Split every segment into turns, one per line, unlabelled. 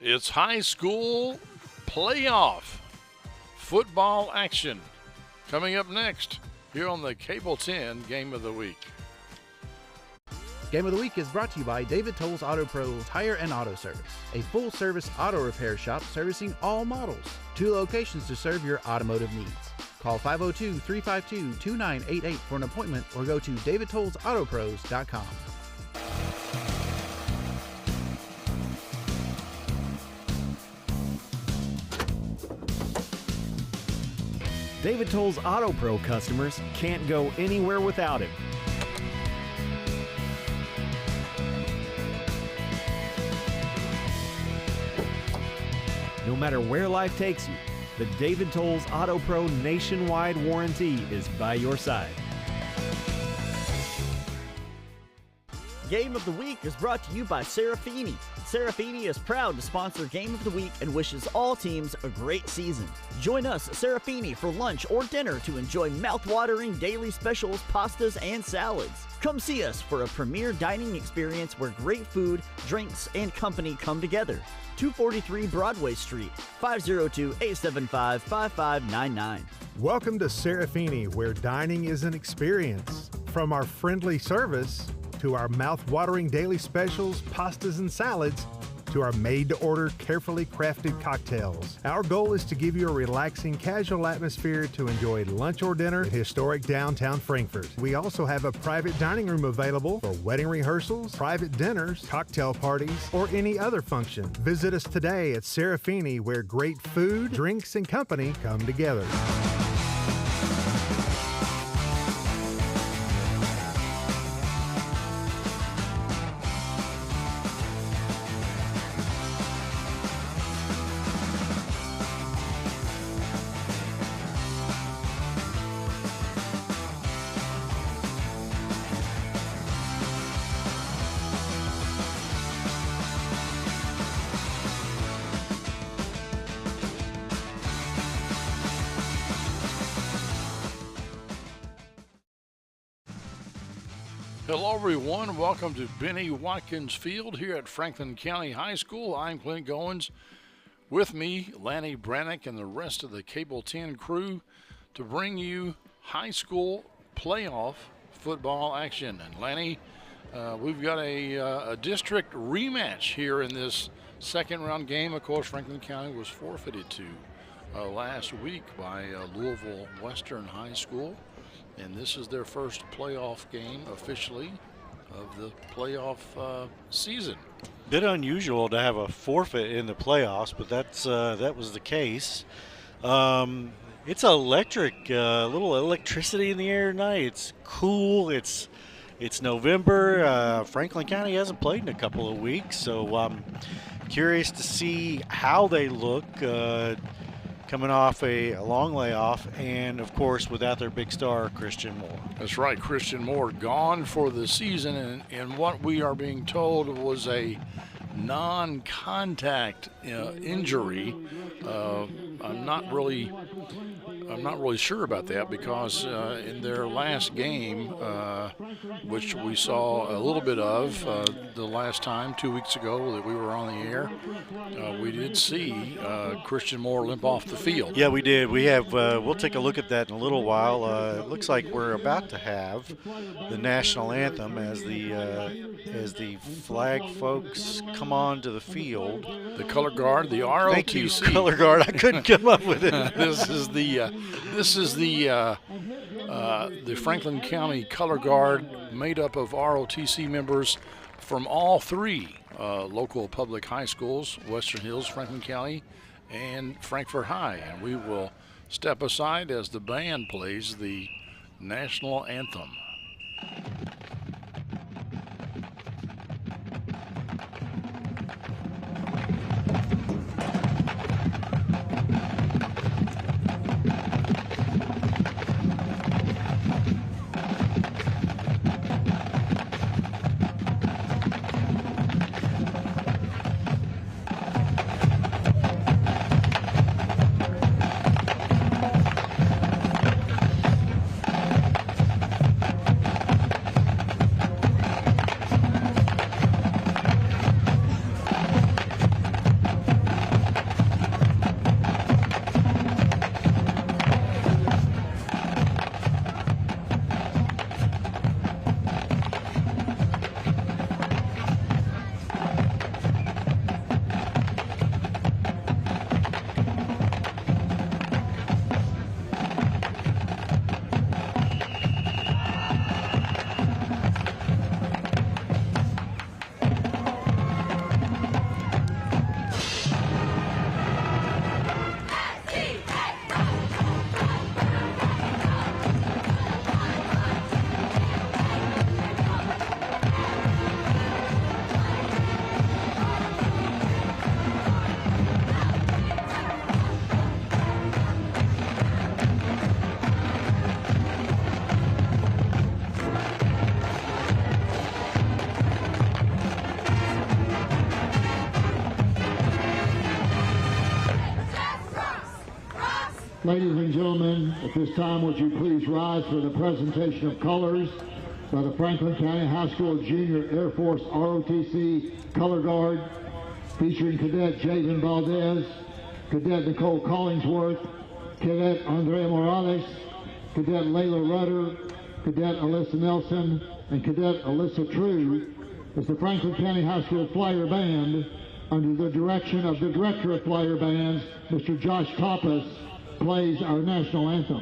It's high school playoff football action coming up next here on the Cable 10 Game of the Week.
Game of the Week is brought to you by David Tolles Auto Pro Tire and Auto Service, a full-service auto repair shop servicing all models. 2 locations to serve your automotive needs. Call 502-352-2988 for an appointment or go to davidtollsautopros.com.
David Tolles Auto Pro customers can't go anywhere without him. No matter where life takes you, the David Tolles Auto Pro nationwide warranty is by your side.
Game of the Week is brought to you by Serafini. Serafini is proud to sponsor Game of the Week and wishes all teams a great season. Join us at Serafini for lunch or dinner to enjoy mouth-watering daily specials, pastas, and salads. Come see us for a premier dining experience where great food, drinks, and company come together. 243 Broadway Street, 502-875-5599.
Welcome to Serafini, where dining is an experience. From our friendly service to our mouth-watering daily specials, pastas, and salads, to our made-to-order, carefully crafted cocktails. Our goal is to give you a relaxing, casual atmosphere to enjoy lunch or dinner in historic downtown Frankfort. We also have a private dining room available for wedding rehearsals, private dinners, cocktail parties, or any other function. Visit us today at Serafini, where great food, drinks, and company come together.
Hello, everyone. Welcome to Benny Watkins Field here at Franklin County High School. I'm Clint Goins. With me, Lanny Brannick and the rest of the Cable 10 crew to bring you high school playoff football action. And Lanny, we've got a district rematch here in this second round game. Of course, Franklin County was forfeited to last week by Louisville Western High School. And this is their first playoff game officially of the playoff season.
Bit unusual to have a forfeit in the playoffs, but that was the case. It's electric, a little electricity in the air tonight. It's cool. It's November. Franklin County hasn't played in a couple of weeks, so I'm curious to see how they look. Coming off a long layoff, and of course without their big star, Christian Moore.
That's right, Christian Moore gone for the season, and what we are being told was a non-contact injury. I'm not really sure about that because in their last game, which we saw a little bit of the last time 2 weeks ago that we were on the air, we did see Christian Moore limp off the field.
Yeah, we did. We have. We'll take a look at that in a little while. It looks like we're about to have the national anthem as the flag folks come on to the field.
The color guard, the ROTC.
Thank you, color guard. I couldn't come up with it.
This is the Franklin County color guard, made up of ROTC members from all 3 local public high schools: Western Hills, Franklin County, and Frankfort High. And we will step aside as the band plays the national anthem.
Ladies and gentlemen, at this time, would you please rise for the presentation of colors by the Franklin County High School Junior Air Force ROTC Color Guard, featuring Cadet Jaden Valdez, Cadet Nicole Collingsworth, Cadet Andrea Morales, Cadet Layla Rudder, Cadet Alyssa Nelson, and Cadet Alyssa True, as the Franklin County High School Flyer Band, under the direction of the Director of Flyer Bands, Mr. Josh Topas, plays our national anthem.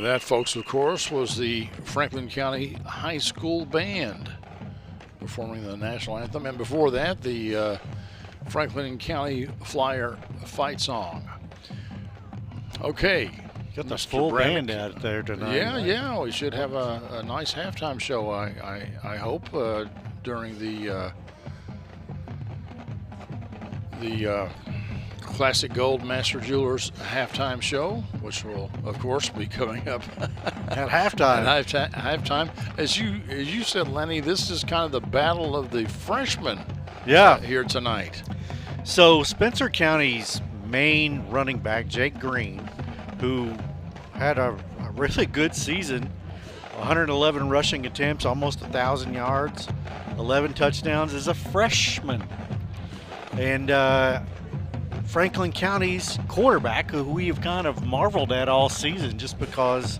That, folks, of course, was the Franklin County High School Band performing the national anthem. And before that, the Franklin County Flyer fight song. Okay.
Got the full band out there tonight.
Yeah. We should have a nice halftime show, I hope, during the Classic Gold Master Jewelers halftime show, which will, of course, be coming up
at halftime.
Halftime, as you said, Lenny, this is kind of the battle of the freshmen. Here tonight.
So Spencer County's main running back, Jake Green, who had a really good season, 111 rushing attempts, almost 1,000 yards, 11 touchdowns, is a freshman, and Franklin County's quarterback, who we have kind of marveled at all season just because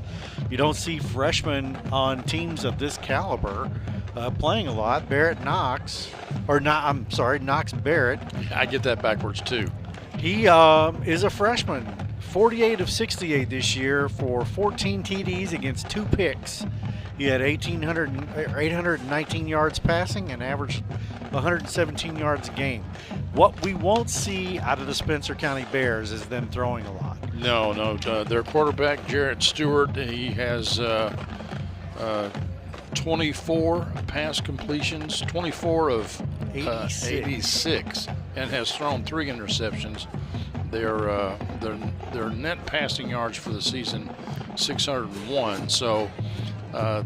you don't see freshmen on teams of this caliber playing a lot. Knox Barrett.
I get that backwards too.
He is a freshman, 48 of 68 this year for 14 TDs against 2 picks. He had 819 yards passing and averaged 117 yards a game. What we won't see out of the Spencer County Bears is them throwing a lot.
No. Their quarterback, Jarrett Stewart, he has 24 pass completions, 24 of 86, and has thrown 3 interceptions. Their net passing yards for the season, 601. So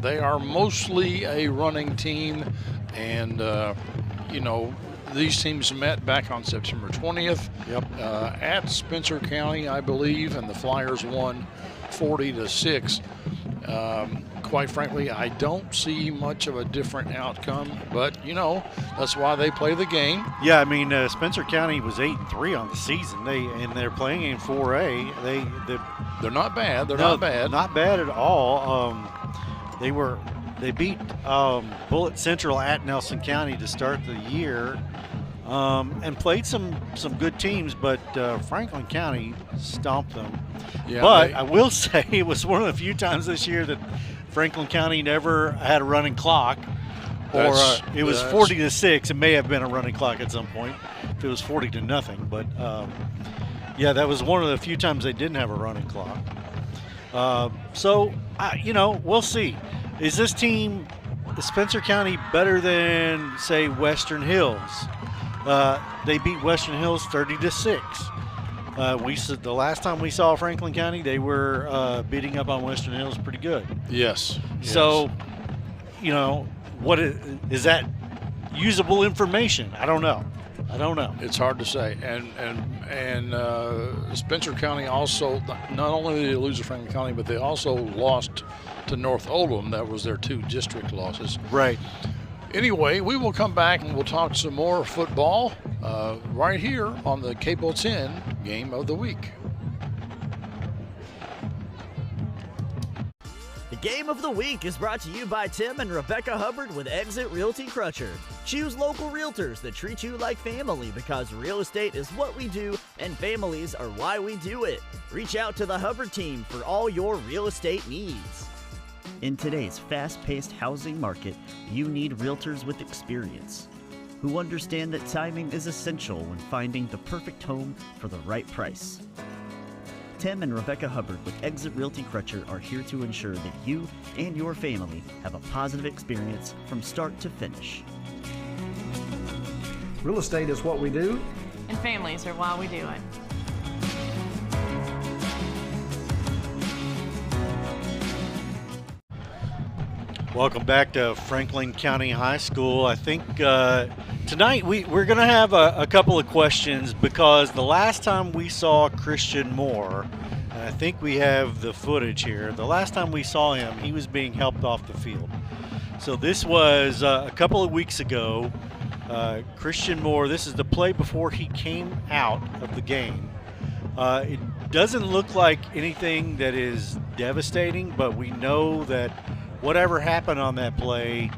they are mostly a running team, and these teams met back on September 20th at Spencer County, I believe, and the Flyers won 40-6. Quite frankly, I don't see much of a different outcome, but that's why they play the game.
Yeah, I mean, Spencer County was 8-3 on the season. They're playing in 4A.
They're not bad.
Not bad at all. They beat Bullitt Central at Nelson County to start the year, and played some good teams, but Franklin County stomped them.
Yeah,
but I will say it was one of the few times this year that Franklin County never had a running clock, or it was 40-6. It may have been a running clock at some point if it was 40-0, but that was one of the few times they didn't have a running clock. We'll see. Is this team, Spencer County, better than, say, Western Hills? They beat Western Hills 30-6. The last time we saw Franklin County, they were beating up on Western Hills pretty good.
Yes.
So, what is that usable information? I don't know.
It's hard to say. And Spencer County also, not only did they lose to Franklin County, but they also lost to North Oldham. That was their 2 district losses.
Right.
Anyway, we will come back and we'll talk some more football right here on the Cable 10 Game of the Week.
The Game of the Week is brought to you by Tim and Rebecca Hubbard with Exit Realty Crutcher. Choose local realtors that treat you like family because real estate is what we do and families are why we do it. Reach out to the Hubbard team for all your real estate needs. In today's fast-paced housing market, you need realtors with experience who understand that timing is essential when finding the perfect home for the right price. Tim and Rebecca Hubbard with Exit Realty Crutcher are here to ensure that you and your family have a positive experience from start to finish.
Real estate is what we do,
and families are why we do it.
Welcome back to Franklin County High School. I think tonight we're going to have a couple of questions because the last time we saw Christian Moore, and I think we have the footage here, the last time we saw him, he was being helped off the field. So this was a couple of weeks ago. Christian Moore, this is the play before he came out of the game. It doesn't look like anything that is devastating, but we know that whatever happened on that play,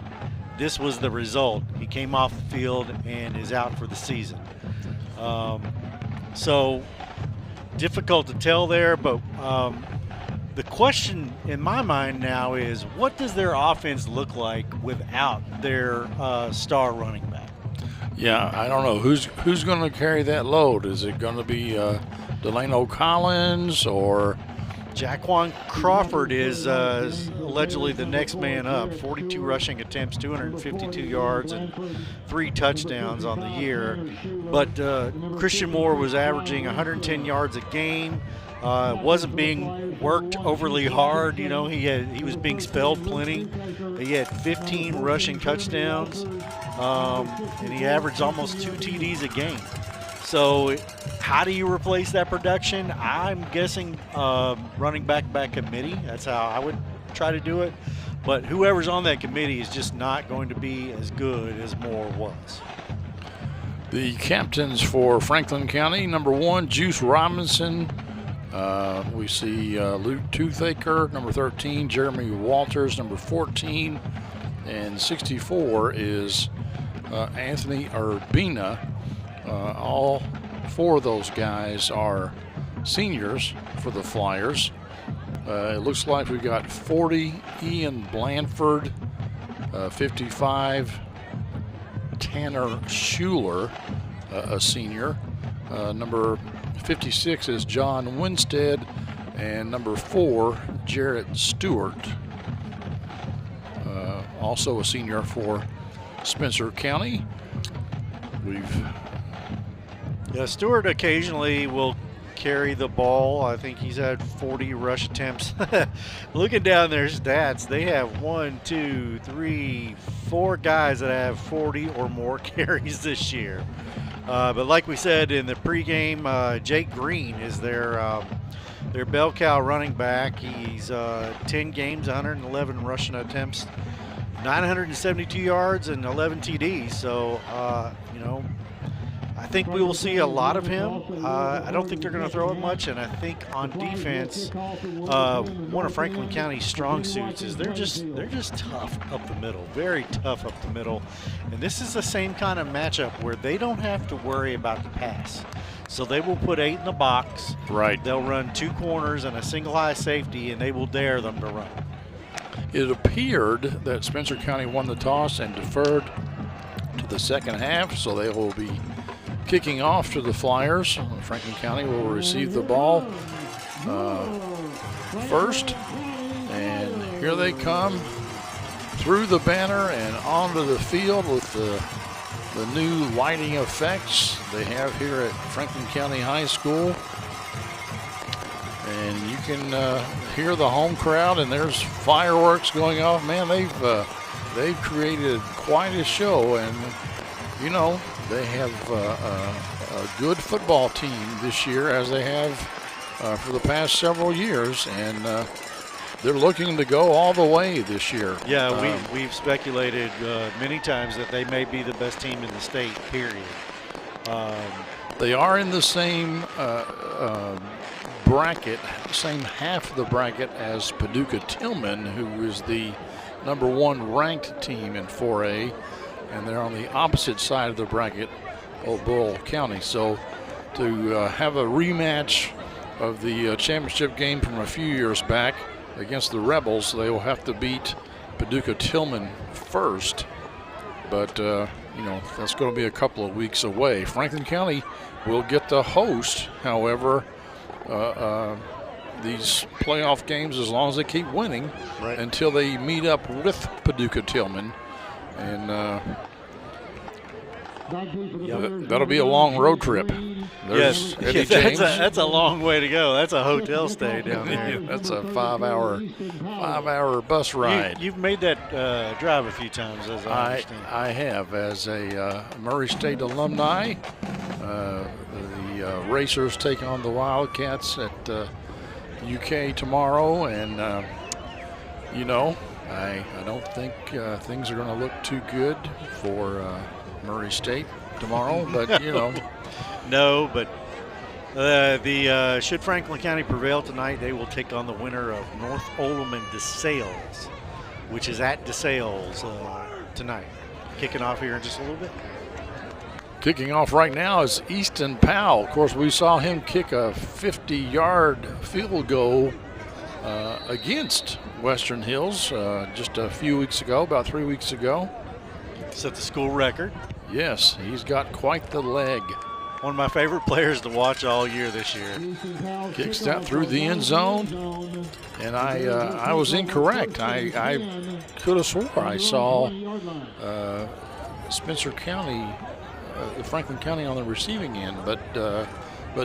this was the result. He came off the field and is out for the season. So difficult to tell there, but the question in my mind now is, what does their offense look like without their star running back?
Yeah, I don't know. Who's going to carry that load? Is it going to be Delano Collins or
Jaquan Crawford is allegedly the next man up. 42 rushing attempts, 252 yards, and 3 touchdowns on the year. But Christian Moore was averaging 110 yards a game. Wasn't being worked overly hard. You know, he was being spelled plenty. He had 15 rushing touchdowns, and he averaged almost 2 TDs a game. So how do you replace that production? I'm guessing running back by committee. That's how I would try to do it. But whoever's on that committee is just not going to be as good as Moore was.
The captains for Franklin County, number 1, Juice Robinson. We see Luke Toothaker, number 13, Jeremy Walters, number 14, and 64 is Anthony Urbina. All 4 of those guys are seniors for the Flyers. It looks like we've got 40, Ian Blanford, 55, Tanner Schuler, a senior. Number 56 is John Winstead, and number 4, Jarrett Stewart, also a senior for Spencer County.
Stewart occasionally will carry the ball. I think he's had 40 rush attempts. Looking down their stats, they have 1, 2, 3, 4 guys that have 40 or more carries this year. But like we said in the pregame, Jake Green is their bell cow running back. He's 10 games, 111 rushing attempts, 972 yards, and 11 TDs. So, I think we will see a lot of him. I don't think they're going to throw it much, and I think on defense, one of Franklin County's strong suits is they're just tough up the middle, very tough up the middle. And this is the same kind of matchup where they don't have to worry about the pass. So they will put 8 in the box.
Right.
They'll run 2 corners and a single high safety, and they will dare them to run.
It appeared that Spencer County won the toss and deferred to the second half, so they will be kicking off to the Flyers. Franklin County will receive the ball. first. And here they come through the banner and onto the field with the new lighting effects they have here at Franklin County High School. And you can hear the home crowd, and there's fireworks going off. Man, they've created quite a show, and you know they have a good football team this year, as they have for the past several years, and they're looking to go all the way this year.
Yeah, we've speculated many times that they may be the best team in the state, period.
They are in the same bracket, same half of the bracket as Paducah Tillman, who is the #1 ranked team in 4A, and they're on the opposite side of the bracket of Bull County. So to have a rematch of the championship game from a few years back against the Rebels, they will have to beat Paducah Tillman first. But, you know, that's going to be a couple of weeks away. Franklin County will get the host, however, these playoff games as long as they keep winning until they meet up with Paducah Tillman. And that'll be a long road trip.
Yes, that's a long way to go. That's a hotel stay down there.
That's a 5-hour bus ride.
You've made that drive a few times, as I understand.
I have, as a Murray State alumni. The Racers take on the Wildcats at UK tomorrow, and you know, I don't think things are going to look too good for Murray State tomorrow, but you know.
No, but should Franklin County prevail tonight, they will take on the winner of North Oldham and DeSales, which is at DeSales tonight. Kicking off here in just a little bit.
Kicking off right now is Easton Powell. Of course, we saw him kick a 50-yard field goal against Western Hills just a few weeks ago, about 3 weeks ago.
Set the school record.
Yes, he's got quite the leg.
One of my favorite players to watch all year this year.
Kicks that through the end zone, and I was incorrect. I could have swore I saw Spencer County, Franklin County on the receiving end, but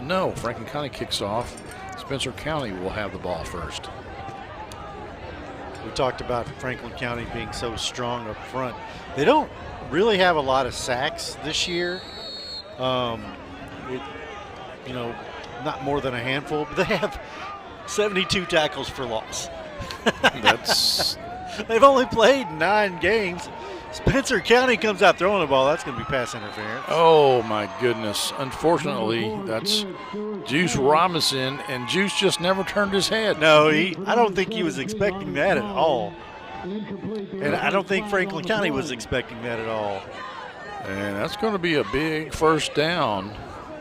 no, Franklin County kicks off. Spencer County will have the ball first.
We talked about Franklin County being so strong up front. They don't really have a lot of sacks this year. You know, not more than a handful, but they have 72 tackles for loss. They've only played 9 games. Spencer County comes out throwing the ball. That's going to be pass interference.
Oh, my goodness. Unfortunately, that's Juice Robinson, and Juice just never turned his head.
No, I don't think he was expecting that at all. And I don't think Franklin County was expecting that at all.
And that's going to be a big first down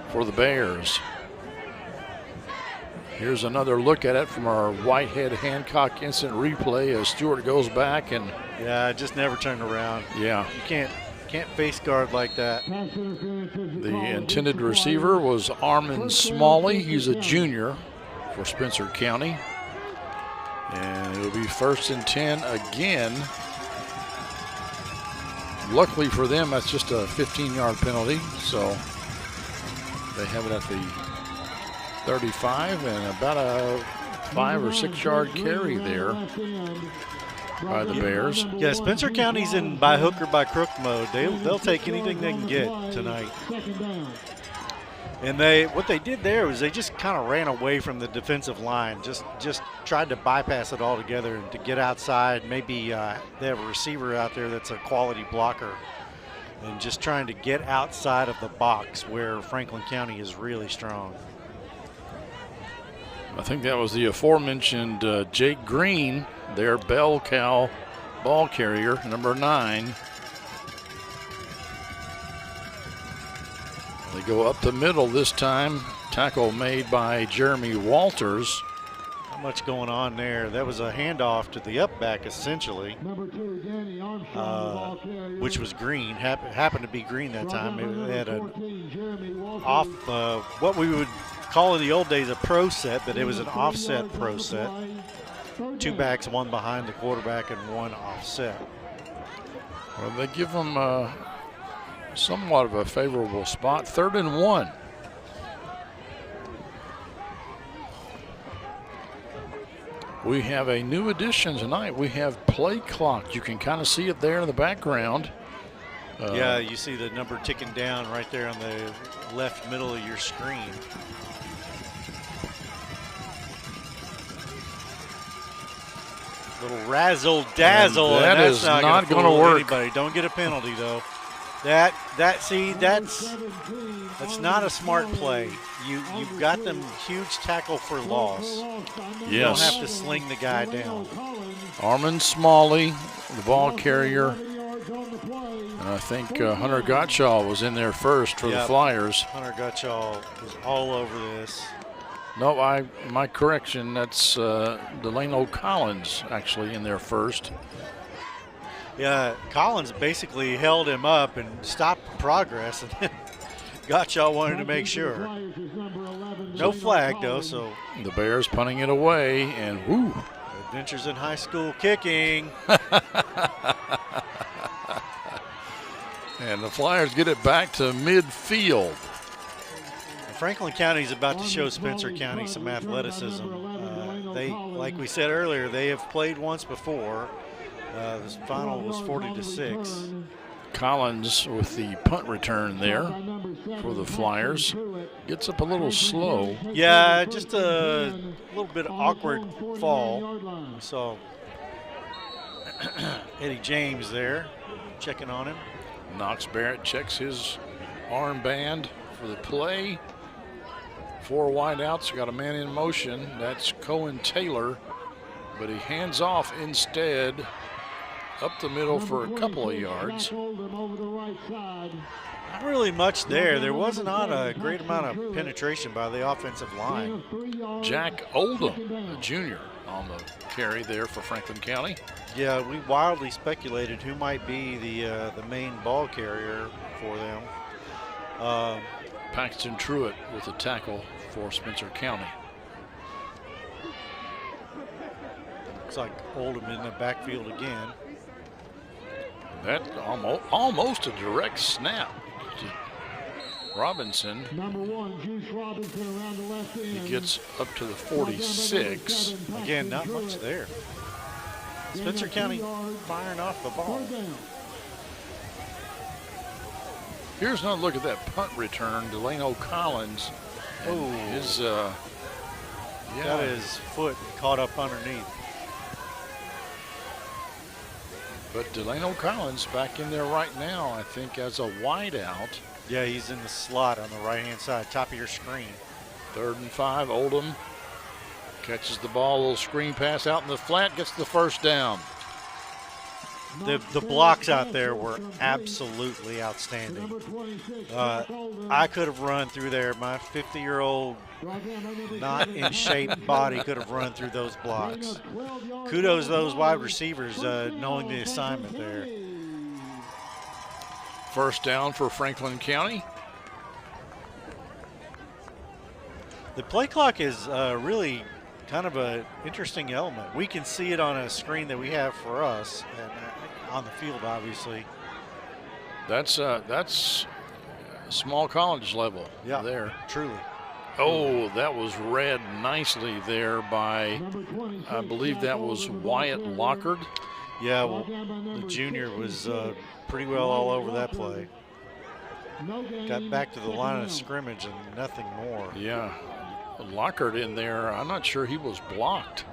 for the Bears. Here's another look at it from our Whitehead Hancock instant replay as Stewart goes back and
just never turned around.
Yeah,
you can't face guard like that.
The intended receiver was Armin Smalley. He's a junior for Spencer County, and it'll be 1st and 10 again. Luckily for them, that's just a 15-yard penalty, so they have it at the 35 and about a 5 or 6 yard carry there by the Bears.
Yeah, Spencer County's in by hook or by crook mode. They'll take anything they can get tonight. And what they did there was they just kind of ran away from the defensive line, just tried to bypass it altogether and to get outside. Maybe they have a receiver out there that's a quality blocker, and just trying to get outside of the box where Franklin County is really strong.
I think that was the aforementioned Jake Green, their bell cow ball carrier, number 9. They go up the middle this time. Tackle made by Jeremy Walters.
Not much going on there. That was a handoff to the up back, essentially, which was Green. Happened to be Green that time. They had an off, what we would call in the old days a pro set, but it was an offset pro set. 2 backs, 1 behind the quarterback, and 1 offset.
Well, they give them somewhat of a favorable spot. 3rd and 1. We have a new addition tonight. We have play clock. You can kind of see it there in the background.
Yeah, you see the number ticking down right there on the left middle of your screen. Little razzle dazzle.
And that is not going to work.
Anybody. Don't get a penalty though. That's not a smart play. You've got them huge tackle for loss.
Yes.
You don't have to sling the guy down.
Armand Smalley, the ball carrier. And I think Hunter Gottschall was in there first for the Flyers.
Hunter Gottschall was all over this.
No, my correction, that's Delano Collins actually in there first.
Yeah, Collins basically held him up and stopped progress, and then Gottschall wanted to make sure. No flag, though, so.
The Bears punting it away, and whoo.
Adventures in high school kicking.
And the Flyers get it back to midfield.
Franklin County is about to show Spencer County some athleticism. They, like we said earlier, they have played once before. This final was 40-6.
Collins with the punt return there for the Flyers. Gets up a little slow.
Yeah, just a little bit awkward fall. So Eddie James there checking on him.
Knox Barrett checks his armband for the play. 4 wideouts, got a man in motion. That's Cohen Taylor, but he hands off instead up the middle for a couple of yards.
Not really much there. There was not a great amount of penetration by the offensive line.
Jack Oldham, a junior, on the carry there for Franklin County.
Yeah, we wildly speculated who might be the main ball carrier for them.
Paxton Truitt with a tackle for Spencer County.
Looks like Oldham in the backfield again.
That almost a direct snap to Robinson.
Number 1, Juice Robinson around the left end.
He gets up to the 46.
Again, not much there. Spencer County firing off the ball.
Here's another look at that punt return. Delano Collins.
Oh, got his foot caught up underneath.
But Delano Collins back in there right now, I think, as a wideout.
Yeah, he's in the slot on the right-hand side, top of your screen.
3rd and 5, Oldham catches the ball, a little screen pass out in the flat, gets the first down.
The blocks out there were absolutely outstanding. I could have run through there. My 50-year-old, not in shape body could have run through those blocks. Kudos to those wide receivers knowing the assignment there.
First down for Franklin County.
The play clock is really kind of an interesting element. We can see it on a screen that we have for us and on the field, obviously.
That's small college level.
Yeah,
there.
Truly.
Oh, that was read nicely there by, I believe that was Wyatt Lockard.
Yeah, well, the junior was pretty well all over that play. Got back to the line of scrimmage and nothing more.
Yeah, Lockard in there, I'm not sure he was blocked.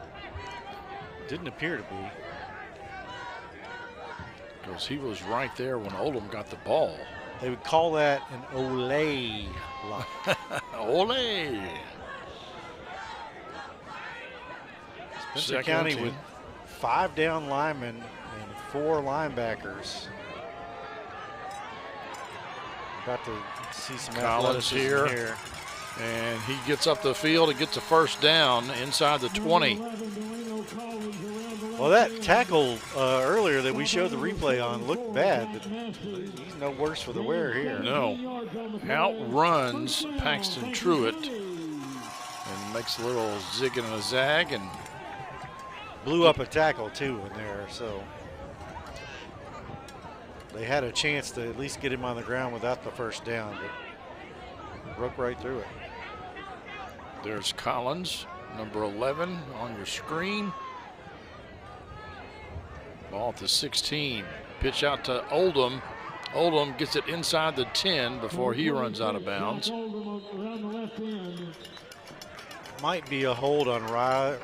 Didn't appear to be.
Because he was right there when Oldham got the ball.
They would call that an Olay block.
Olay.
Spencer County with 5 down linemen and 4 linebackers. About to see some
Collins here. And he gets up the field and gets a first down inside the 20.
Well, that tackle earlier that we showed the replay on looked bad, but he's no worse for the wear here.
No. Outruns Paxton Truitt and makes a little zig and a zag and
blew up a tackle too in there, so they had a chance to at least get him on the ground without the first down, but broke right through it.
There's Collins, number 11 on your screen. Ball at the 16. Pitch out to Oldham. Oldham gets it inside the 10 before he runs out of bounds.
Might be a hold on Rylan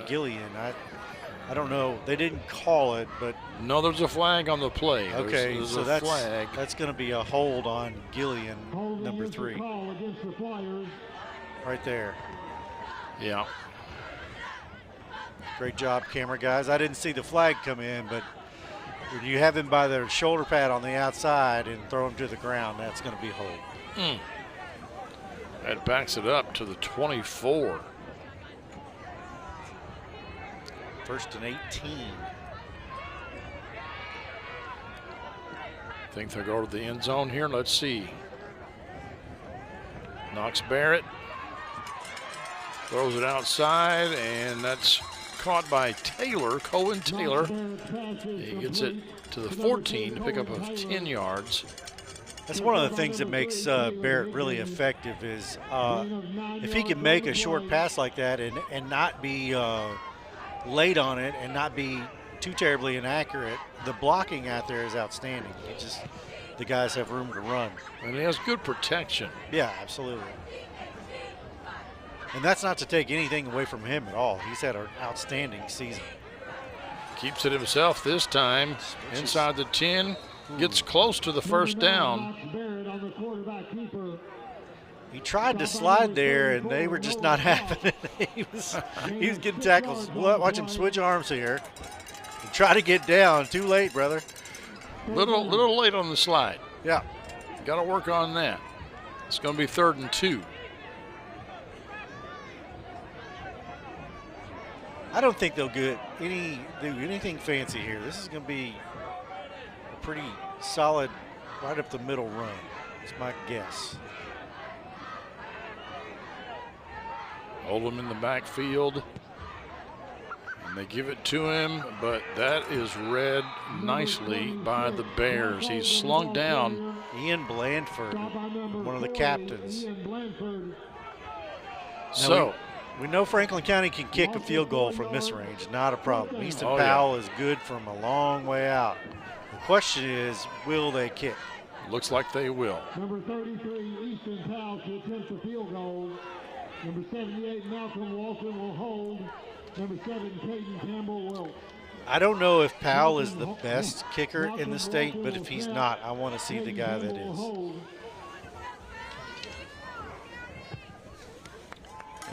Gillian. I don't know. They didn't call it, but
no, there's a flag on the play.
Okay,
there's
so
a flag.
That's going to be a hold on Gillian, number 3. Right there.
Yeah.
Great job, camera guys. I didn't see the flag come in, but when you have him by the shoulder pad on the outside and throw him to the ground, that's going to be a hold.
That backs it up to the 24.
First and 18.
Think they'll go to the end zone here. Let's see. Knox Barrett throws it outside, and that's caught by Taylor, Cohen Taylor. He gets it to the 14 to pick up of 10 yards.
That's one of the things that makes Barrett really effective is if he can make a short pass like that and not be late on it and not be too terribly inaccurate, the blocking out there is outstanding. The guys have room to run.
And he has good protection.
Yeah, absolutely. And that's not to take anything away from him at all. He's had an outstanding season.
Keeps it himself this time. Inside the 10. Gets close to the first down.
He tried to slide there, and they were just not having it. He was getting tackles. Watch him switch arms here. And try to get down. Too late, brother.
Little late on the slide.
Yeah.
Got to work on that. It's going to be 3rd and 2.
I don't think they'll do anything fancy here. This is going to be a pretty solid, right up the middle run. That's my guess.
Oldham in the backfield. And they give it to him, but that is read nicely by the Bears. He's slung down.
Ian Blandford, one of the captains.
So
we know Franklin County can kick a field goal from this range, not a problem. Easton Powell is good from a long way out. The question is, will they kick?
Looks like they will.
Number 33, Easton Powell to attempt the field goal. Number 78, Malcolm Walton will hold. Number 7, Caden Campbell will.
I don't know if Powell is the best kicker in the state, but if he's not, I want to see the guy that is.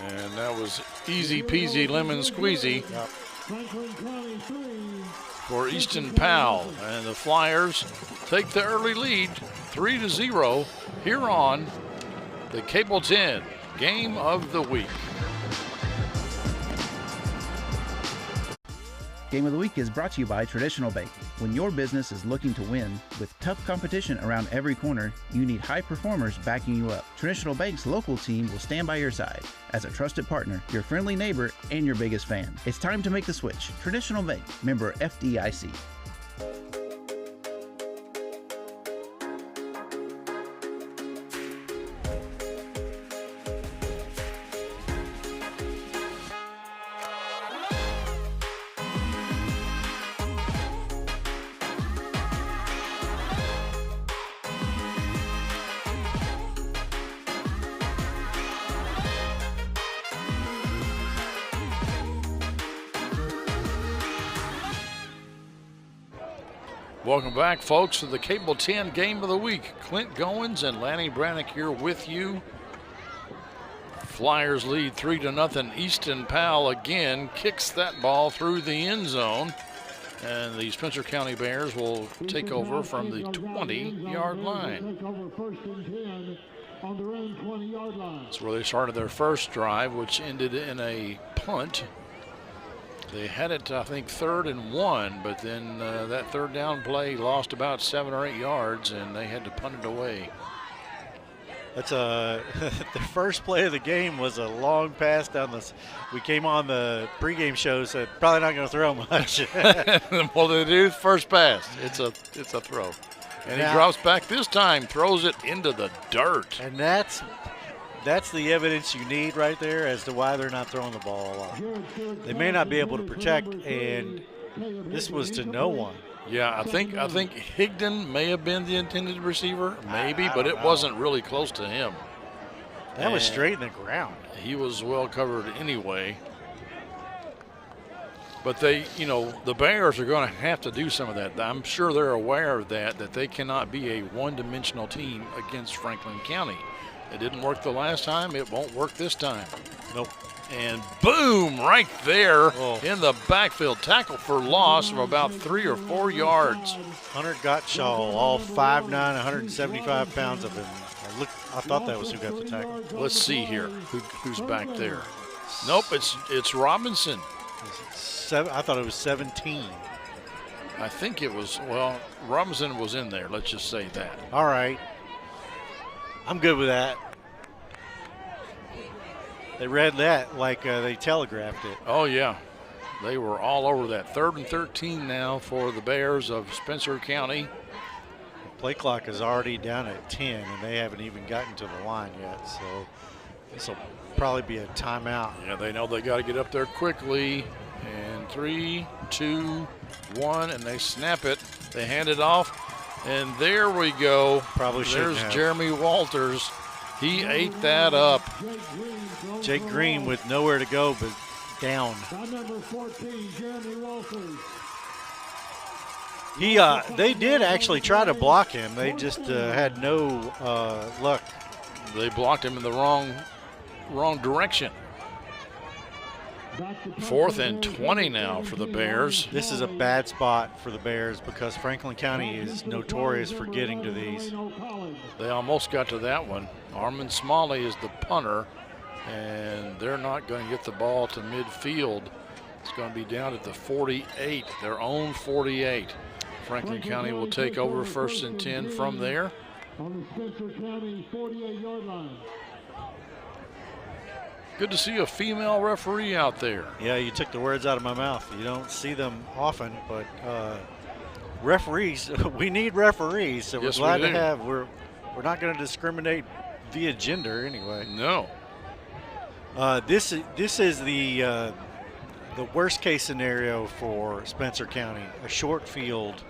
And that was easy peasy lemon squeezy for Easton Powell. And the Flyers take the early lead 3-0 here on the Cable 10 Game of the Week.
Game of the Week is brought to you by Traditional Bank. When your business is looking to win, with tough competition around every corner, you need high performers backing you up. Traditional Bank's local team will stand by your side as a trusted partner, your friendly neighbor, and your biggest fan. It's time to make the switch. Traditional Bank, member FDIC.
Welcome back, folks, to the Cable 10 Game of the Week. Clint Goins and Lanny Brannick here with you. Flyers lead 3-0. Easton Powell again kicks that ball through the end zone. And the Spencer County Bears will take over from the 20-yard line. That's where they started their first drive, which ended in a punt. They had it, I think, 3rd and 1, but then that third down play lost about 7 or 8 yards, and they had to punt it away.
That's the first play of the game was a long pass down the. We came on the pregame show, said probably not going to throw much.
Well, they do first pass. It's a throw, and he drops back this time, throws it into the dirt.
And that's the evidence you need right there as to why they're not throwing the ball a lot. They may not be able to protect, and this was to no one.
Yeah, I think Higdon may have been the intended receiver, maybe, but it wasn't really close to him.
That was straight in the ground.
He was well covered anyway. But the Bears are going to have to do some of that. I'm sure they're aware of that they cannot be a one-dimensional team against Franklin County. It didn't work the last time. It won't work this time.
Nope.
And boom, right there in the backfield. Tackle for loss of about 3 or 4 yards.
Hunter Gottschall, all 5'9", 175 pounds of him. I thought that was who got the tackle.
Let's see here. Who's back there? Nope, it's Robinson.
I thought it was 17.
I think it was, Robinson was in there. Let's just say that.
All right. I'm good with that. They read that like they telegraphed it.
Oh, yeah. They were all over that. 3rd and 13 now for the Bears of Spencer County.
The play clock is already down at 10, and they haven't even gotten to the line yet. So this will probably be a timeout.
Yeah, they know they got to get up there quickly. And 3, 2, 1, and they snap it. They hand it off, and there we go. There's Jeremy Walters. He ate that up.
Jake Green with nowhere to go but down. They did actually try to block him. They just had no luck.
They blocked him in the wrong direction. 4th and 20 now for the Bears.
This is a bad spot for the Bears because Franklin County is notorious for getting to these.
They almost got to that one. Armand Smalley is the punter, and they're not going to get the ball to midfield. It's going to be down at the 48, their own 48. Franklin County will take over 1st and 10 from there.
On the Spencer County 48-yard line.
Good to see a female referee out there.
Yeah, you took the words out of my mouth. You don't see them often, but referees, we need referees, so we're glad to have. We're not going to discriminate via gender anyway.
No.
This is the worst case scenario for Spencer County: a short field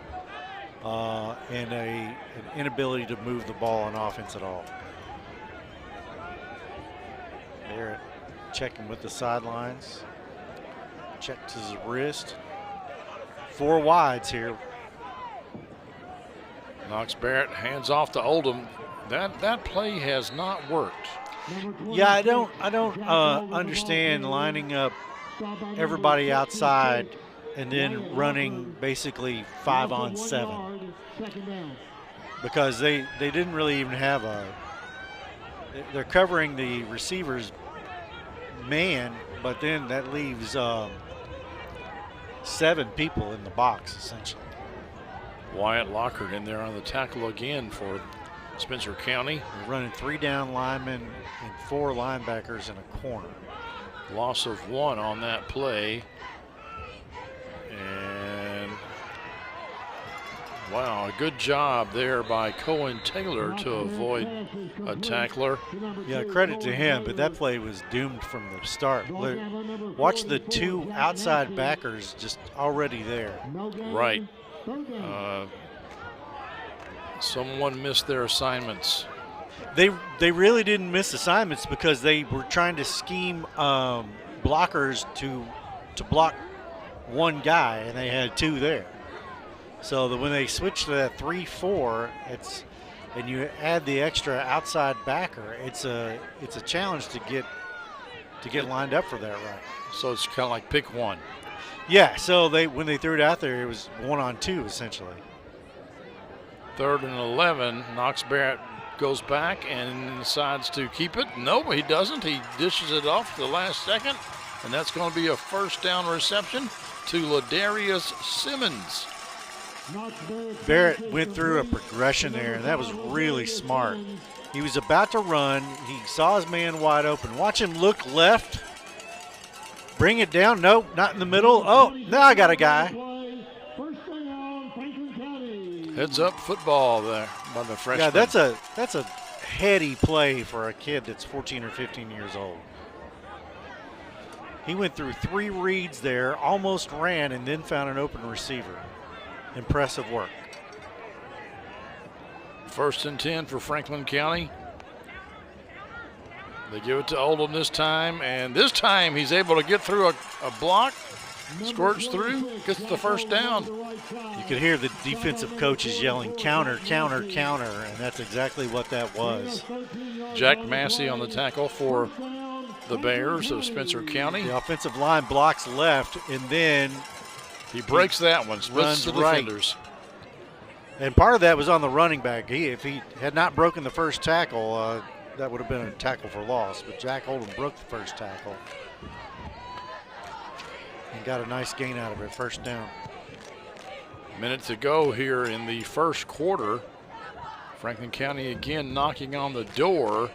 and an inability to move the ball on offense at all. There. Checking with the sidelines. Checked his wrist. 4 wides here.
Knox Barrett hands off to Oldham. That play has not worked.
Yeah, I don't understand lining up everybody outside and then running basically 5-on-7, because they didn't really even have they're covering the receivers man, but then that leaves 7 people in the box essentially.
Wyatt Lockhart in there on the tackle again for Spencer County.
We're running 3 down linemen and 4 linebackers in a corner.
Loss of 1 on that play. And wow, a good job there by Cohen Taylor to avoid a tackler.
Yeah, credit to him, but that play was doomed from the start. Watch the 2 outside backers just already there.
Right. Someone missed their assignments.
They really didn't miss assignments because they were trying to scheme blockers to block 1 guy, and they had 2 there. So that when they switch to that 3-4, and you add the extra outside backer, it's a challenge to get lined up for that right.
So it's kind of like pick 1.
Yeah. So when they threw it out there, it was 1-on-2 essentially.
3rd and 11. Knox Barrett goes back and decides to keep it. No, he doesn't. He dishes it off the last second, and that's going to be a 1st down reception to Ladarius Simmons.
Barrett went through a progression there, and that was really smart. He was about to run. He saw his man wide open. Watch him look left. Bring it down. Nope, not in the middle. Oh, now I got a guy.
Heads up football there by the freshman.
Yeah, that's a heady play for a kid that's 14 or 15 years old. He went through 3 reads there, almost ran, and then found an open receiver. Impressive work.
1st and 10 for Franklin County. They give it to Oldham this time, and this time he's able to get through a block, squirts through, gets the first down.
You could hear the defensive coaches yelling, counter, counter, counter, and that's exactly what that was.
Jack Massey on the tackle for the Bears of Spencer County.
The offensive line blocks left, and then
he breaks that one, splits the defenders.
Right. And part of that was on the running back. If he had not broken the first tackle, that would have been a tackle for loss. But Jack Oldham broke the first tackle and got a nice gain out of it, first down.
Minute to go here in the first quarter. Franklin County again knocking on the door.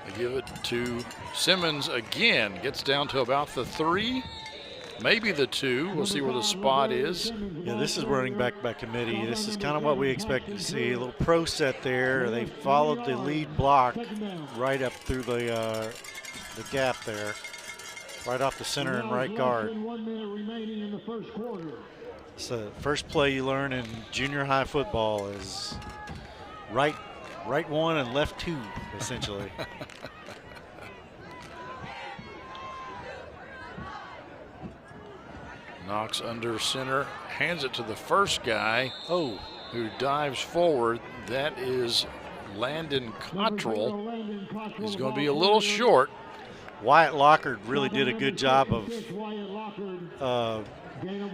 They give it to Simmons again. Gets down to about the 3. Maybe the 2. We'll see where the spot is.
Yeah, this is running back by committee. This is kind of what we expected to see. A little pro set there. They followed the lead block right up through the gap there, right off the center and right guard. So first play you learn in junior high football is right 1 and left 2, essentially.
Knox under center, hands it to the first guy who dives forward. That is Landon Cottrell. He's going to be a little short.
Wyatt Lockard really did a good job of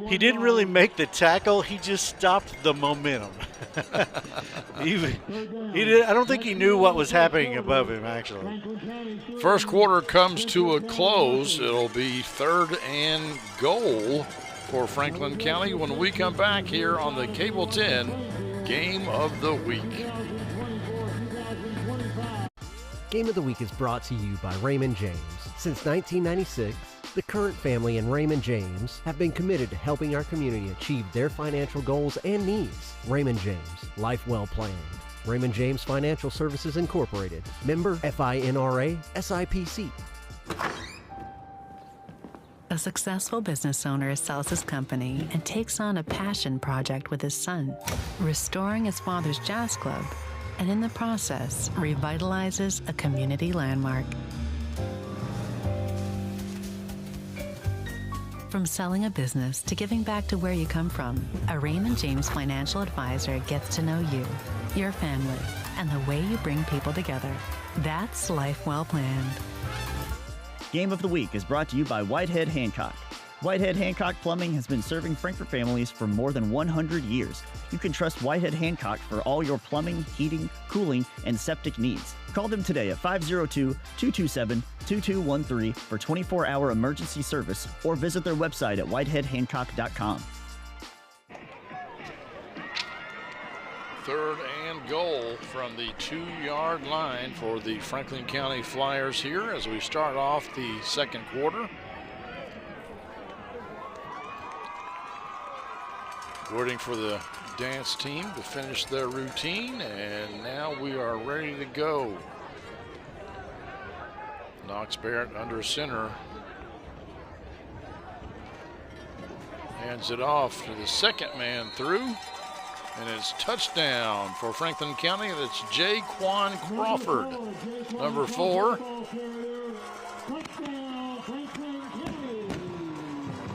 he didn't really make the tackle, he just stopped the momentum. he did, I don't think he knew what was happening above him, actually.
First quarter comes to a close. It'll be 3rd and goal for Franklin County when we come back here on the Cable 10 Game of the Week.
Game of the Week is brought to you by Raymond James. Since 1996, the Current family and Raymond James have been committed to helping our community achieve their financial goals and needs. Raymond James, life well planned. Raymond James Financial Services Incorporated, member FINRA SIPC.
A successful business owner sells his company and takes on a passion project with his son, restoring his father's jazz club, and in the process, revitalizes a community landmark. From selling a business to giving back to where you come from, a Raymond James financial advisor gets to know you, your family, and the way you bring people together. That's life well planned.
Game of the Week is brought to you by Whitehead Hancock. Whitehead Hancock Plumbing has been serving Frankfort families for more than 100 years. You can trust Whitehead Hancock for all your plumbing, heating, cooling, and septic needs. Call them today at 502-227-2213 for 24-hour emergency service or visit their website at whiteheadhancock.com.
3rd and goal from the 2-yard line for the Franklin County Flyers here as we start off the second quarter. Waiting for the dance team to finish their routine, and now we are ready to go. Knox Barrett under center. Hands it off to the second man through, and it's touchdown for Franklin County. That's Jaquan Crawford, number 4.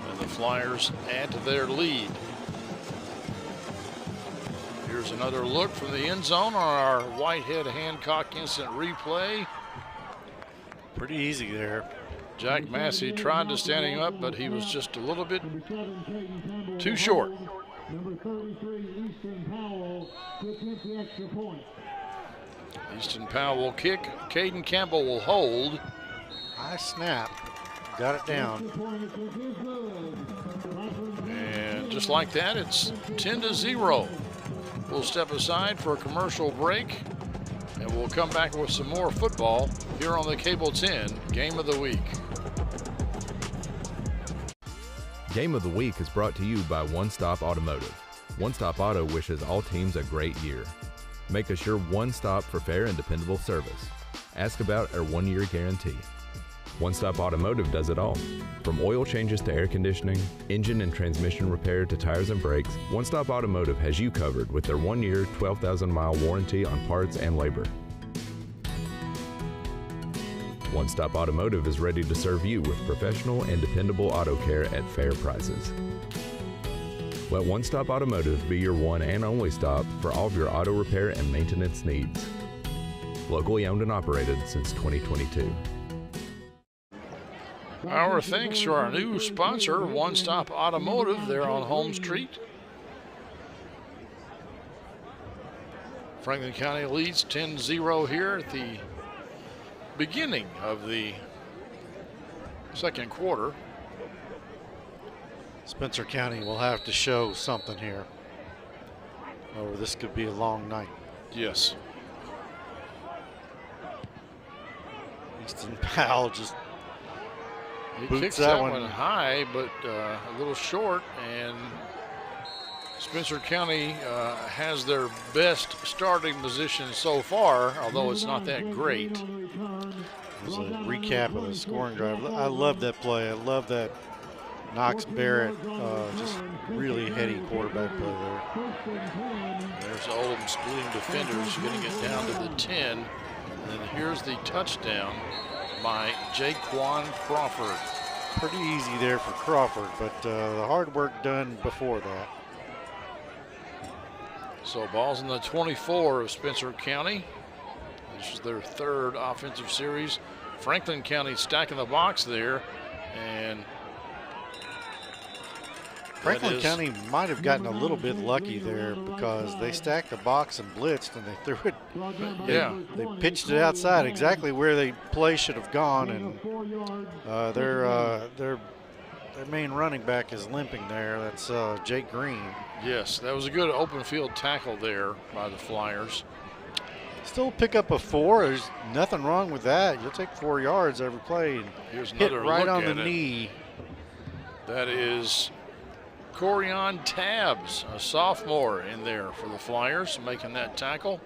And the Flyers add to their lead. Here's another look from the end zone on our Whitehead Hancock instant replay.
Pretty easy there.
Jack Massey tried to stand him up, but he was just a little bit too short.
Number 33, Easton Powell, gets the extra point.
Easton Powell will kick. Caden Campbell will hold.
High snap. Got it down.
And just like that, it's 10-0. We'll step aside for a commercial break. and we'll come back with some more football here on the Cable 10 Game of the Week.
Game of the Week is brought to you by One Stop Automotive. One Stop Auto wishes all teams a great year. Make us your one stop for fair and dependable service. Ask about our 1-year guarantee. One Stop Automotive does it all. From oil changes to air conditioning, engine and transmission repair to tires and brakes, One Stop Automotive has you covered with their 1-year, 12,000-mile warranty on parts and labor. One Stop Automotive is ready to serve you with professional and dependable auto care at fair prices. Let One Stop Automotive be your one and only stop for all of your auto repair and maintenance needs. Locally owned and operated since 2022.
Our thanks to our new sponsor, One Stop Automotive, there on Home Street. Franklin County leads 10-0 here at the beginning of the second quarter.
Spencer County will have to show something here, or this could be a long night.
Yes.
Easton Powell just
He kicks that one high, but a little short, and Spencer County has their best starting position so far, although it's not that great.
There's a recap of the scoring drive. I love that play. I love that Knox Barrett, just really heady quarterback play there.
There's Oldham splitting defenders, getting it down to the 10. And then here's the touchdown by Jaquan Crawford.
Pretty easy there for Crawford, but the hard work done before that.
So ball's in the 24 of Spencer County. This is their third offensive series. Franklin County stacking the box there, and
Franklin County might have gotten a little bit lucky there because they stacked the box and blitzed, and they threw it.
Yeah,
they pitched it outside exactly where the play should have gone, and their main running back is limping there. That's Jake Green.
Yes, that was a good open field tackle there by the Flyers.
Still pick up a 4. There's nothing wrong with that. You'll take 4 yards every play. And
here's
hit
another
right
look
on
at
the
it.
knee.
That is Corian Tabbs, a sophomore, in there for the Flyers, making that tackle.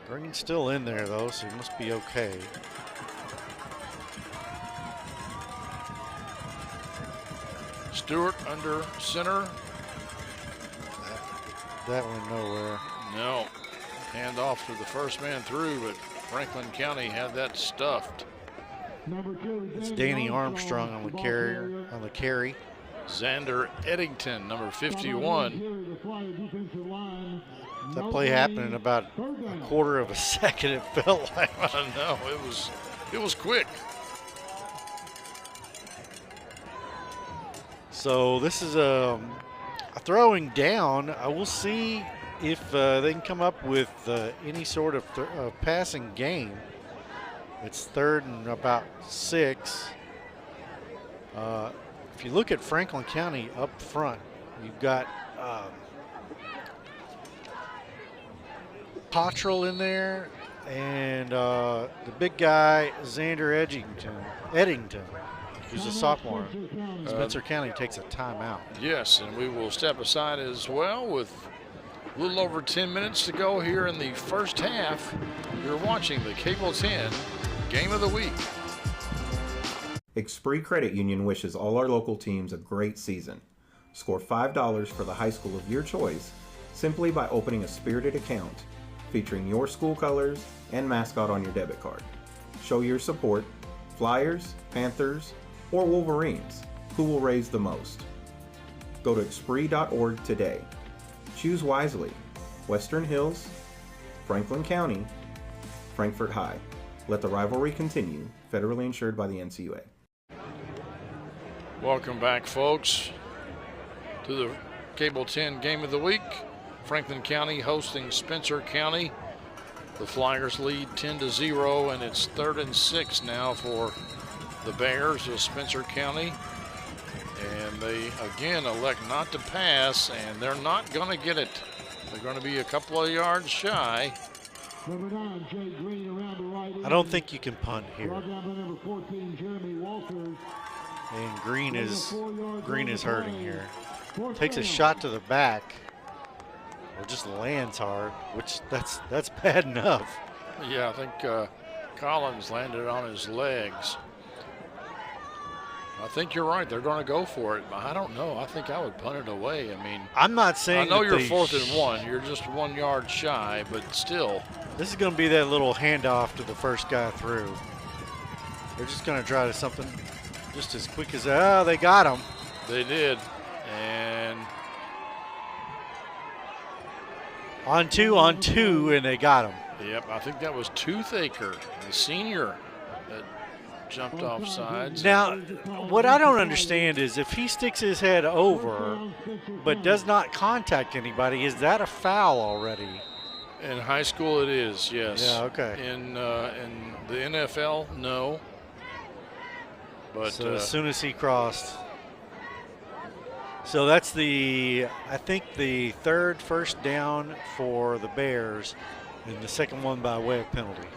Green's still in there, though, so he must be okay.
Stewart under center.
That went nowhere.
No. Hand off to the first man through, but Franklin County had that stuffed.
It's Danny Armstrong on the carry.
Xander Eddington, number 51.
That play happened in about a quarter of a second, it felt like.
No, it was quick.
So this is a throwing down. I will see if they can come up with any sort of passing game. It's 3rd and about 6. If you look at Franklin County up front, you've got Cottrell in there, and the big guy, Xander Eddington, who's a sophomore. Spencer County takes a timeout.
Yes, and we will step aside as well with a little over 10 minutes to go here in the first half. You're watching the Cable 10 Game of the Week.
Expree Credit Union wishes all our local teams a great season. Score $5 for the high school of your choice simply by opening a spirited account featuring your school colors and mascot on your debit card. Show your support, Flyers, Panthers, or Wolverines. Who will raise the most? Go to Expree.org today. Choose wisely. Western Hills, Franklin County, Frankfort High. Let the rivalry continue. Federally insured by the NCUA.
Welcome back, folks, to the Cable 10 Game of the Week. Franklin County hosting Spencer County. The Flyers lead 10-0, and it's 3rd and 6 now for the Bears of Spencer County. And they, again, elect not to pass, and they're not going to get it. They're going to be a couple of yards shy.
Number 9, Jay Green around the right.
I don't think you can punt here.
Number 14, Jeremy Walters.
And Green is hurting here. Takes a shot to the back. Or just lands hard, which that's bad enough.
Yeah, I think Collins landed on his legs. I think you're right. They're going to go for it. But I don't know. I think I would punt it away. I mean,
I'm not saying
I know
that
you're
they
4th and 1. You're just 1 yard shy, but still.
This is going to be that little handoff to the first guy through. They're just going to try to something just as quick as, they got him.
They did. And
on two, and they got him.
Yep, I think that was Toothaker, the senior, that jumped off sides.
Now, what I don't understand is if he sticks his head over but does not contact anybody, is that a foul already?
In high school it is, yes.
Yeah, okay.
In the NFL, no. But
so as soon as he crossed. So that's I think the 3rd first down for the Bears, and the 2nd one by way of penalty.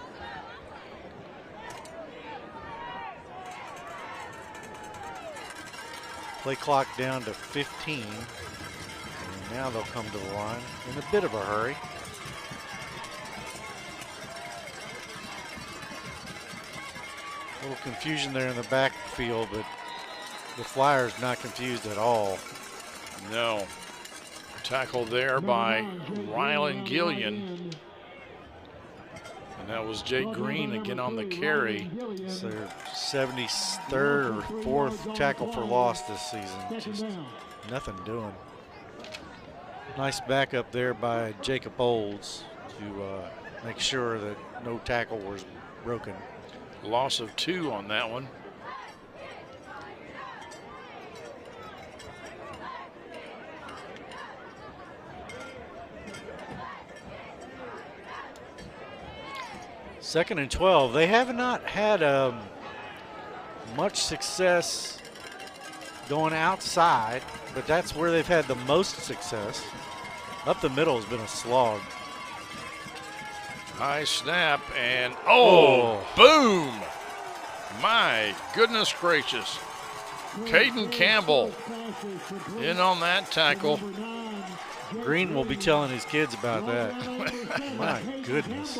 Play clock down to 15. And now they'll come to the line in a bit of a hurry. A little confusion there in the backfield, but the Flyers not confused at all.
No. Tackled there by Rylan Gillian. And that was Jake Green again on the carry.
It's their 73rd or 4th tackle for loss this season. Just nothing doing. Nice backup there by Jacob Olds to make sure that no tackle was broken.
Loss of 2 on that one.
Second and 12. They have not had much success going outside, but that's where they've had the most success. Up the middle has been a slog.
High snap and boom! My goodness gracious. Caden Campbell in on that tackle.
Green will be telling his kids about that. My goodness.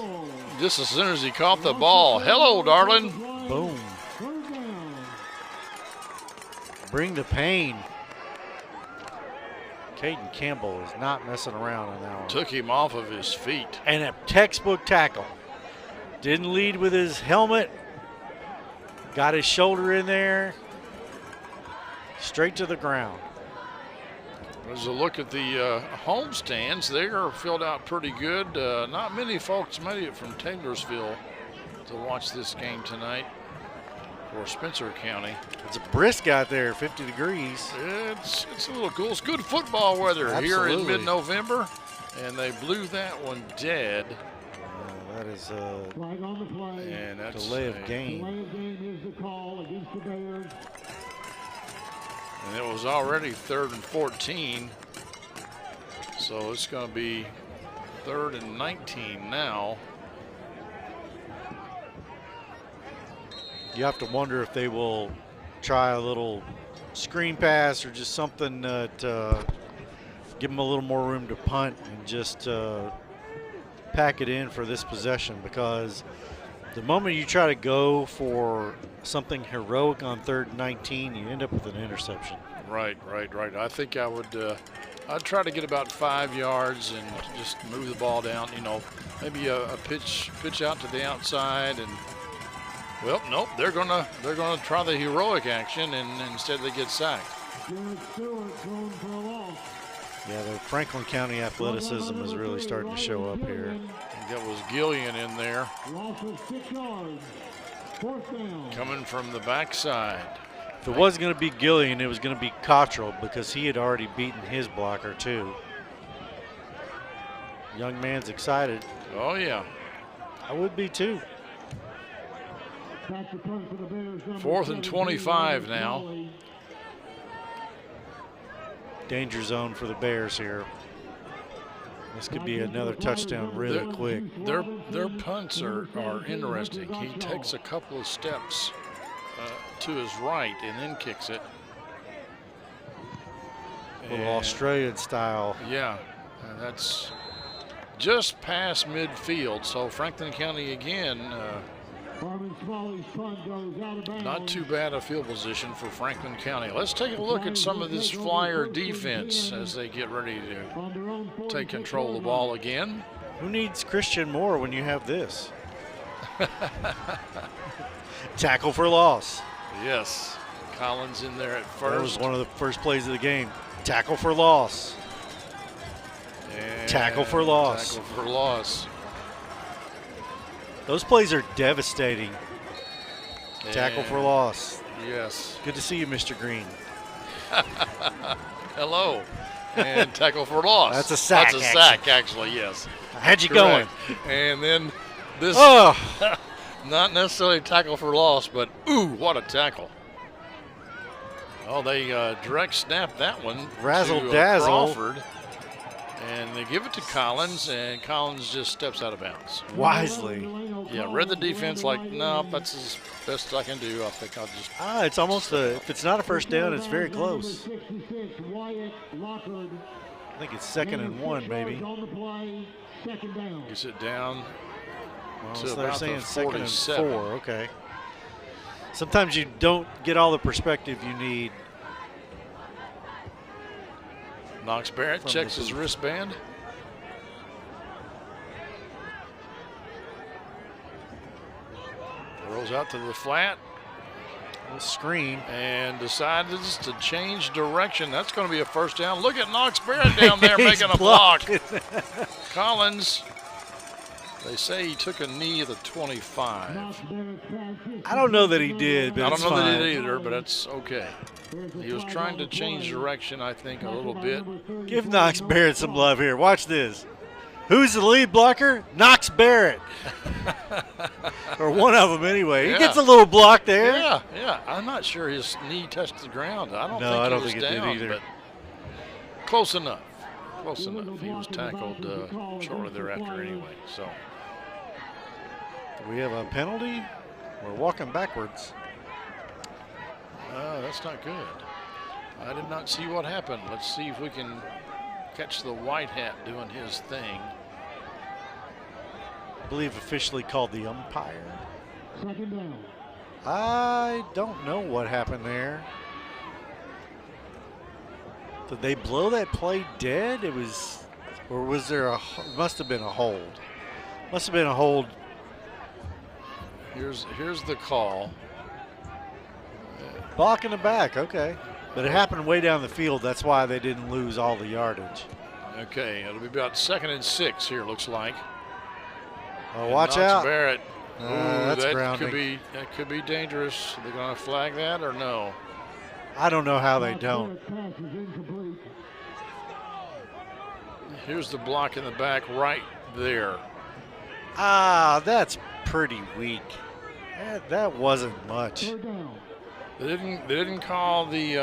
Just as soon as he caught the ball. Hello, darling.
Boom. Bring the pain. Caden Campbell is not messing around on that one.
Took him off of his feet.
And a textbook tackle. Didn't lead with his helmet. Got his shoulder in there. Straight to the ground.
As a look at the home stands, they are filled out pretty good. Not many folks made it from Taylorsville to watch this game tonight for Spencer County.
It's a brisk out there, 50 degrees.
It's a little cool. It's good football weather here in mid-November, and they blew that one dead.
That is a
delay
of game.
Delay of game is the call against the Bears.
And it was already 3rd and 14. So it's going to be 3rd and 19 now.
You have to wonder if they will try a little screen pass or just something that give them a little more room to punt and just pack it in for this possession, because the moment you try to go for something heroic on 3rd and 19, you end up with an interception.
Right. I think I would I'd try to get about 5 yards and just move the ball down, maybe a pitch out to the outside, and well, nope, they're gonna try the heroic action, and instead they get sacked.
Yeah, the Franklin County athleticism is really starting to show up here.
I think that was Gillian in there.
Loss of 6 yards. 4th down.
Coming from the backside.
If it wasn't going to be Gillian, it was going to be Cottrell, because he had already beaten his blocker too. Young man's excited.
Oh yeah.
I would be too.
4th and 25 now.
Danger zone for the Bears here. This could be another touchdown really quick.
Their punts are interesting. He takes a couple of steps to his right and then kicks it.
A little Australian style.
Yeah, that's just past midfield. So Franklin County again, not too bad a field position for Franklin County. Let's take a look at some of this Flyer defense as they get ready to take control of the ball again.
Who needs Christian Moore when you have this? Tackle for loss.
Yes, Collins in there at first.
That was one of the first plays of the game. Tackle for loss.
And
tackle for loss.
Tackle for loss.
Those plays are devastating. And tackle for loss.
Yes.
Good to see you, Mr. Green.
Hello. And tackle for loss.
That's a sack.
That's a sack, actually, yes.
How'd you
Correct.
going?
And then this,
oh.
not necessarily tackle for loss, but ooh, what a tackle. Oh, they direct snap that one
Razzle
to
dazzle.
Crawford. And they give it to Collins, and Collins just steps out of bounds.
Wisely.
Yeah, read the defense like, no, that's as best I can do. I think I'll just.
It's almost if it's not a first down, it's very close. I think it's 2nd and 1, maybe.
Gets it down to
so
about
they're saying
the
2nd and
47.
4. Okay. Sometimes you don't get all the perspective you need.
Knox Barrett checks his wristband. Rolls out to the flat.
Screen.
And decides to change direction. That's going to be a first down. Look at Knox Barrett down there making a block. Collins, they say he took a knee at the 25.
I don't know that he did, but
I don't know
fine.
that he did either, but that's okay. He was trying to change direction, I think, a little bit.
Give Knox Barrett some love here. Watch this. Who's the lead blocker? Knox Barrett. Or one of them anyway.
Yeah.
He gets a little block there.
Yeah. I'm not sure his knee touched the ground. I don't think
it
down,
did either.
But close enough. Close enough. He was tackled shortly thereafter anyway. So
Do we have a penalty? We're walking backwards.
That's not good. I did not see what happened. Let's see if we can catch the white hat doing his thing.
I believe officially called the umpire.
2nd down.
I don't know what happened there. Did they blow that play dead? It was, or was there must have been a hold. Must have been a hold.
Here's the call.
Block in the back, okay. But it happened way down the field. That's why they didn't lose all the yardage.
Okay, it'll be about 2nd and 6 here, looks like.
Oh,
and
watch
Knox
out.
Barrett.
That's
that
grounding.
could be dangerous. Are they going to flag that or no?
I don't know how they don't.
Here's the block in the back right there.
That's pretty weak. That wasn't much.
They didn't call the.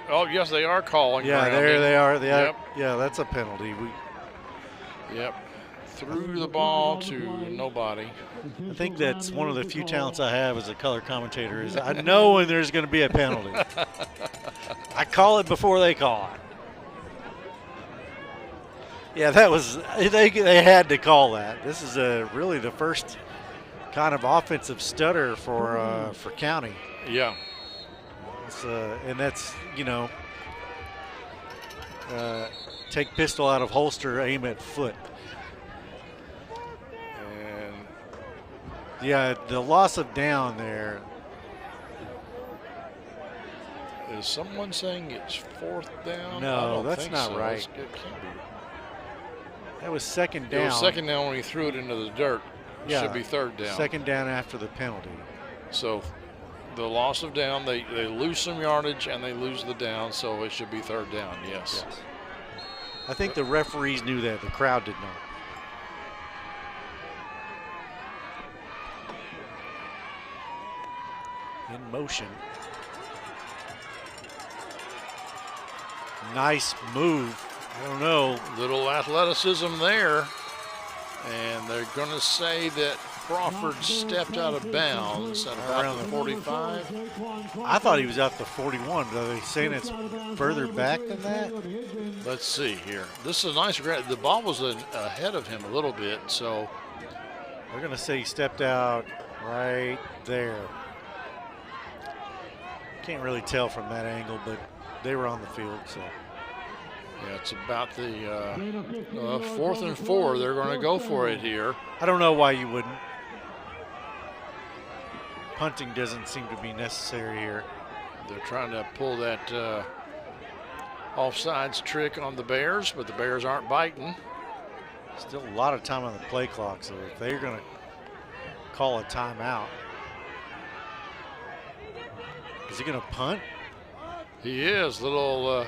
Oh yes, they are calling.
Yeah,
grounding.
there they are.
Yep.
Yeah, that's a penalty.
Yep. Threw the ball to nobody.
I think that's one of the few talents I have as a color commentator is I know when there's going to be a penalty. I call it before they call it. Yeah, that was they had to call that. This is really the first kind of offensive stutter for County.
Yeah.
And that's, take pistol out of holster, aim at foot.
And
yeah, the loss of down there.
is someone saying it's 4th down?
No,
I don't
that's
think
not
so.
right.
It can't be.
That was 2nd down.
It was 2nd down when he threw it into the dirt.
Yeah,
should be 3rd down.
2nd down after the penalty.
So the loss of down, they lose some yardage and they lose the down, so it should be 3rd down, yes.
I think the referees knew that. The crowd did not. In motion. Nice move I don't know.
Little athleticism there. And they're going to say that Crawford stepped out of bounds at about the 45.
I thought he was out the 41. Are they saying it's further back than that?
Let's see here. This is a nice grab. The ball was ahead of him a little bit, so.
They're going to say he stepped out right there. Can't really tell from that angle, but they were on the field, so.
Yeah, it's about the 4th and 4. They're going to go for it here.
I don't know why you wouldn't. Punting doesn't seem to be necessary here.
They're trying to pull that offsides trick on the Bears, but the Bears aren't biting.
Still a lot of time on the play clock, so if they're going to call a timeout. Is he going to punt?
He is. Little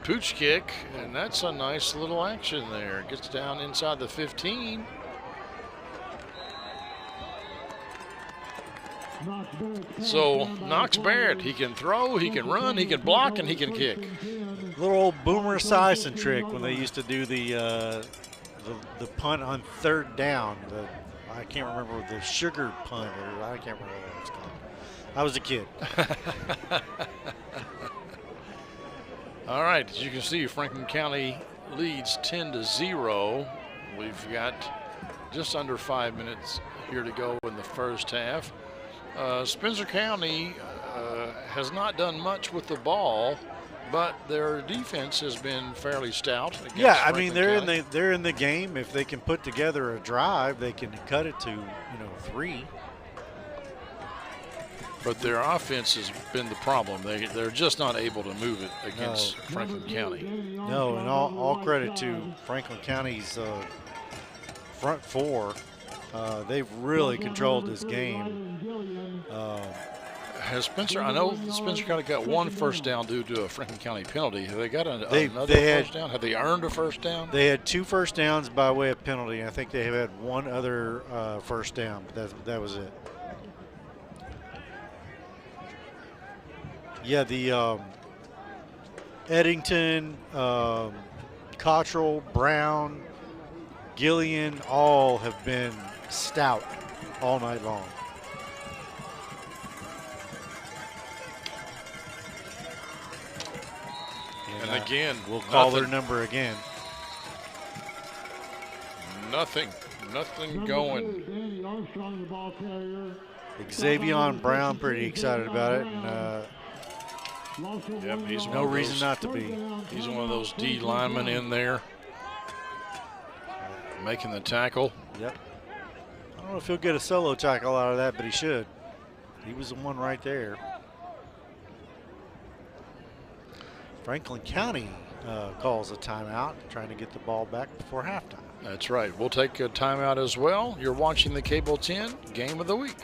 pooch kick, and that's a nice little action there. Gets down inside the 15. So Knox Barrett, he can throw, he can run, he can block, and he can kick.
Little old Boomer Esiason trick when they used to do the punt on 3rd down. I can't remember the sugar punt, or I can't remember what it's called. I was a kid.
All right, as you can see, Franklin County leads 10-0. We've got just under 5 minutes here to go in the first half. Spencer County has not done much with the ball, but their defense has been fairly stout.
Yeah, I mean they're in the game. If they can put together a drive, they can cut it to 3.
But their offense has been the problem. They're just not able to move it against Franklin County.
No, and all credit to Franklin County's front 4. They've really controlled this game.
Has Spencer? I know Spencer County got 1 first down due to a Franklin County penalty. Have they got another first down? Have they earned a first down?
They had 2 first downs by way of penalty. I think they have had 1 other first down, but that was it. Yeah, the Eddington, Cottrell, Brown, Gillian all have been stout all night long.
And again,
we'll call their number again.
Nothing going.
Xavier Brown pretty excited about it. And,
yep, he's
no reason not to be.
He's one of those D linemen in there making the tackle.
Yep. I don't know if he'll get a solo tackle out of that, but he should. He was the one right there. Franklin County calls a timeout, trying to get the ball back before halftime.
That's right. We'll take a timeout as well. You're watching the Cable 10 Game of the Week.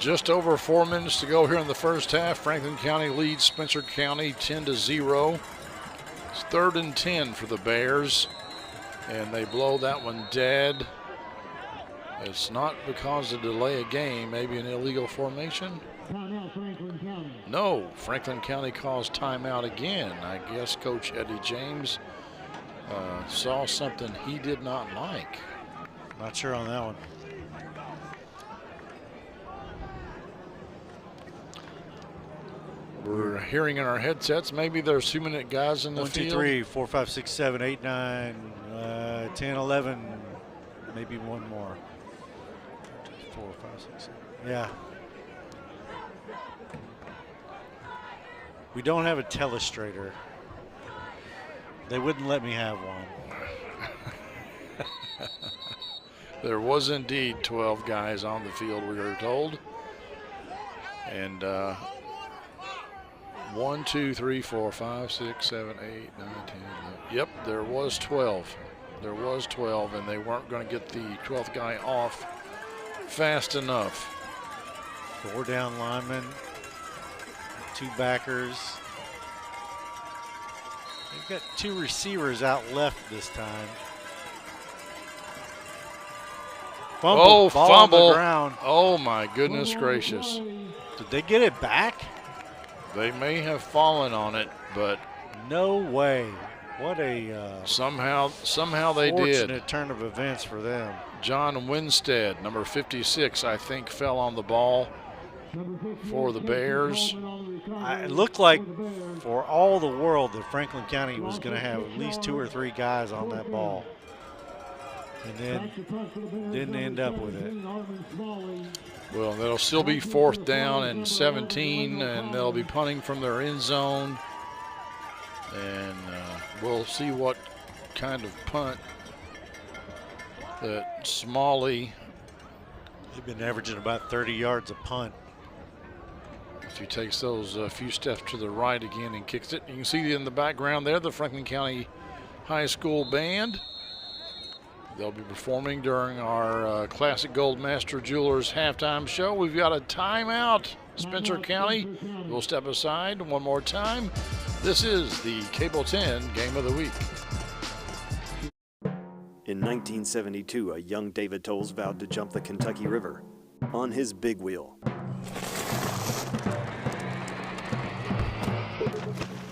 Just over 4 minutes to go here in the first half. Franklin County leads Spencer County 10-0. It's 3rd and 10 for the Bears, and they blow that one dead. It's not because of delay a game, maybe an illegal formation. No, Franklin County calls timeout again. I guess Coach Eddie James saw something he did not like.
Not sure on that one.
We're hearing in our headsets, maybe there's 2-minute guys in the
1, 2,
field.
3, 4, 5, 6, 7, 8, 9, 10, 11, maybe one more. 4, 5, 6, 7. Yeah. We don't have a telestrator. They wouldn't let me have one.
There was indeed 12 guys on the field, we were told. And 1, 2, 3, 4, 5, 6, 7, 8, 9, 10, 11. Yep, there was 12. There was 12, and they weren't going to get the 12th guy off fast enough.
4 down linemen, 2 backers. They've got 2 receivers out left this time. Fumble, ball
fumble.
on the ground.
Oh, my goodness gracious.
Did they get it back?
They may have fallen on it, but
no way. What a
somehow they did.
Fortunate turn of events for them.
John Winstead, number 56, I think, fell on the ball for the Bears.
It looked like for all the world that Franklin County was going to have at least 2 or 3 guys on that ball. And then didn't end up with it.
Well, they'll still be 4th down and 17, and they'll be punting from their end zone. And we'll see what kind of punt that Smalley.
They've been averaging about 30 yards a punt.
If he takes those few steps to the right again and kicks it. You can see in the background there the Franklin County High School band. They'll be performing during our Classic Gold Master Jewelers halftime show. We've got a timeout. Spencer County will step aside one more time. This is the Cable 10 Game of the Week.
In 1972, a young David Tolles vowed to jump the Kentucky River on his big wheel.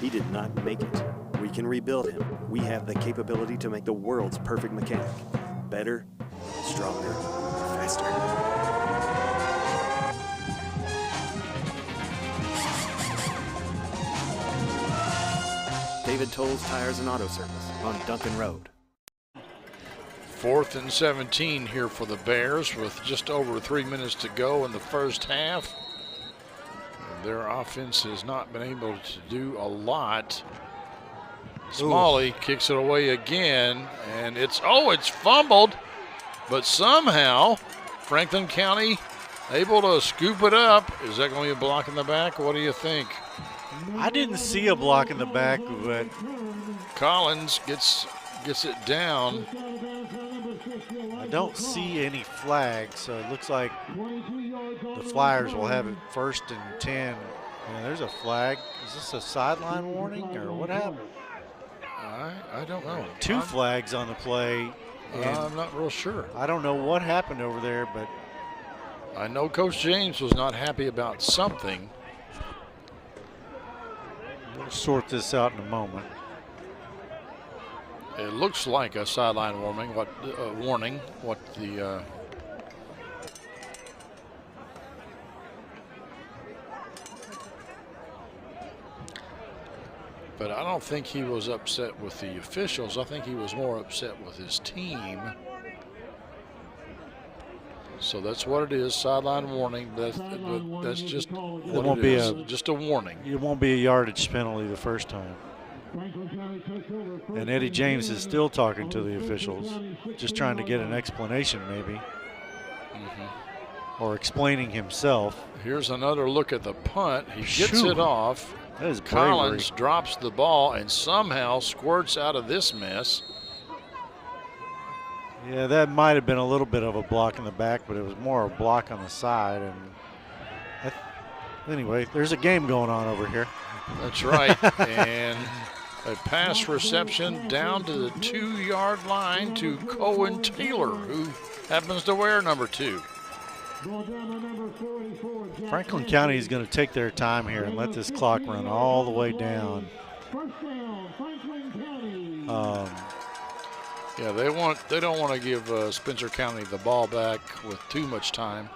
He did not make it. We can rebuild him. We have the capability to make the world's perfect mechanic. Better, stronger, faster. David Tolles Tires and Auto Service on Duncan Road.
4th and 17 here for the Bears with just over 3 minutes to go in the first half. Their offense has not been able to do a lot. Smalley kicks it away again, and it's fumbled, but somehow Franklin County able to scoop it up. Is that going to be a block in the back? What do you think?
I didn't see a block in the back, but
Collins gets it down.
I don't see any flags, so it looks like the Flyers will have it 1st and 10. Yeah, there's a flag. Is this a sideline warning or what happened?
I don't know.
2 flags on the play.
I'm not real sure.
I don't know what happened over there, but
I know Coach James was not happy about something.
We'll sort this out in a moment.
It looks like a sideline warning. But I don't think he was upset with the officials. I think he was more upset with his team. So that's what it is, sideline warning. That's just what it is. Just a warning.
It won't be a yardage penalty the first time. And Eddie James is still talking to the officials, just trying to get an explanation maybe. Or explaining himself.
Here's another look at the punt. He gets it off.
That is
Collins drops the ball and somehow squirts out of this mess.
Yeah, that might have been a little bit of a block in the back, but it was more a block on the side. And anyway, there's a game going on over here.
That's right. And a pass reception down to the 2-yard line to Cohen Taylor, who happens to wear number 2.
Franklin County is going to take their time here and let this clock run all the way down.
Yeah, they don't want to give Spencer County the ball back with too much time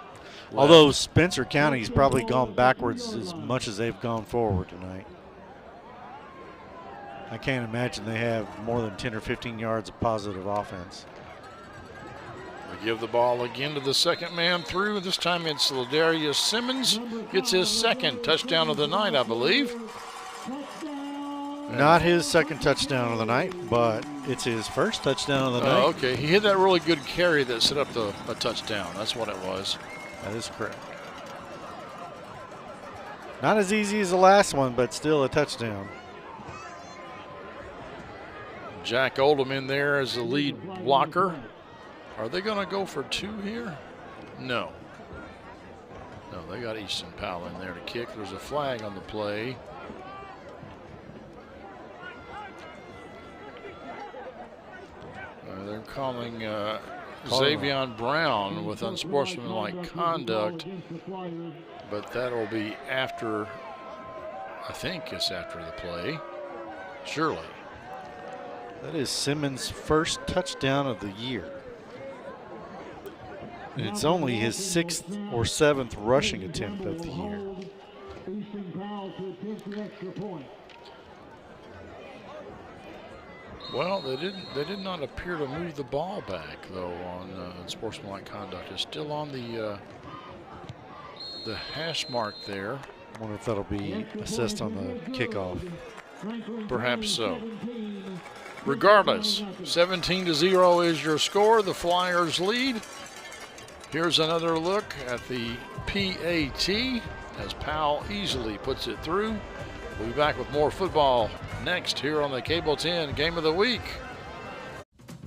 left.
Although Spencer County's probably gone backwards as much as they've gone forward tonight. I can't imagine they have more than 10 or 15 yards of positive offense.
They give the ball again to the second man through. This time it's Ladarius Simmons. Gets his second touchdown of the night, I believe.
Not his second touchdown of the night, but it's his first touchdown of the night.
Okay. He hit that really good carry that set up a touchdown. That's what it was.
That is correct. Not as easy as the last one, but still a touchdown.
Jack Oldham in there as the lead blocker. Are they going to go for 2 here? No. No, they got Easton Powell in there to kick. There's a flag on the play. They're calling Xavion Brown with unsportsmanlike conduct, but that'll be after, I think it's after the play. Surely.
That is Simmons' first touchdown of the year. And it's only his 6th or 7th rushing attempt of the year.
Well, they did not appear to move the ball back though on unsportsmanlike conduct. It's still on the hash mark there.
I wonder if that'll be assessed on the kickoff.
Perhaps so. Regardless, 17-0 is your score. The Flyers lead. Here's another look at the PAT as Powell easily puts it through. We'll be back with more football next here on the Cable 10 Game of the Week.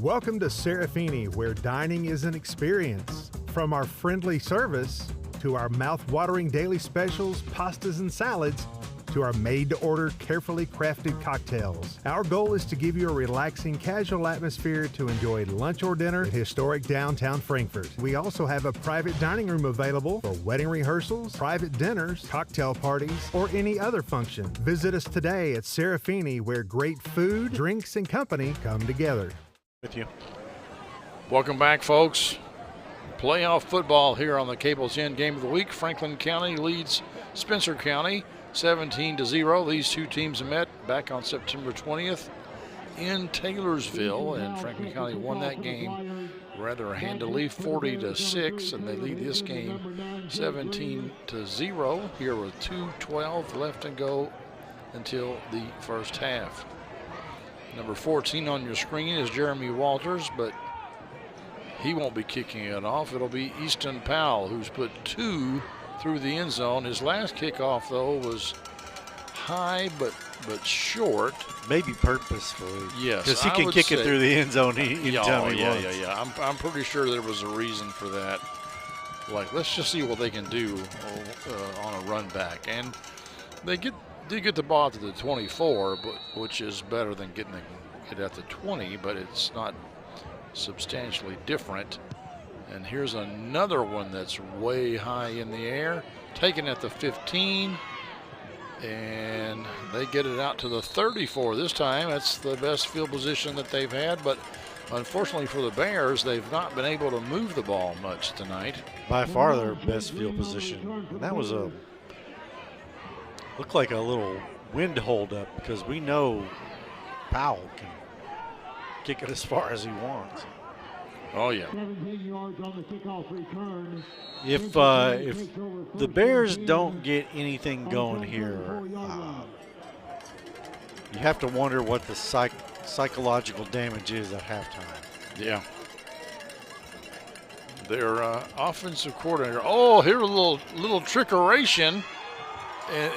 Welcome to Serafini, where dining is an experience. From our friendly service to our mouth-watering daily specials, pastas and salads, to our made-to-order, carefully crafted cocktails. Our goal is to give you a relaxing, casual atmosphere to enjoy lunch or dinner at historic downtown Frankfort. We also have a private dining room available for wedding rehearsals, private dinners, cocktail parties, or any other function. Visit us today at Serafini, where great food, drinks, and company come together.
With you.
Welcome back, folks. Playoff football here on the Cable 10 Game of the Week. Franklin County leads Spencer County 17-0. These two teams met back on September 20th in Taylorsville, and Franklin County won that game rather handily, 40-6, and they lead this game 17-0 here with 2:12 left to go until the first half. Number 14 on your screen is Jeremy Walters, but he won't be kicking it off. It'll be Easton Powell, who's put 2 through the end zone. His last kickoff, though, was high but short.
Maybe purposefully.
Yes,
because he can kick it through the end zone anytime he wants.
Yeah. I'm pretty sure there was a reason for that. Like, let's just see what they can do on a run back. And they did get the ball to the 24, which is better than getting it at the 20, but it's not substantially different. And here's another one that's way high in the air, taken at the 15, and they get it out to the 34 this time. That's the best field position that they've had, but unfortunately for the Bears, they've not been able to move the ball much tonight.
By far their best field position. And that was looked like a little wind holdup, because we know Powell can kick it as far as he wants.
Oh, yeah.
If the Bears don't get anything going here, you have to wonder what the psychological damage is at halftime.
Yeah. Their offensive coordinator. Oh, here's a little trickeration.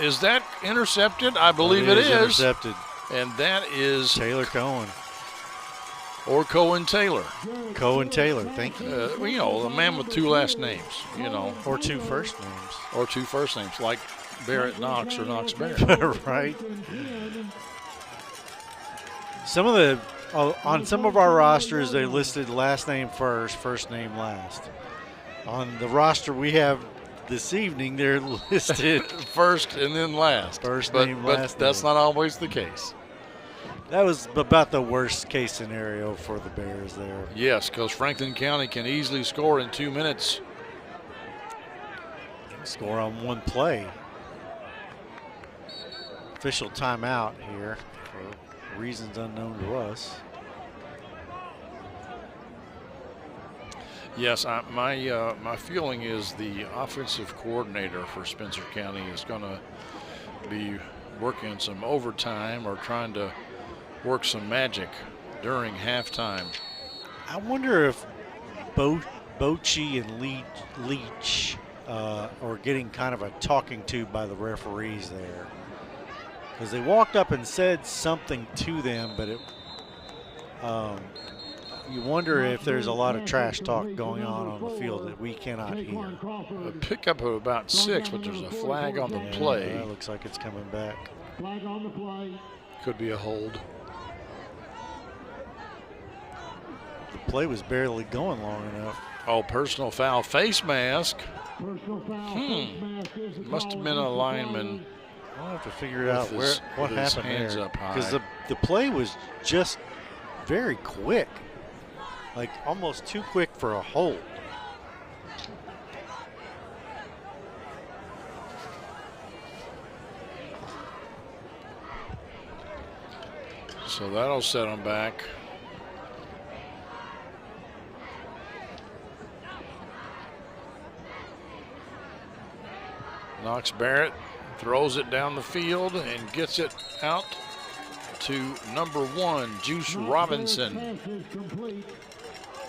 Is that intercepted? I believe it is.
Intercepted.
And that is
Taylor Cohen.
Or Cohen Taylor.
Cohen Taylor, thank you.
You know, a man with 2 last names, you know.
Or 2 first names.
Or 2 first names, like Barrett Knox or Knox Barrett.
Right. On some of our rosters, they listed last name first, first name last. On the roster we have this evening, they're listed
first and then last.
First name, last
but that's not always the case.
That was about the worst case scenario for the Bears there.
Yes, because Franklin County can easily score in 2 minutes.
Score on one play. Official timeout here for reasons unknown to us.
Yes, my feeling is the offensive coordinator for Spencer County is going to be working some overtime or trying to work some magic during halftime.
I wonder if Bochy and Leach or getting kind of a talking to by the referees there. Because they walked up and said something to them, but you wonder if there's a lot of trash talk going on the field that we cannot hear.
A pickup of about 6, but there's a flag on the play.
It looks like it's coming back.
Flag on the play.
Could be a hold.
The play was barely going long enough.
Oh, personal foul, face mask.
Personal foul, face mask is the
Must have
call
been a
against the
lineman.
I'll have to figure out what happened
hands
there.
up high.
Because the play was just very quick. Like almost too quick for a hold.
So that'll set them back. Knox Barrett throws it down the field and gets it out to number 1, Juice Robinson.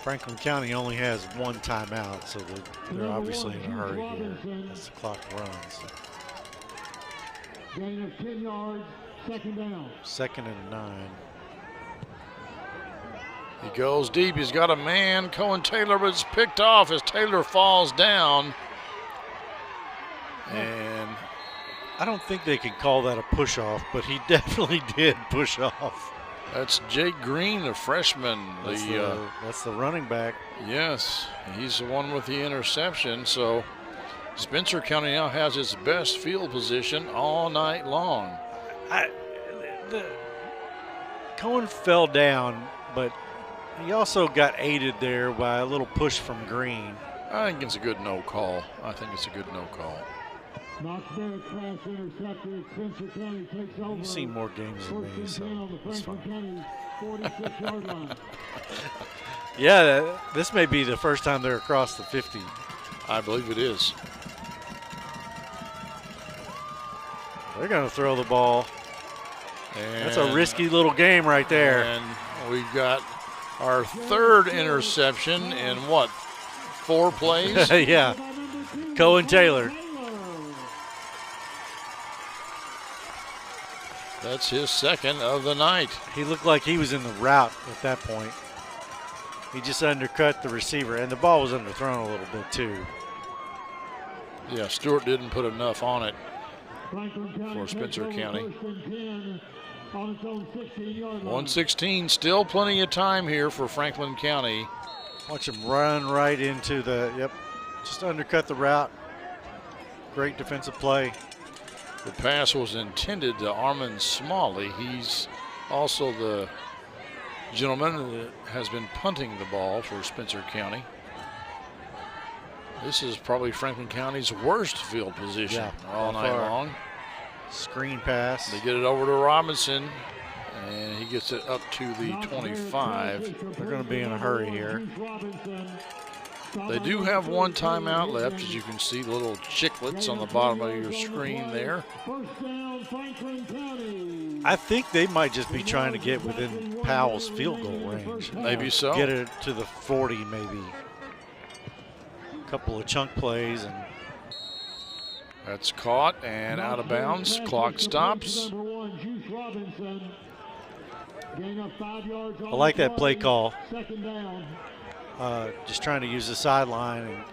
Franklin County only has one timeout, so they're obviously in a hurry here as the clock runs.
Gain of 10 yards, second down.
2nd and 9.
He goes deep. He's got a man. Cohen Taylor was picked off as Taylor falls down. And
I don't think they can call that a push off, but he definitely did push off.
That's Jake Green, the freshman.
That's the running back.
Yes, he's the one with the interception. So Spencer County now has its best field position all night long.
Cohen fell down, but he also got aided there by a little push from Green.
I think it's a good no call.
Knox Barrett pass intercepted. Spencer County takes over.
You've seen more games than me, so it's fine.
46-yard line.
Yeah, this may be the first time they're across the 50.
I believe it is.
They're going to throw the ball.
And
that's a risky little game right there.
And we've got our 3rd interception in what, 4 plays?
Yeah. Cohen Taylor.
That's his 2nd of the night.
He looked like he was in the route at that point. He just undercut the receiver, and the ball was underthrown a little bit too.
Yeah, Stewart didn't put enough on it for Spencer County. 1:16, still plenty of time here for Franklin County.
Watch him run right into just undercut the route. Great defensive play.
The pass was intended to Armand Smalley. He's also the gentleman that has been punting the ball for Spencer County. This is probably Franklin County's worst field position all night long.
Screen pass.
They get it over to Robinson, and he gets it up to the 25.
They're going to be in a hurry here.
They do have one timeout left, as you can see the little chiclets on the bottom of your screen there.
I think they might just be trying to get within Powell's field goal range.
Maybe so.
Get it to the 40 maybe. A couple of chunk plays. And
that's caught and out of bounds. Clock stops.
I like that play call. Just trying to use the sideline and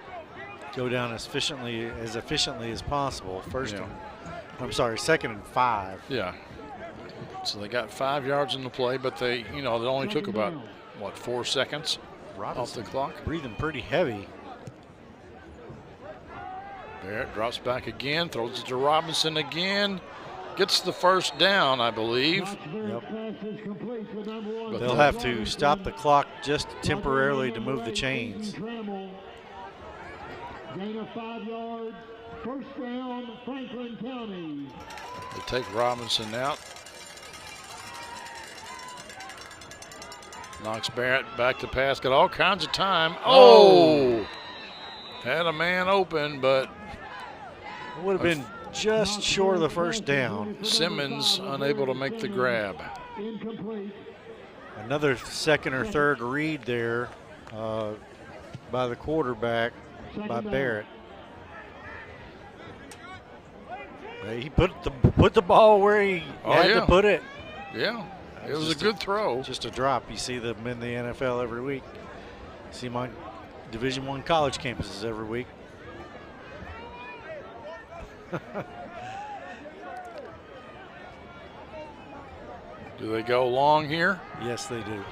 go down as efficiently as possible. 2nd and 5.
Yeah. So they got 5 yards in the play, but they only took about 4 seconds off the clock.
Breathing pretty heavy.
Barrett drops back again, throws it to Robinson again. Gets the first down, I believe.
Yep. But they'll have to stop the clock just temporarily to move the chains.
Gain of 5 yards. First down, Franklin County.
They take Robinson out. Knox Barrett back to pass. Got all kinds of time. Oh! Had a man open, but
it would have been just short of the first down.
Simmons unable to make the grab.
Another 2nd or 3rd read there by the quarterback, by Barrett. He put the ball where he had to put it.
Yeah, it was a good throw.
Just a drop. You see them in the NFL every week. See them on Division I college campuses every week.
Do they go long here?
Yes, they do.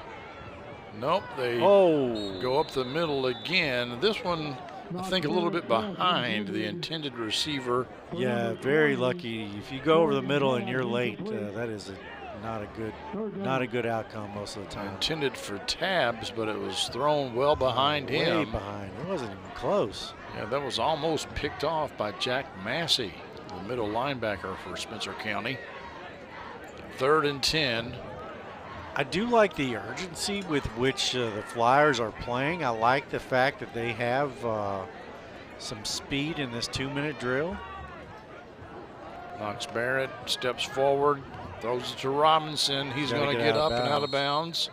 Nope, they go up the middle again. This one, I think, a little bit behind the intended receiver.
Yeah, very lucky. If you go over the middle and you're late, that is not a good outcome most of the time.
Intended for Tabs, but it was thrown well behind him.
Way behind. It wasn't even close.
Yeah, that was almost picked off by Jack Massey, the middle linebacker for Spencer County. 3rd and 10.
I do like the urgency with which the Flyers are playing. I like the fact that they have some speed in this 2-minute drill.
Knox Barrett steps forward, throws it to Robinson. He's going to get up and out of bounds.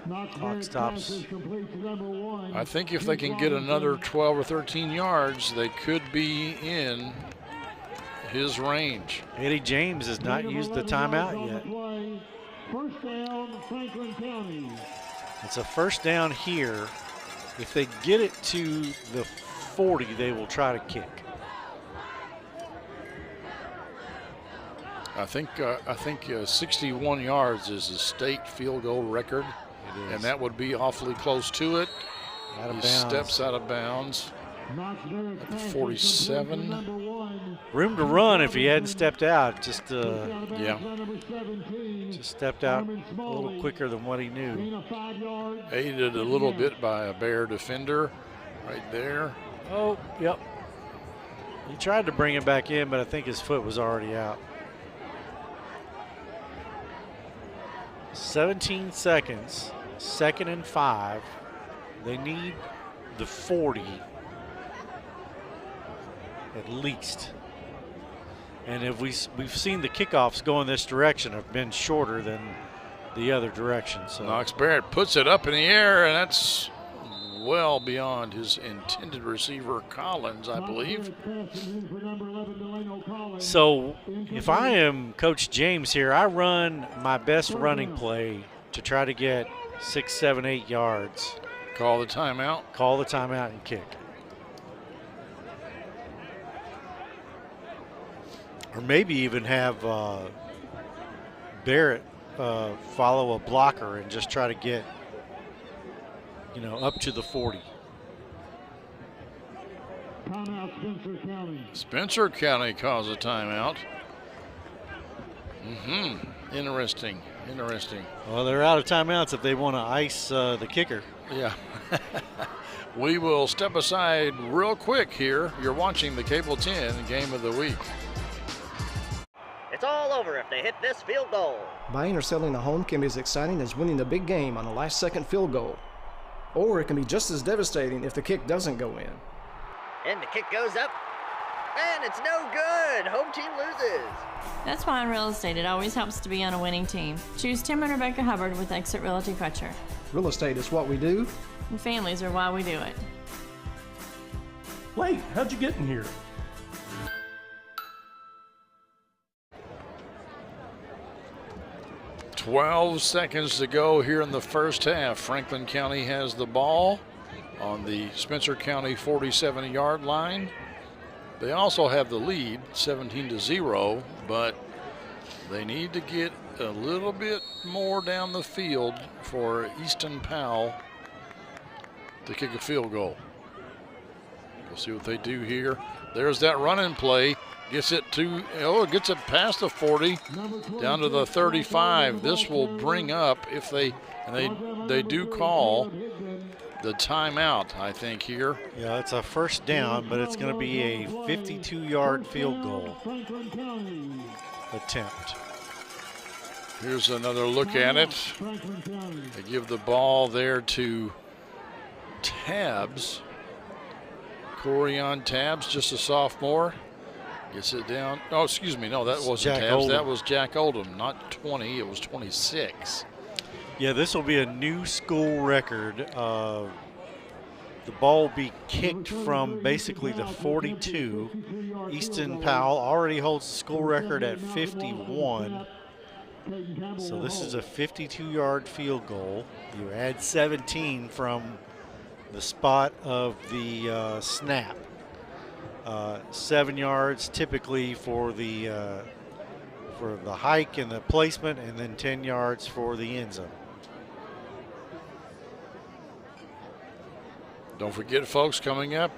Clock stops.
I think if they can get another 12 or 13 yards, they could be in his range.
Eddie James has not used the timeout yet.
First down, Franklin County.
It's a first down here. If they get it to the 40, they will try to kick.
I think 61 yards is the state field goal record, and that would be awfully close to it. He steps out of bounds. At the 47.
Room to run if he hadn't stepped out. Just stepped out a little quicker than what he knew.
Aided a little bit by a Bear defender right there.
Oh, yep. He tried to bring him back in, but I think his foot was already out. 17 seconds, 2nd and 5. They need the 40 at least. And if we've seen the kickoffs go in this direction have been shorter than the other direction. So
Knox Barrett puts it up in the air, and that's well beyond his intended receiver, Collins, I believe.
So if I am Coach James here, I run my best running play to try to get 6, 7, 8 yards.
Call the timeout.
Call the timeout and kick. Or maybe even have Barrett follow a blocker and just try to get, up to the 40.
Timeout, Spencer County.
Spencer County calls a timeout. Interesting.
Well, they're out of timeouts if they want to ice the kicker.
Yeah. We will step aside real quick here. You're watching the Cable 10 Game of the Week.
It's all over if they hit this field goal.
Buying or selling a home can be as exciting as winning the big game on a last-second field goal. Or it can be just as devastating if the kick doesn't go in.
And the kick goes up, and it's no good. Home team loses.
That's why in real estate it always helps to be on a winning team. Choose Tim and Rebecca Hubbard with Exit Realty Crutcher.
Real estate is what we do.
And families are why we do it.
Wait, how'd you get in here?
"12 seconds to go here in the first half. Franklin County has the ball on the Spencer County 47-yard line. They also have the lead, 17-0, but they need to get a little bit more down the field for Easton Powell to kick a field goal. We'll see what they do here. There's that running play. Gets it past the 40, down to the 35. This will bring up, if they do call the timeout, I think, here.
Yeah, it's a first down, but it's going to be a 52-yard field goal attempt.
Here's another look at it. They give the ball there to Tabs. Corian Tabs, just a sophomore. Gets it down. Oh, excuse me. No, that wasn't Tabs. That was Jack Oldham. Not 20. It was 26.
Yeah, this will be a new school record. The ball will be kicked from basically the 42. Easton Powell already holds the school record at 51. So this is a 52-yard field goal. You add 17 from the spot of the snap. 7 yards typically for the hike and the placement, and then 10 yards for the end zone.
Don't forget, folks, coming up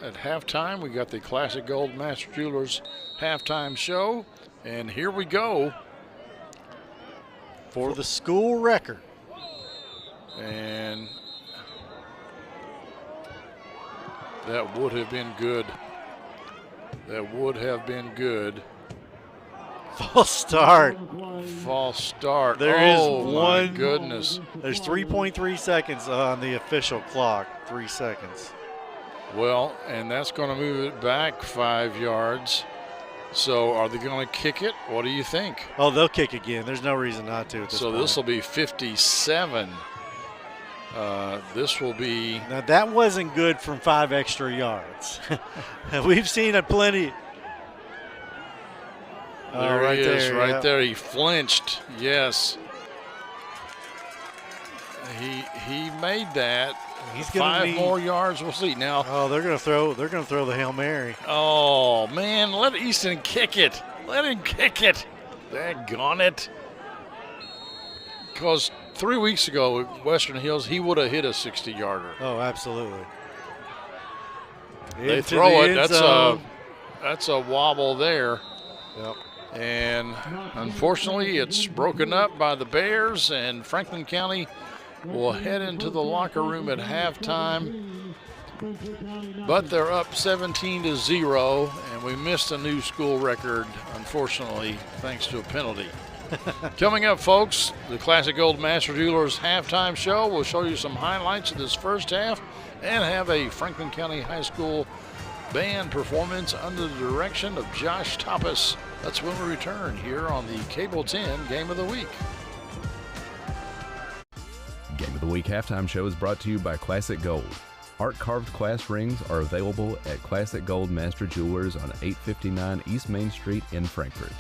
at halftime, we got the Classic Gold Master Jewelers halftime show. And here we go.
For the school record.
And that would have been good. That would have been good.
False start.
False start.
There is
my
one.
Goodness.
There's 3.3 seconds on the official clock. 3 seconds.
Well, and that's going to move it back 5 yards. So are they going to kick it? What do you think?
Oh, they'll kick again. There's no reason not to at this point.
This will be 57. This will be.
Now, that wasn't good from 5 extra yards. We've seen it plenty.
There he is, right there. He flinched. Yes. He made that.
He's
5 more yards. We'll see now.
Oh, they're going to throw the Hail Mary.
Oh man, let Easton kick it. Let him kick it. Daggone it. Because 3 weeks ago at Western Hills, he would have hit a 60-yarder.
Oh, absolutely.
They throw it. That's a wobble there.
Yep.
And unfortunately, it's broken up by the Bears, and Franklin County will head into the locker room at halftime. But they're up 17-0, and we missed a new school record, unfortunately, thanks to a penalty. Coming up, folks, the Classic Gold Master Jewelers halftime show. We'll show you some highlights of this first half and have a Franklin County High School band performance under the direction of Josh Toppus. That's when we return here on the Cable 10 Game of the Week.
Game of the Week halftime show is brought to you by Classic Gold. Art-carved class rings are available at Classic Gold Master Jewelers on 859 East Main Street in Frankfort.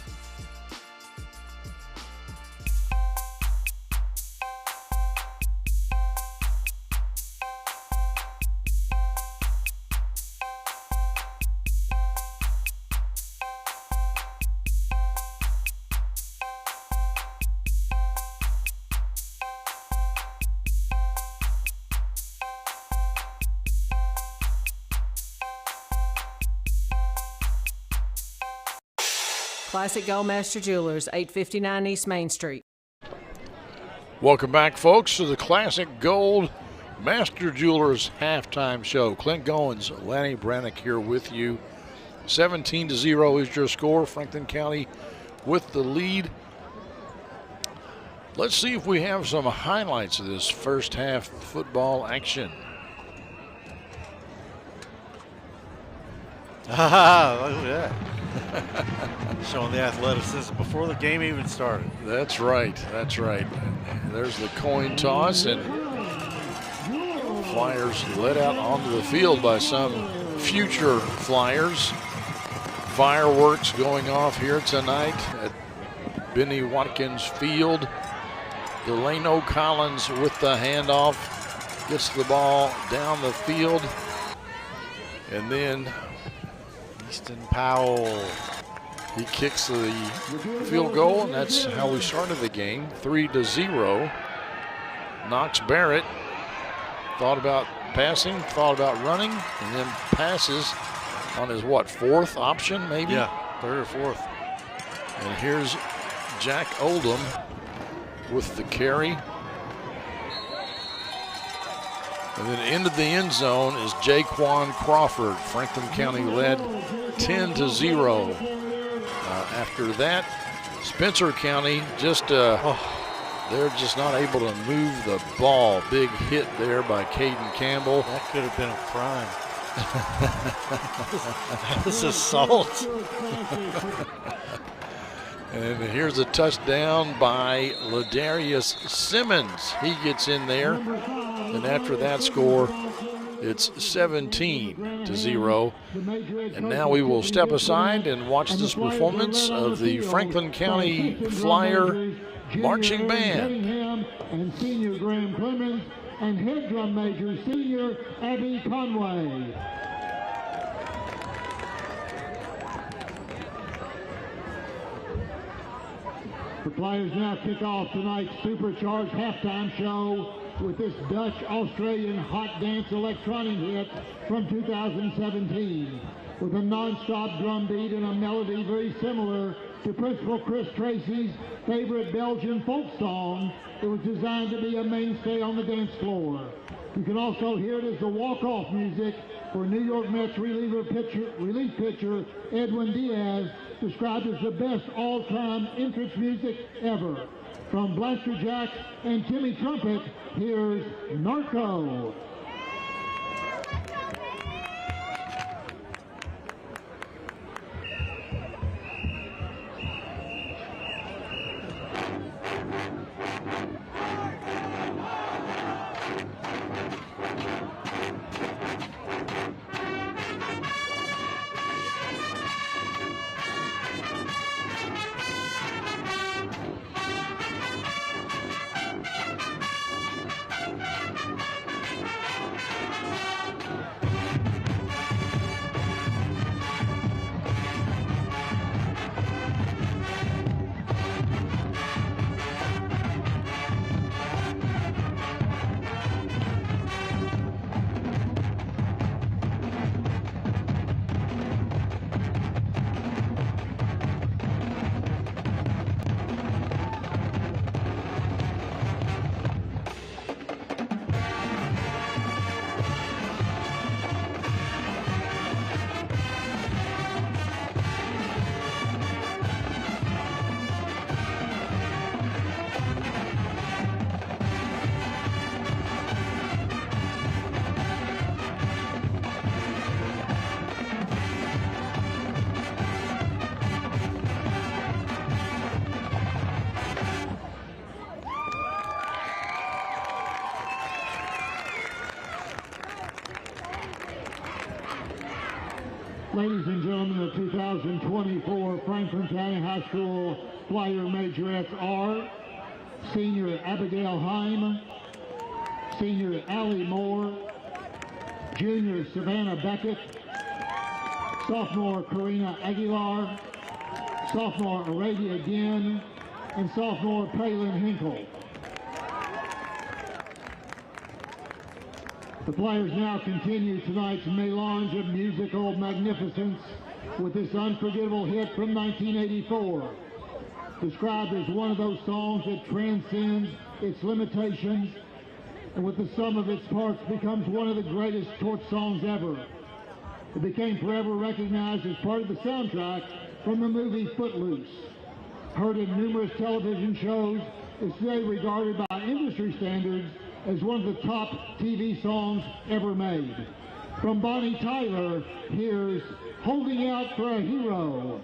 Classic Gold Master Jewelers, 859 East Main Street.
Welcome back, folks, to the Classic Gold Master Jewelers halftime show. Clint Goins, Lanny Brannick here with you. 17-0 is your score. Franklin County with the lead. Let's see if we have some highlights of this first half football action.
Look at that. Showing the athleticism before the game even started.
That's right. That's right. There's the coin toss, and Flyers led out onto the field by some future Flyers. Fireworks going off here tonight at Benny Watkins Field. Delano Collins with the handoff, gets the ball down the field, and then
Easton Powell.
He kicks the field goal, and that's how we started the game, 3-0. Knox Barrett thought about passing, thought about running, and then passes on his, fourth option maybe?
Yeah, third or fourth.
And here's Jack Oldham with the carry. And then into the end zone is Jaquan Crawford. Franklin County led 10-0. After that, Spencer County they're just not able to move the ball. Big hit there by Caden Campbell.
That could have been a crime. That was assault.
And here's a touchdown by Ladarius Simmons. He gets in there. And after that score, It's 17-0. And now we will step aside and watch this performance of the Franklin County Flyer Marching Band.
And senior Graham Clemens and head drum major senior Abby Conway. The Flyers now kick off tonight's supercharged halftime show with this Dutch-Australian hot dance electronic hit from 2017 with a non-stop drum beat and a melody very similar to Principal Chris Tracy's favorite Belgian folk song. It was designed to be a mainstay on the dance floor. You can also hear it as the walk-off music for New York Mets relief pitcher Edwin Diaz, described as the best all-time entrance music ever. From Blaster Jacks and Timmy Trumpet, here's Narco. Ladies and gentlemen, the 2024 Franklin County High School Flyer Majorettes are senior Abigail Heim, senior Allie Moore, junior Savannah Beckett, sophomore Karina Aguilar, sophomore Arabia Ginn, and sophomore Palin Hinkle. The Flyers now continue tonight's melange of musical magnificence with this unforgettable hit from 1984, described as one of those songs that transcends its limitations and with the sum of its parts becomes one of the greatest torch songs ever. It became forever recognized as part of the soundtrack from the movie Footloose. Heard in numerous television shows, it's today regarded by industry standards as one of the top TV songs ever made. From Bonnie Tyler, here's Holding Out for a Hero.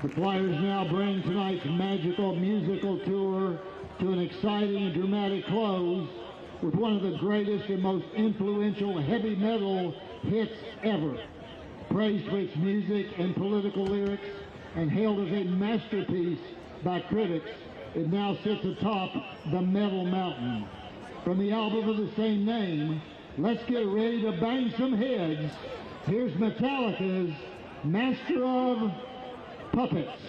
The Flyers now bring tonight's magical musical tour to an exciting and dramatic close with one of the greatest and most influential heavy metal hits ever. Praised for its music and political lyrics and hailed as a masterpiece by critics, it now sits atop the Metal Mountain. From the album of the same name, let's get ready to bang some heads. Here's Metallica's Master of Puppets.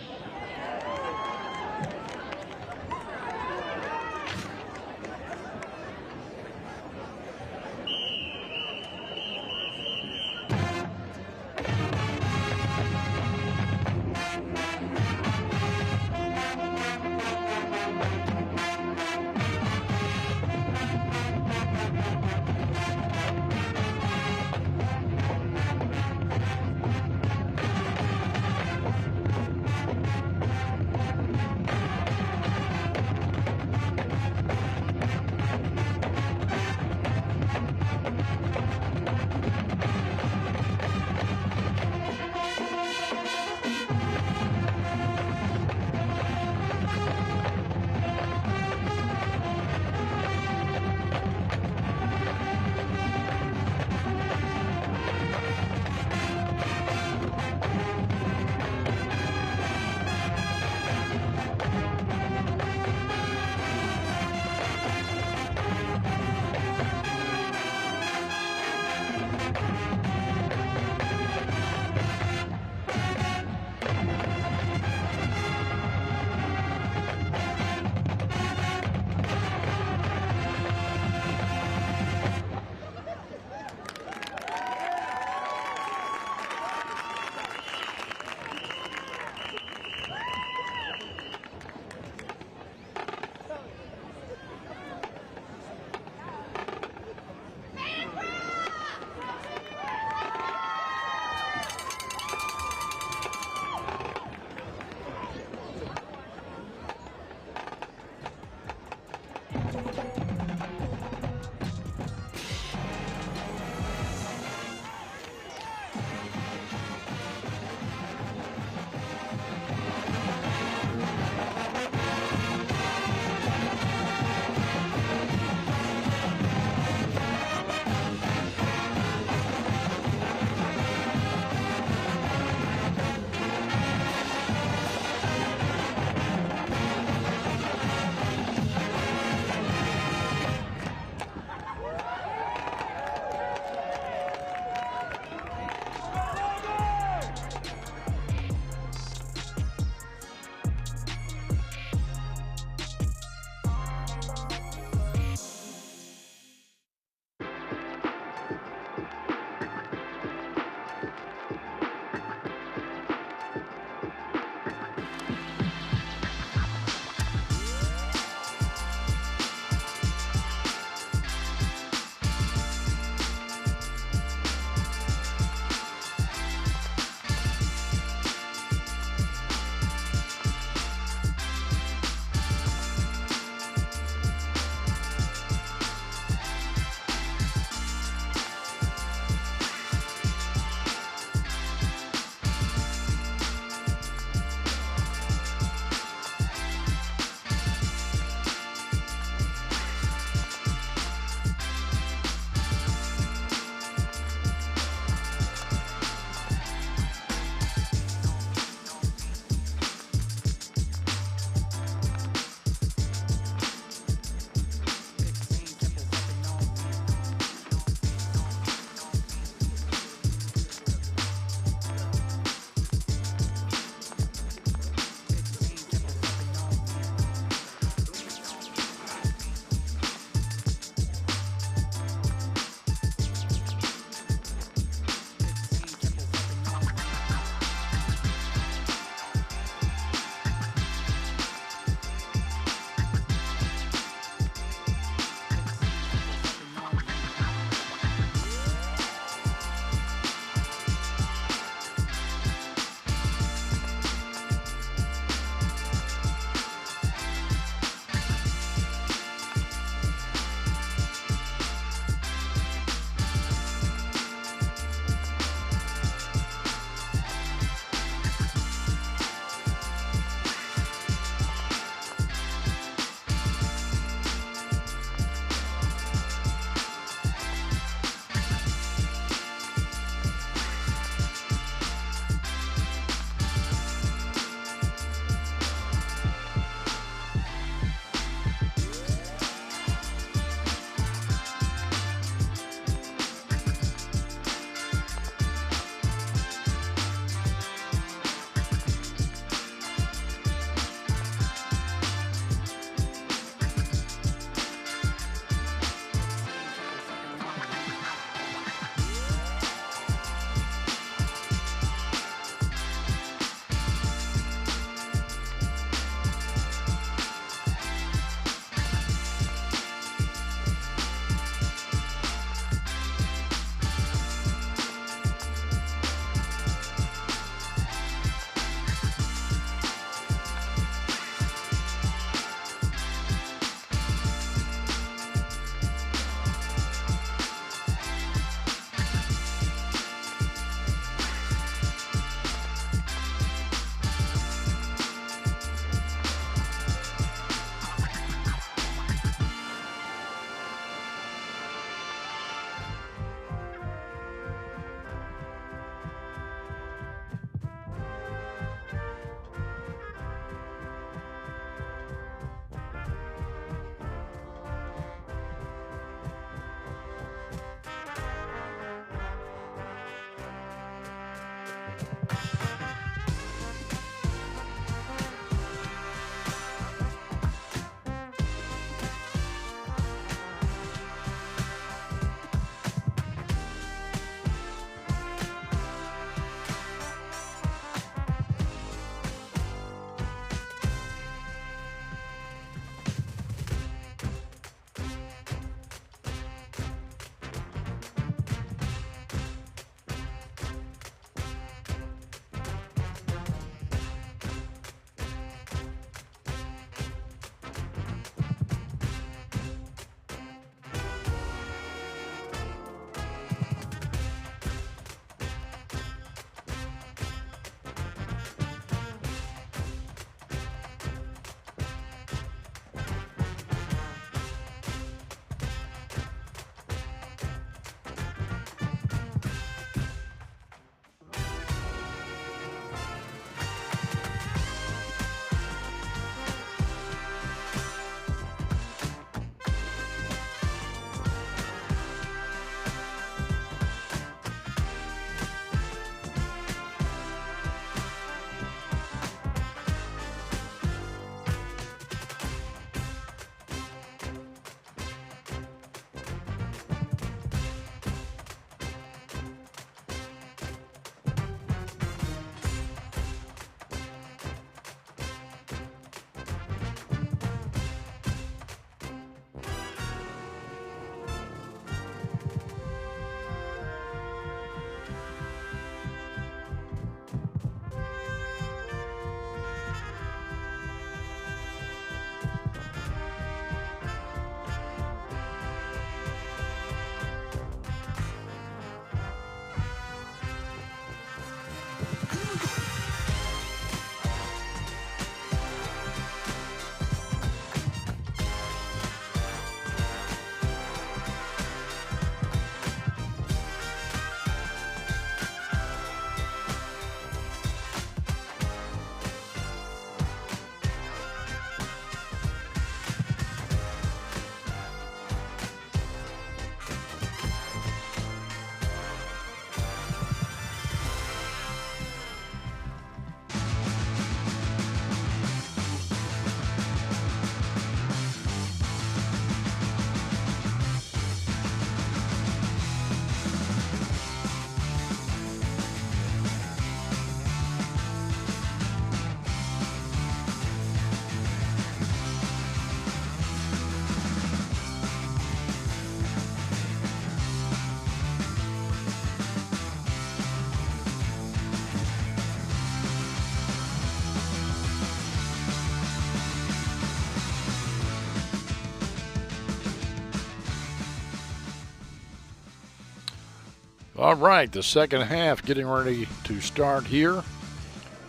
All right, the second half getting ready to start here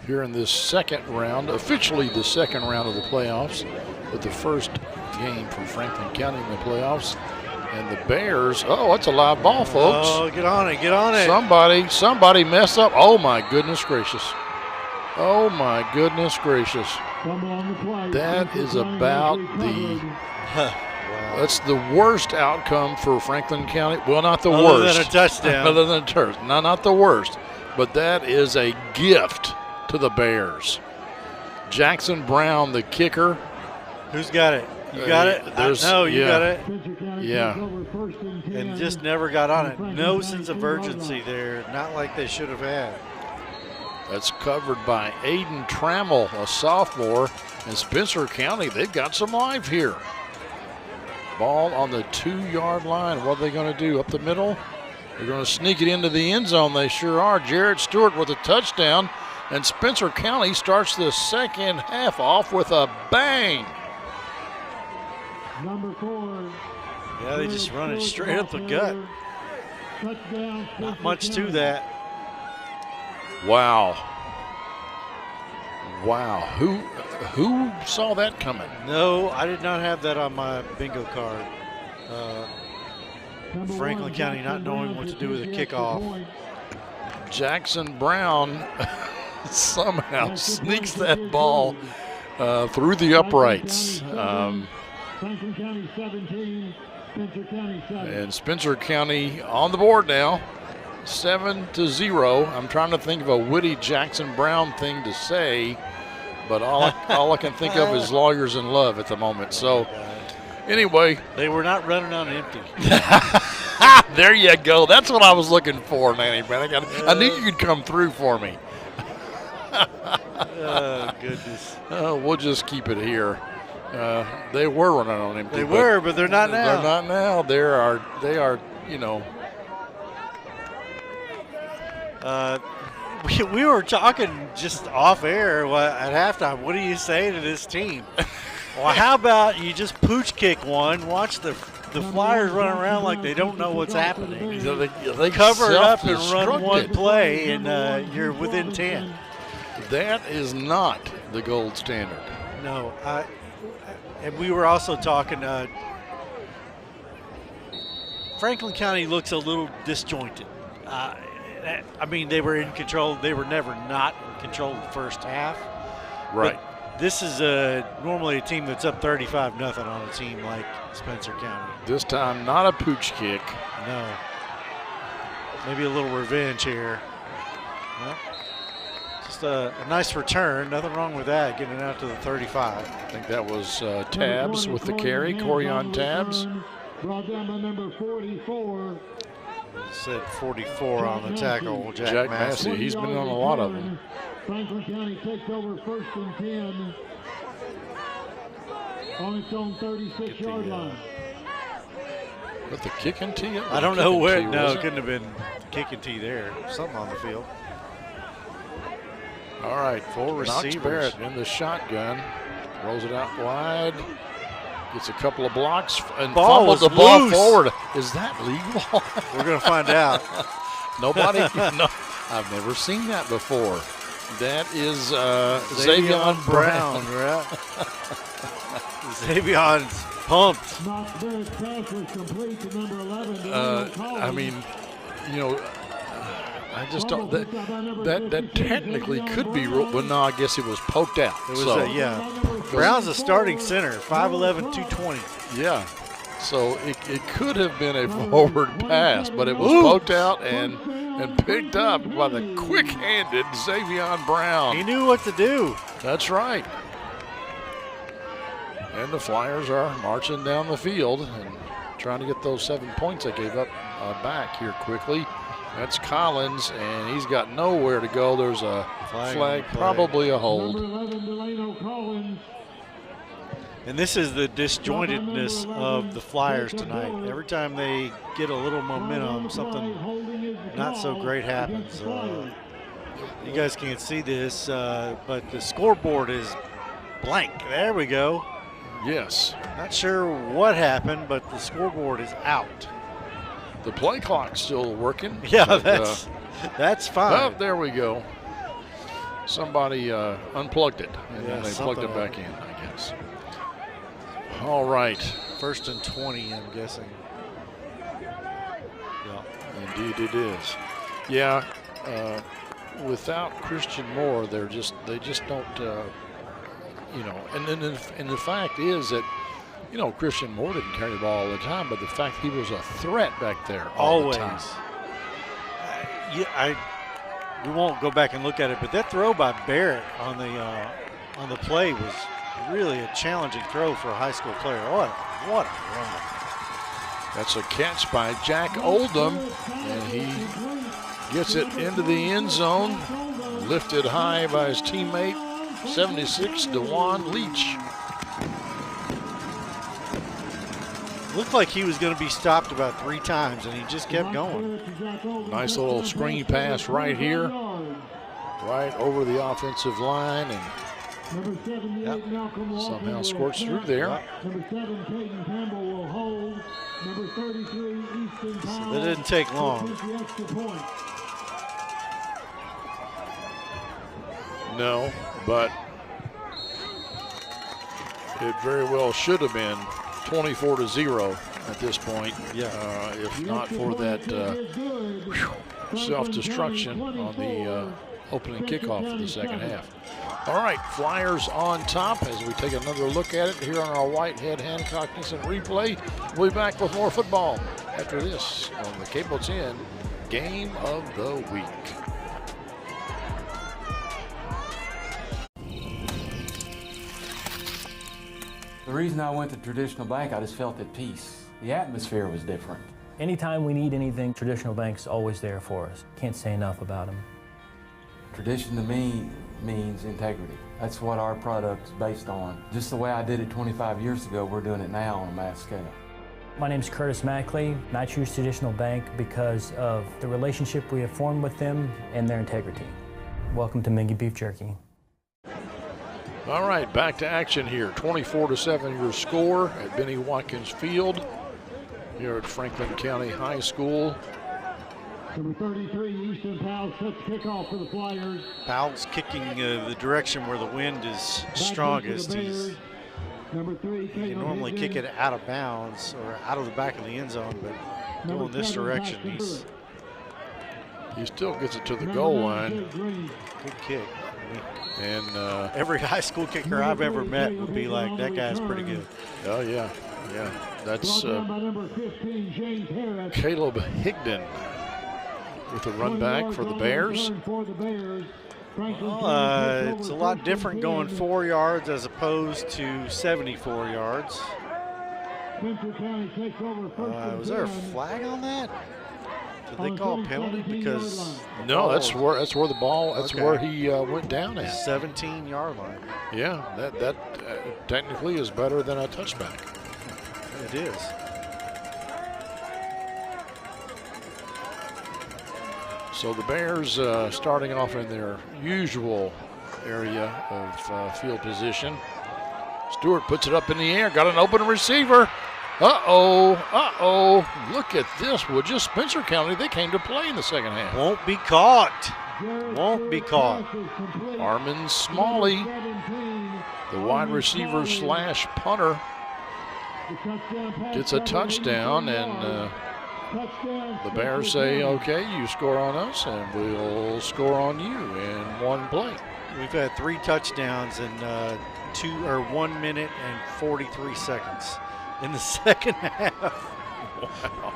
in this second round, officially the second round of the playoffs, with the first game for Franklin County in the playoffs. And the Bears, that's a live ball, folks.
Oh, get on it, get on it.
Somebody messed up. Oh, my goodness gracious. Oh, my goodness gracious. That is about that's the worst outcome for Franklin County. Well, not the worst.
Other than a touchdown.
Other than a touchdown. No, not the worst. But that is a gift to the Bears. Jackson Brown, the kicker.
Who's got it? You got it? No, you got it.
Yeah.
And just never got on it. No sense of urgency there. Not like they should have had.
That's covered by Aiden Trammell, a sophomore. And Spencer County, they've got some life here. Ball on the 2-yard line. What are they going to do? Up the middle? They're going to sneak it into the end zone. They sure are. Jared Stewart with a touchdown. And Spencer County starts the second half off with a bang.
Number 4.
Yeah, they just run it straight up the gut. Not much to that.
Wow. Wow. Who saw that coming?
No, I did not have that on my bingo card. Franklin County not knowing what to do with a kickoff.
Jackson Brown somehow sneaks that ball through the uprights.
Franklin County 17, Spencer County 7.
And Spencer County on the board now, 7-0. I'm trying to think of a witty Jackson Brown thing to say, but all I can think of is lawyers in love at the moment. So anyway.
They were not running on empty.
There you go. That's what I was looking for, Lanny Brennick. I knew you could come through for me.
Oh, goodness.
We'll just keep it here. They were running on empty.
They were, but they're not now.
They're not now. They are,
We were talking just off air at halftime. What do you say to this team? Well, how about you just pooch kick one, watch the Flyers run around like they don't know what's happening.
They
cover it up and run one play, and you're within 10.
That is not the gold standard.
No, and we were also talking, Franklin County looks a little disjointed. I mean, they were in control. They were never not in control of the first half.
Right.
But this is normally a team that's up 35-0 on a team like Spencer County.
This time, not a pooch kick.
No. Maybe a little revenge here. Well, just a nice return. Nothing wrong with that, getting it out to the 35.
I think that was Tabs with the carry, Corian Tabs.
Brought down by number 44.
Said 44 on the tackle,
Jack Massey. He's been on a lot of them.
Franklin County takes over 1st and 10 on its own 36-yard line.
With the kicking tee?
I don't know where. No, it couldn't have been kicking tee there. Something on the field.
All right,
full
Knox Barrett in the shotgun. Rolls it out wide. Gets a couple of blocks and fumbles the ball forward. Is that legal?
We're going to find out.
Nobody. No, I've never seen that before. That is Xavion Brown.
Right? Xavion's pumped.
I mean, I just don't. That technically could be ruled, but no, I guess it was poked out.
It was yeah. Brown's a starting center, 5'11", 220.
Yeah. So it could have been a forward pass, but it was poked out and picked up by the quick-handed Xavion Brown.
He knew what to do.
That's right. And the Flyers are marching down the field and trying to get those 7 points they gave up back here quickly. That's Collins, and he's got nowhere to go. There's a flag probably a hold.
Number 11, Delano Collins.
And this is the disjointedness of the Flyers tonight. Every time they get a little momentum, something not so great happens. You guys can't see this, but the scoreboard is blank. There we go.
Yes.
Not sure what happened, but the scoreboard is out.
The play clock's still working.
Yeah,
but,
that's fine.
Oh, there we go. Somebody unplugged it, and then they plugged it back in, I guess. All right.
1st and 20, I'm guessing.
Yeah, indeed it is. Yeah, without Christian Moore, they just don't, you know. And the fact is that, you know, Christian Moore didn't carry the ball all the time, but the fact he was a threat back there all the time.
We won't go back and look at it, but that throw by Barrett on the play was really a challenging throw for a high school player. What a run.
That's a catch by Jack Oldham, and he gets it into the end zone, lifted high by his teammate, 76, DeJuan Leach.
Looked like he was going to be stopped about 3 times, and he just kept going.
Nice little screen pass right here, right over the offensive line, and somehow squirts through there.
Number 7, Peyton Campbell will hold. Number 33, Easton Powell.
That didn't take long.
No, but it very well should have been 24-0 at this point.
Yeah.
If not for that self-destruction on the opening kickoff for the second half. All right, Flyers on top as we take another look at it here on our Whitehead Hancock instant replay. We'll be back with more football after this on the Cable 10 Game of the Week.
The reason I went to Traditional Bank, I just felt at peace. The atmosphere was different.
Anytime we need anything, Traditional Bank's always there for us. Can't say enough about them.
Tradition to me means integrity. That's what our product's based on. Just the way I did it 25 years ago, we're doing it now on a mass scale.
My name's Curtis Mackley, and I choose Traditional Bank because of the relationship we have formed with them and their integrity. Welcome to Mingy Beef Jerky.
All right, back to action here. 24-7 your score at Benny Watkins Field here at Franklin County High School.
Number 33, Easton Powell sets kickoff for the Flyers.
Powell's kicking the direction where the wind is strongest. He normally kick it out of bounds or out of the back of the end zone, but going this direction,
he still gets it to the goal line.
Good kick.
And
every high school kicker I've ever met would be like, that guy's pretty good.
Oh, yeah. Yeah. That's Caleb Higdon with a run back for the Bears.
Well, it's a lot different going 4 yards as opposed to 74 yards. Was there a flag on that? Did they call a penalty? Because
no, that's where the ball. That's where he went down at.
17-yard line.
Yeah, that technically is better than a touchback.
It is.
So the Bears starting off in their usual area of field position. Stewart puts it up in the air, got an open receiver. Uh-oh. Look at this. Would just Spencer County, they came to play in the second half.
Won't be caught. Won't be caught.
Armin Smalley, the wide receiver slash punter, gets a touchdown, and the Bears say, okay, you score on us, and we'll score on you in one play.
We've had 3 touchdowns in 1 minute and 43 seconds in the second half.
Wow.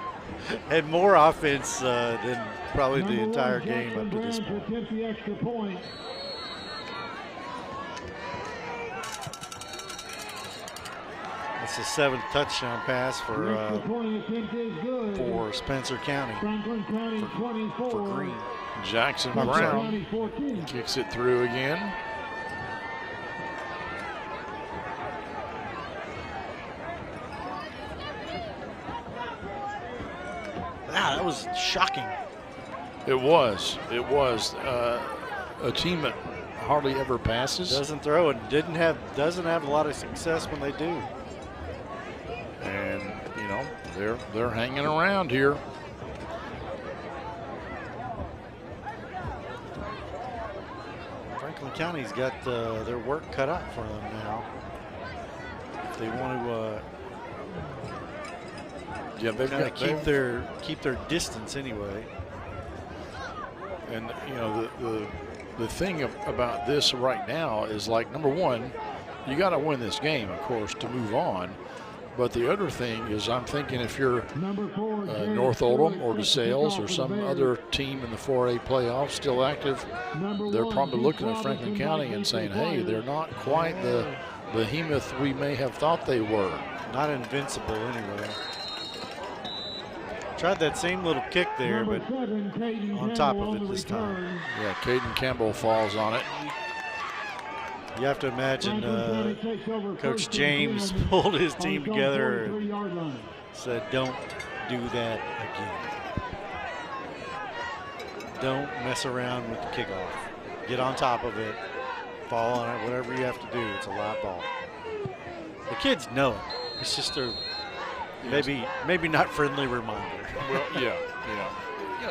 Had more offense than probably the entire game up to this point. It's the 7th touchdown pass for Spencer County, for Green.
Jackson Brown kicks it through again.
Wow, that was shocking.
It was. A team that hardly ever passes.
Doesn't throw and doesn't have a lot of success when they do.
And you know they're hanging around here.
Franklin County's got their work cut out for them now. If they want to keep their distance anyway.
And you know the thing about this right now is, like, number one, you got to win this game, of course, to move on. But the other thing is, I'm thinking if you're North Oldham or DeSales or some other team in the 4A playoffs still active, they're probably looking at Franklin County and saying, hey, they're not quite the behemoth we may have thought they were.
Not invincible anyway. Tried that same little kick there, but on top of it this time.
Yeah, Caden Campbell falls on it.
You have to imagine Coach James pulled his team together and said, don't do that again. Don't mess around with the kickoff. Get on top of it, fall on it, whatever you have to do. It's a live ball. The kids know it. It's just a maybe not friendly reminder.
Well, yeah.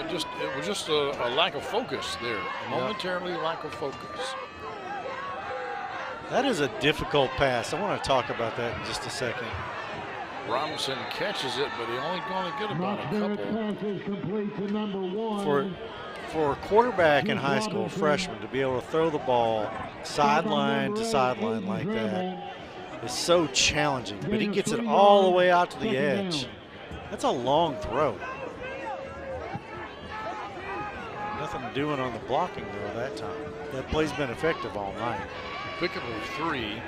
It was just a lack of focus there. Momentarily lack of focus.
That is a difficult pass. I want to talk about that in just a second.
Robinson catches it, but he only going to get about a couple.
For a quarterback in high school, freshman, to be able to throw the ball sideline to sideline like that is so challenging. But he gets it all the way out to the edge. That's a long throw. Nothing doing on the blocking though that time. That play's been effective all night.
Pickup of 3.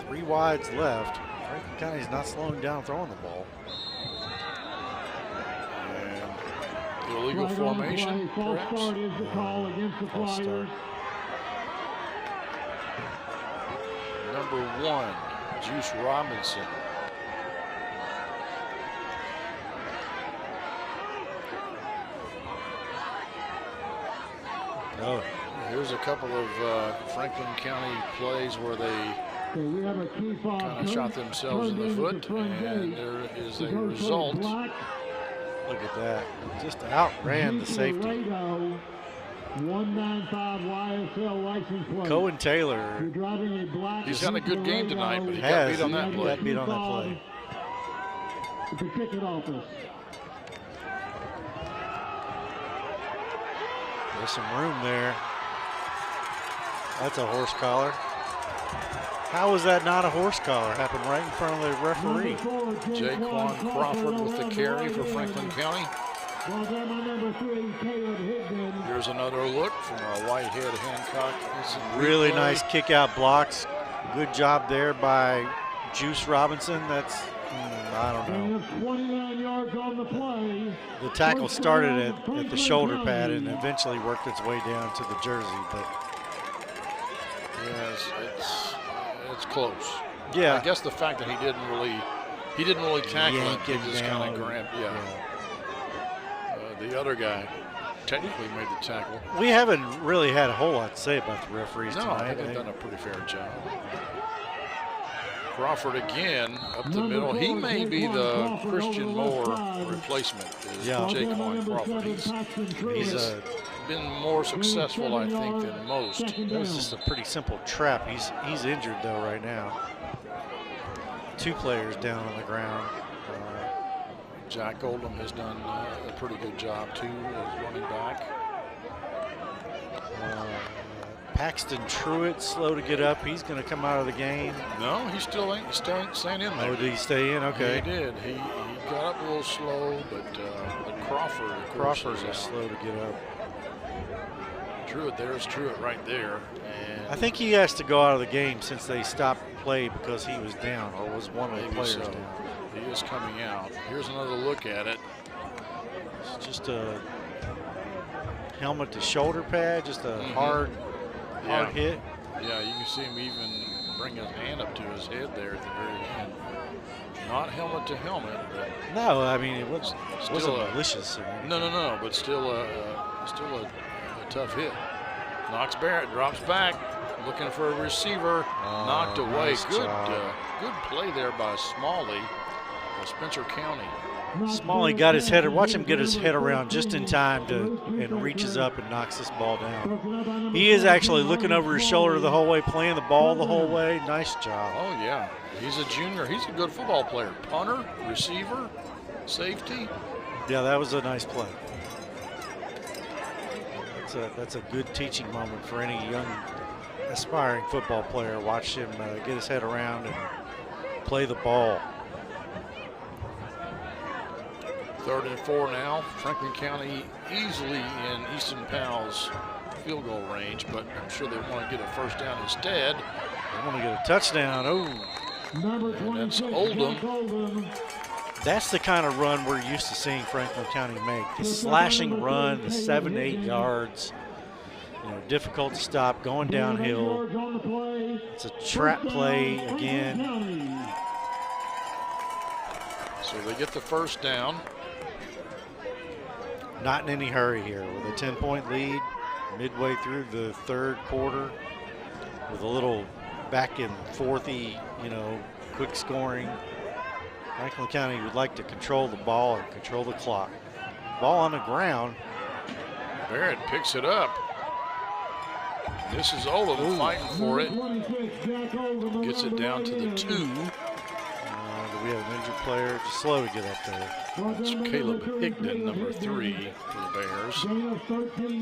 Three wides left. Franklin County's not slowing down throwing the ball.
And illegal formation, perhaps?
Start is the call against the Flyers.
Number 1, Juice Robinson.
Oh,
here's a couple of Franklin County plays where they kind of shot themselves in the foot, and there is a result.
Look at that. Just outran the safety.
195 YSL license plate.
Cohen Taylor.
He's had a good game tonight, but he got beat on that play.
Got beat on that play.
At the ticket office.
There's some room there. That's a horse collar. How is that not a horse collar? Happened right in front of the referee.
Jaquan Crawford with the carry for Franklin County. Here's another look from our Whitehead Hancock.
Really nice kick out blocks. Good job there by Juice Robinson. That's, I don't know.
29 yards on the play.
The tackle started at the shoulder pad and eventually worked its way down to the jersey, but
yes, it's close.
Yeah,
I guess the fact that he didn't really tackle it, he just kind of grabbed. Yeah. The other guy technically made the tackle.
We haven't really had a whole lot to say about the referees tonight.
I think they've done a pretty fair job. Crawford again up the middle. He may be the Christian Moore replacement. Jaquan Crawford. He's been more successful, I think, than most.
That was just a pretty simple trap. He's injured though right now. 2 players down on the ground.
Jack Oldham has done a pretty good job too as running back.
Paxton Truitt slow to get up. He's going to come out of the game.
No, he still ain't staying in there.
Oh, did he stay in? Okay.
He did. He got up a little slow, but Crawford
is slow to get up.
Truitt, there's Truitt right there. And
I think he has to go out of the game since they stopped play because he was down, or was one of the players down.
He is coming out. Here's another look at it.
It's just a helmet to shoulder pad, just a hard hit.
Yeah, you can see him even bring his hand up to his head there at the very end. Not helmet to helmet, but
no, I mean it wasn't malicious.
No, but still a tough hit. Knox Barrett drops back, looking for a receiver, knocked away.
Nice
good play there by Smalley. of Spencer County.
Smalley got his head, watch him get his head around just in time and reaches up and knocks this ball down. He is actually looking over his shoulder the whole way, playing the ball the whole way. Nice job.
Oh, yeah. He's a junior. He's a good football player. Punter, receiver, safety.
Yeah, that was a nice play. That's a good teaching moment for any young aspiring football player. Watch him get his head around and play the ball.
3rd and 4 now. Franklin County easily in Easton Powell's field goal range, but I'm sure they want to get a first down instead.
They want to get a touchdown. Oh,
and that's Oldham.
That's the kind of run we're used to seeing Franklin County make. The slashing run, the 7-8 yards. You know, difficult to stop, going downhill. It's a trap play again.
So they get the first down.
Not in any hurry here with a 10-point lead midway through the 3rd quarter with a little back and forthy, you know, quick scoring. Franklin County would like to control the ball and control the clock. Ball on the ground.
Barrett picks it up. This is Oldham fighting for it. Gets it down to the 2.
We have an injured player, just slow to get up there.
It's Caleb Higdon, number 3 for the Bears.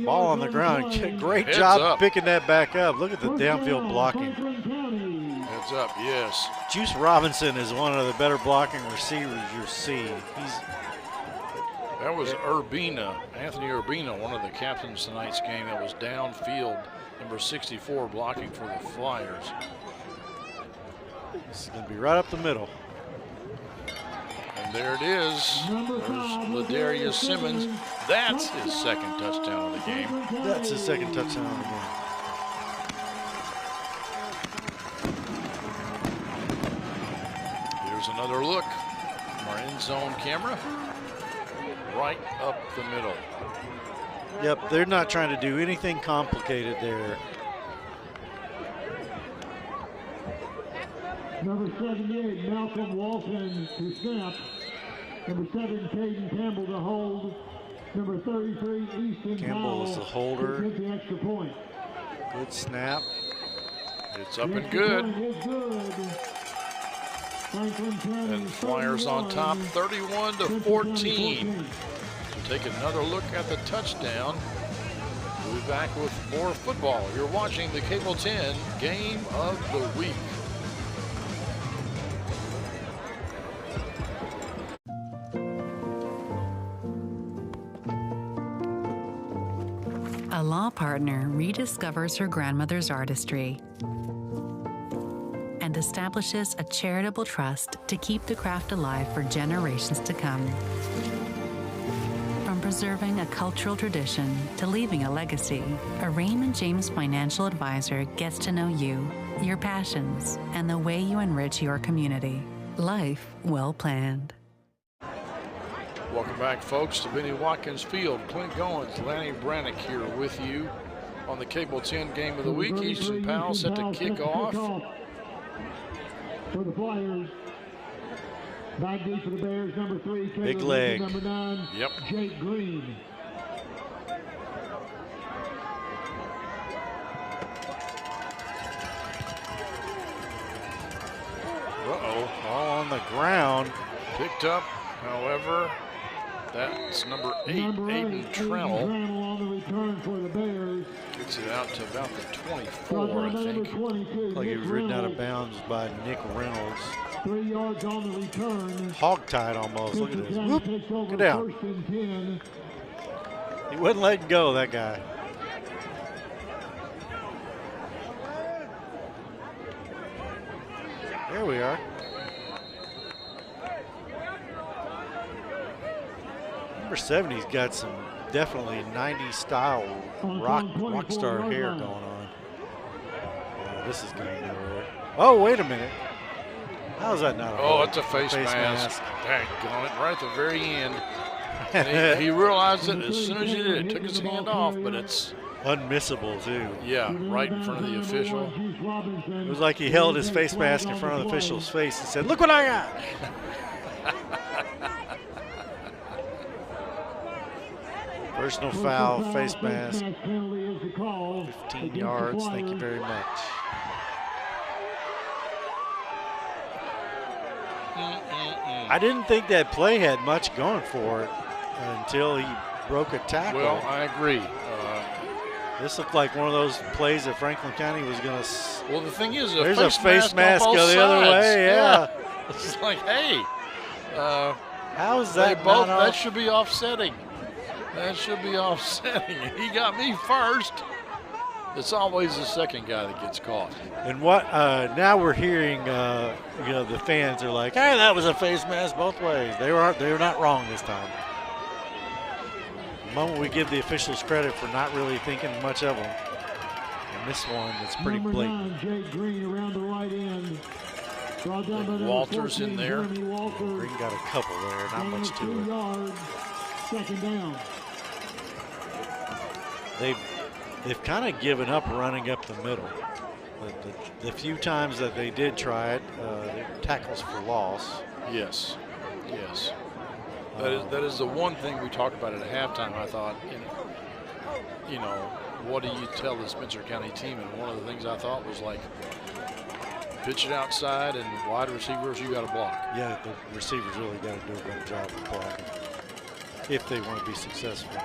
Ball on the ground. Great
Heads
job
up.
picking that back up. Look at the downfield blocking.
Heads up, yes.
Juice Robinson is one of the better blocking receivers you'll see.
That was Urbina, Anthony Urbina, one of the captains tonight's game. That was downfield, number 64, blocking for the Flyers.
This is going to be right up the middle.
And there it is. There's Ladarius Simmons. That's his 2nd touchdown of the game.
That's his 2nd touchdown of the game.
Here's another look from our end zone camera. Right up the middle.
Yep, they're not trying to do anything complicated there.
Number 78, Malcolm Walton to snap. Number 7, Caden Campbell to hold. Number 33, Easton
Campbell is the holder.
to get the extra point.
Good snap.
It's up and good. And Flyers on top, 31-14. So take another look at the touchdown. We'll be back with more football. You're watching the Cable 10 Game of the Week.
A law partner rediscovers her grandmother's artistry and establishes a charitable trust to keep the craft alive for generations to come. From preserving a cultural tradition to leaving a legacy, a Raymond James financial advisor gets to know you, your passions, and the way you enrich your community. Life well planned.
Welcome back, folks, to Benny Watkins Field. Clint Goins, Lanny Brannick here with you on the Cable 10 Game of the Week. Easton Powell set to kick off.
For the Flyers. Back deep for the Bears, number 3.
Big leg.
Number 9,
yep.
Jake Green.
Uh-oh, all on the ground.
Picked up, however. That's number 8, Aiden Trammell.
On the return for the Bears.
Gets it out to about the 24, I think.
Like he was ridden out of bounds by Nick Reynolds.
3 yards on the return.
Hog-tied almost. Look at this. Whoop. Get down.
1st and 10.
He wasn't letting go, that guy. There we are. Number 70's got some definitely 90s style rock star hair going on. Yeah, this is going nowhere. Oh, wait a minute. How is that not a
Oh, it's a face mask. Daggone it, right at the very end. And he realized it as soon as he did it. Took his hand off, but it's
unmissable too.
Yeah, right in front of the official.
It was like he held his face mask in front of the official's face and said, "Look what I got." Personal foul, face mask, 15 yards. Thank you very much. I didn't think that play had much going for it until he broke a tackle.
Well, I agree.
This looked like one of those plays that Franklin County was going to.
Well, the thing is,
there's a face mask go the other way. Yeah.
It's like, hey,
how is that?
That should be offsetting. That should be offsetting. He got me first. It's always the second guy that gets caught.
And what now we're hearing, the fans are like, "Hey, that was a face mask both ways." They were not wrong this time. The moment we give the officials credit for not really thinking much of them, and this one, it's pretty blatant.
Jake Green around the right end.
Walters in there.
Green got a couple there, not much to it.
Yards, second down.
They've kind of given up running up the middle. The few times that they did try it, tackles for loss.
Yes, yes. That is the one thing we talked about at halftime. I thought, what do you tell the Spencer County team? And one of the things I thought was like, pitch it outside and wide receivers, you got to block.
Yeah, the receivers really got to do a better job of blocking if they want to be successful.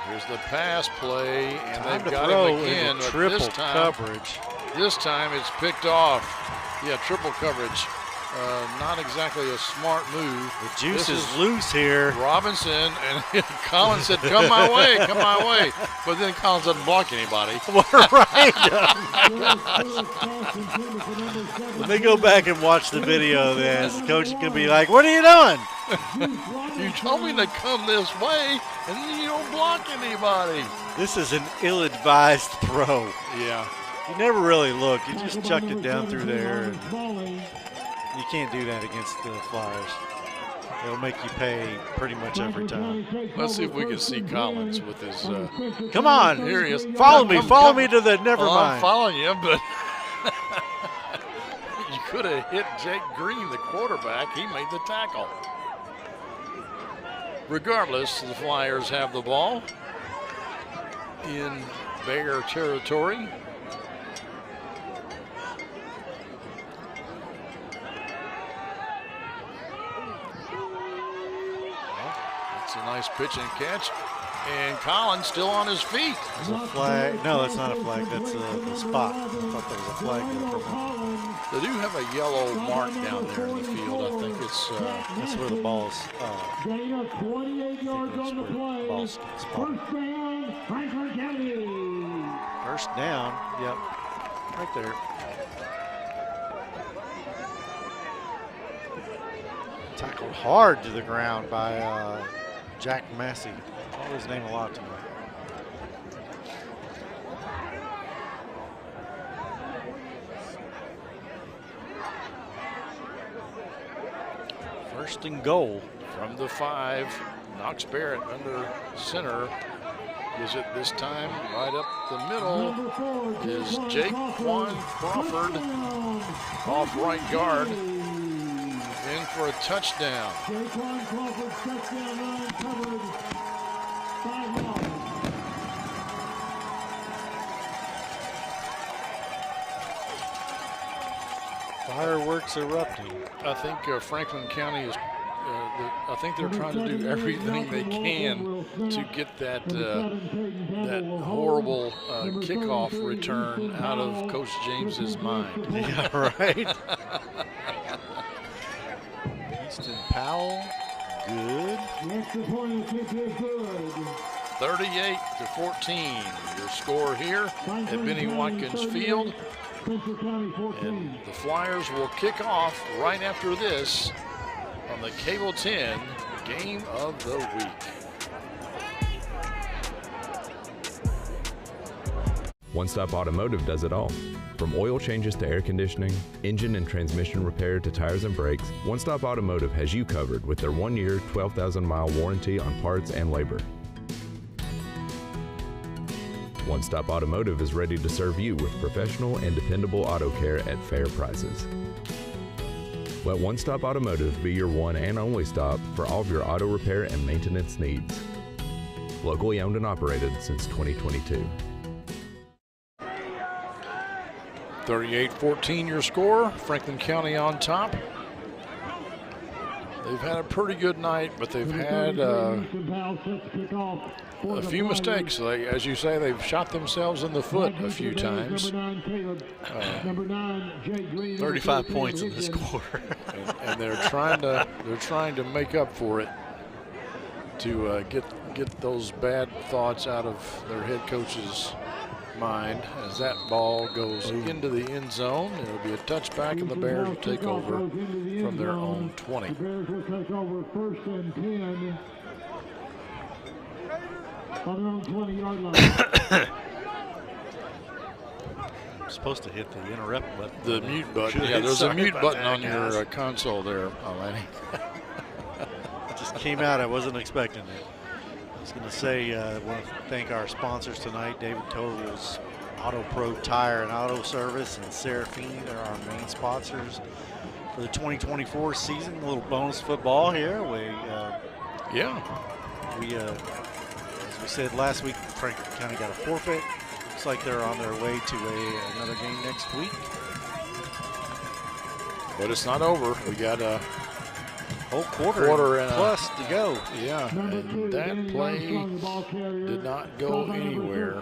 Here's the pass play, and
Time
they've
to
got
throw
him again.
into triple coverage.
This time it's picked off. Yeah, triple coverage. Not exactly a smart move.
The juice is loose here.
Robinson, and Collins said, come my way, come my way. But then Collins doesn't block anybody.
Right. When they go back and watch the video, then the coach can be like, what are you doing?
You told me to come this way, and then you don't block anybody.
This is an ill-advised throw.
Yeah.
You never really look. You just chucked it down through there. And you can't do that against the Flyers. It'll make you pay pretty much every time.
Let's see if we can see Collins with his.
Come on.
Here he is.
Follow me to the never mind.
I'm following you, but you could have hit Jake Green, the quarterback. He made the tackle. Regardless, the Flyers have the ball in Bear territory. It's a nice pitch and catch. And Collins still on his feet.
There's a flag. No, that's not a flag. That's the spot. I thought there was a flag there.
They do have a yellow mark down there in the field. I think it's
that's where the ball's.
Gain of 28 yards on the play. First down, Franklin County.
First down. Yep. Right there. Tackled hard to the ground by Jack Massey. I call his name a lot tonight. First and goal
from the 5. Knox Barrett under center. Is it this time right up the middle? Is Jake Quan Crawford off right guard. In for a touchdown.
Jaquan Crawford's touchdown run covered 5 yards.
Fireworks erupting.
I think Franklin County is. I think they're trying to do everything they can to get that that horrible kickoff return out of Coach James's mind.
Yeah, right. Easton Powell, good.
The extra point kick is good.
38-14. Your score here at Benny Watkins Field. And the Flyers will kick off right after this on the Cable 10 Game of the Week.
One Stop Automotive does it all. From oil changes to air conditioning, engine and transmission repair to tires and brakes, One Stop Automotive has you covered with their 1-year, 12,000-mile warranty on parts and labor. One Stop Automotive is ready to serve you with professional and dependable auto care at fair prices. Let One Stop Automotive be your one and only stop for all of your auto repair and maintenance needs. Locally owned and operated since 2022.
38-14 your score. Franklin County on top. They've had a pretty good night, but they've had a few mistakes. They, as you say, they've shot themselves in the foot a few times.
35 points in this quarter,
and they're trying to make up for it to get those bad thoughts out of their head coach's mind. As that ball goes into the end zone, it'll be a touchback, and the Bears will take over from their own 20.
The Bears will take over 1st and 10 on their own 20-yard line.
I'm supposed to hit the interrupt button.
The mute button. Yeah, there's a mute button on your console there, Lanny.
It just came out. I wasn't expecting it. I was going to say, I want to thank our sponsors tonight, David Tol's Auto Pro Tire and Auto Service, and Serafini. They're our main sponsors for the 2024 season. A little bonus football here. As we said last week, Franklin County got a forfeit. Looks like they're on their way to another game next week.
But it's not over. We got a
whole quarter and plus to go.
Yeah, and that play did not go anywhere.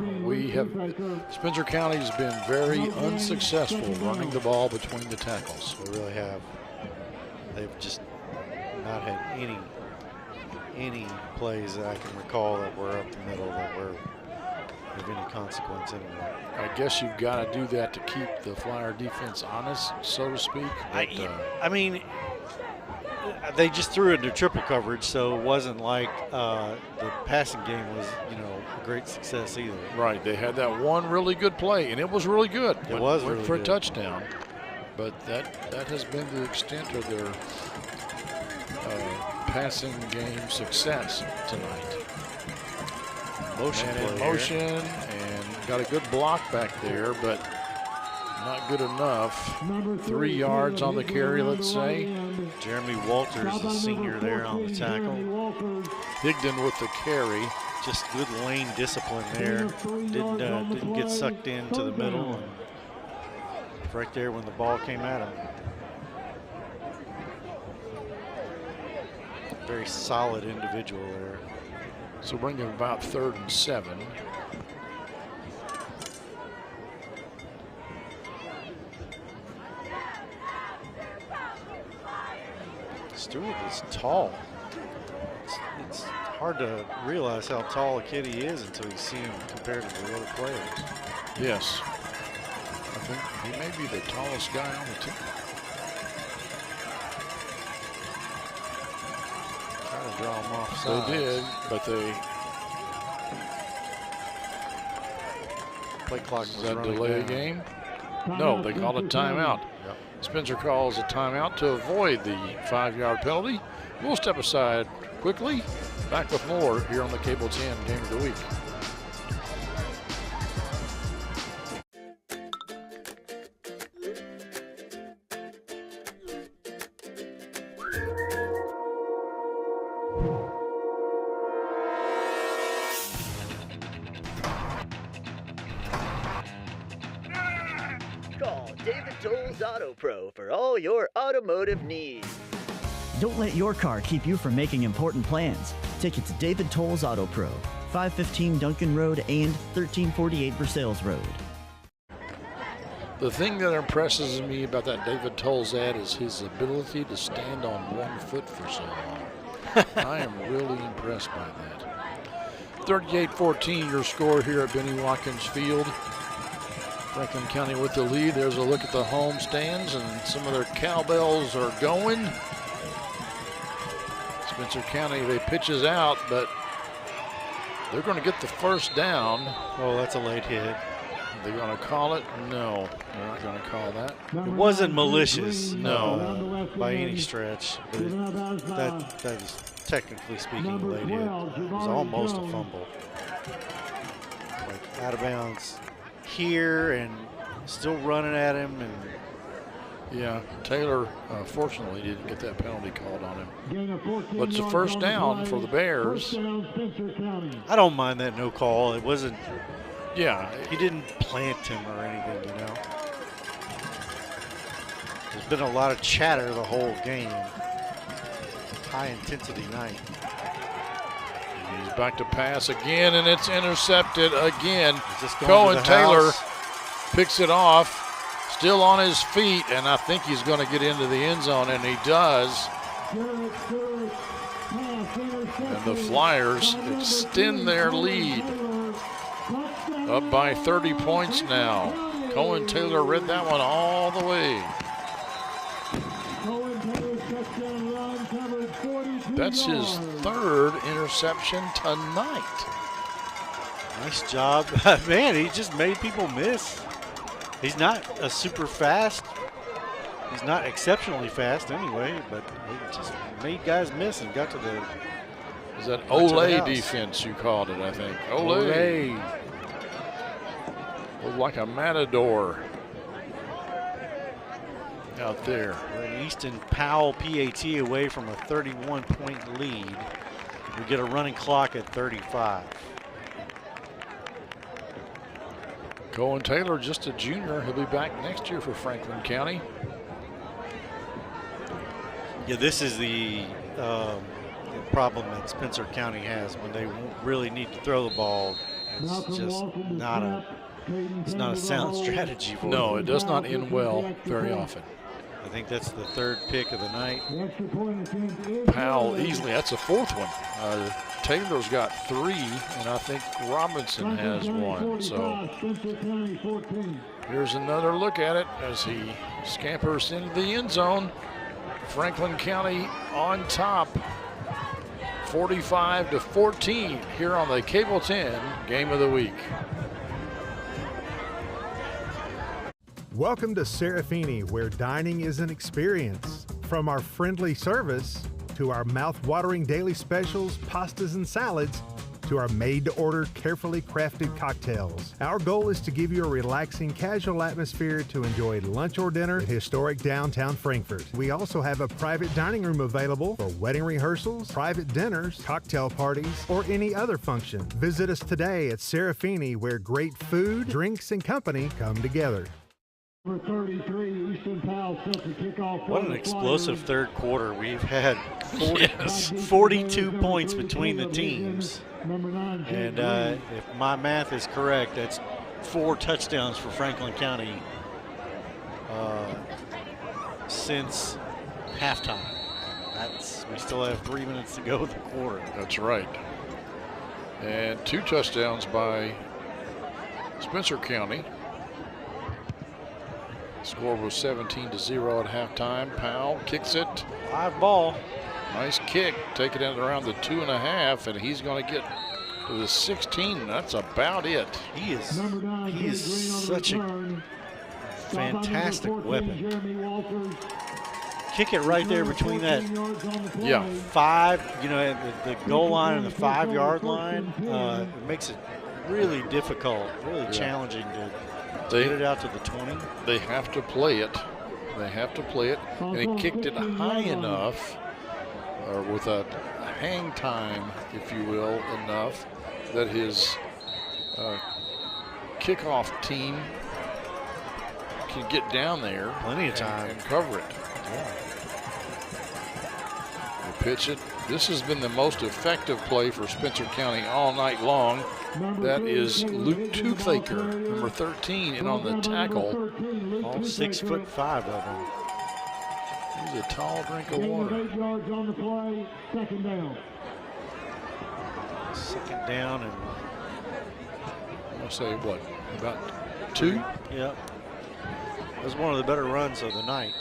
Spencer County's been very unsuccessful running the ball between the tackles.
They really have. They've just not had any plays that I can recall that were up the middle that were of any consequence anyway.
I guess you've got to do that to keep the Flyer defense honest, so to speak. But,
I mean, they just threw it into triple coverage, so it wasn't like the passing game was, a great success either.
Right. They had that one really good play, and it was really good.
It was really
for
good.
A touchdown. But that has been the extent of their passing game success tonight.
Motion
and in motion, and got a good block back there, but not good enough. 3 yards on the carry, let's say.
Jeremy Walters, the senior there on the tackle.
Higdon with the carry.
Just good lane discipline there. Didn't get sucked into the middle. And right there when the ball came at him. Very solid individual there.
So bring him about 3rd and 7.
Stewart is tall. It's hard to realize how tall a kid he is until you see him compared to the other players.
Yes. I think he may be the tallest guy on the team.
Trying to draw him off
sides. They did, but they...
Play clock
Does that delay a game? No, they called a timeout.
Yep.
Spencer calls a timeout to avoid the 5-yard penalty. We'll step aside quickly. Back with more here on the Cable 10 Game of the Week.
Call David Tol's Auto Pro for all your automotive needs. Don't let your car keep you from making important plans. Take it to David Tol's Auto Pro, 515 Duncan Road and 1348 Versailles Road.
The thing that impresses me about that David Tolls ad is his ability to stand on one foot for so long. I am really impressed by that. 38-14 your score here at Benny Watkins Field. Franklin County with the lead. There's a look at the home stands, and some of their cowbells are going. Spencer County, they pitches out, but they're going to get the first down.
Oh, that's a late hit.
They're going to call it? No, they're not going to call that.
It wasn't malicious, no, by any stretch. But that is technically speaking a late hit. It was almost a fumble. Like out of bounds here and still running at him, and
Yeah, Taylor fortunately didn't get that penalty called on him. But it's a first down for the Bears.
I don't mind that no call. It wasn't.
Yeah.
He didn't plant him or anything, you know. There's been a lot of chatter the whole game. High intensity night.
He's back to pass again, and it's intercepted again.
Cohen
Taylor picks it off. Still on his feet, and I think he's going to get into the end zone, and he does. And the Flyers extend their lead. Up by 30 points now. Cohen Taylor read that one all the way. That's his third interception tonight.
Nice job. Man, he just made people miss. He's not a super fast. He's not exceptionally fast anyway, but he just made guys miss and got to the.
Is that Olay defense you called it, I think? Olay. Looked like a matador out there.
Easton Powell PAT away from a 31-point lead. We get a running clock at 35.
Cohen Taylor, just a junior. He'll be back next year for Franklin County.
Yeah, this is the problem that Spencer County has when they really need to throw the ball. It's just not a sound strategy for them.
No, it does not end well very often.
I think that's the third pick of the night.
Powell easily, that's the fourth one. Taylor's got 3, and I think Robinson has 1. So here's another look at it as he scampers into the end zone. Franklin County on top, 45-14 here on the Cable 10 Game of the Week.
Welcome to Serafini, where dining is an experience. From our friendly service to our mouth-watering daily specials, pastas and salads, to our made-to-order, carefully crafted cocktails. Our goal is to give you a relaxing, casual atmosphere to enjoy lunch or dinner in historic downtown Frankfort. We also have a private dining room available for wedding rehearsals, private dinners, cocktail parties, or any other function. Visit us today at Serafini, where great food, drinks, and company come together.
What an explosive third quarter. We've had 42 points between the teams. And if my math is correct, that's 4 touchdowns for Franklin County since halftime. We still have 3 minutes to go in the quarter.
That's right. And 2 touchdowns by Spencer County. Score was 17-0 at halftime. Powell kicks it.
Live ball.
Nice kick. Taking it around the 2.5, and he's going to get to the 16. That's about it.
He is such a fantastic weapon. Kick it right there between that 5, the goal line and the 5-yard line. It makes it really difficult, really challenging to get it out to the 20.
They have to play it. And he kicked it high enough, or with a hang time, if you will, enough that his kickoff team can get down there.
Plenty of time.
And cover it.
Yeah.
They pitch it. This has been the most effective play for Spencer County all night long. That is Luke Toothaker, number 13, and on the tackle.
All 6'5" of them.
He's a tall drink of water.
8 yards on the play, second down.
Second down and
I'll say what, about 2?
Yep. That was one of the better runs of the night.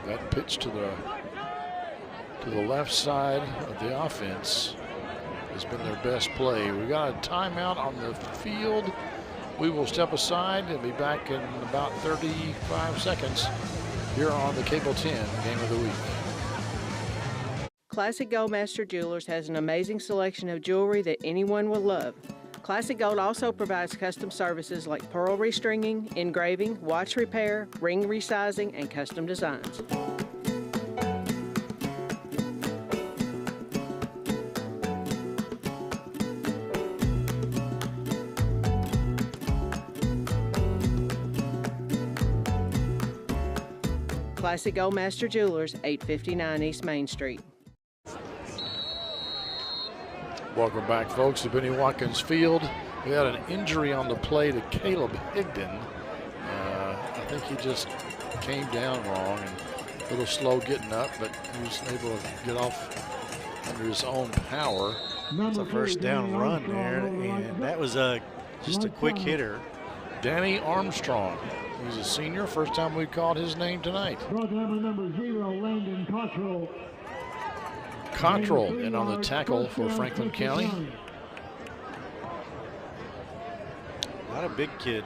That pitch to the left side of the offense has been their best play. We got a timeout on the field. We will step aside and be back in about 35 seconds here on the Cable 10 Game of the Week.
Classic Goldmaster Jewelers has an amazing selection of jewelry that anyone will love. Classic Gold also provides custom services like pearl restringing, engraving, watch repair, ring resizing, and custom designs. Classic Gold Master Jewelers, 859 East Main Street.
Welcome back, folks, to Benny Watkins Field. We had an injury on the play to Caleb Higdon. I think he just came down wrong and a little slow getting up, but he was able to get off under his own power.
It's a first down run there, and that was just a quick hitter.
Danny Armstrong. He's a senior. First time we called his name tonight.
Number 0, Landon Cottrell.
Cottrell in on the tackle for Franklin County.
Not a big kid.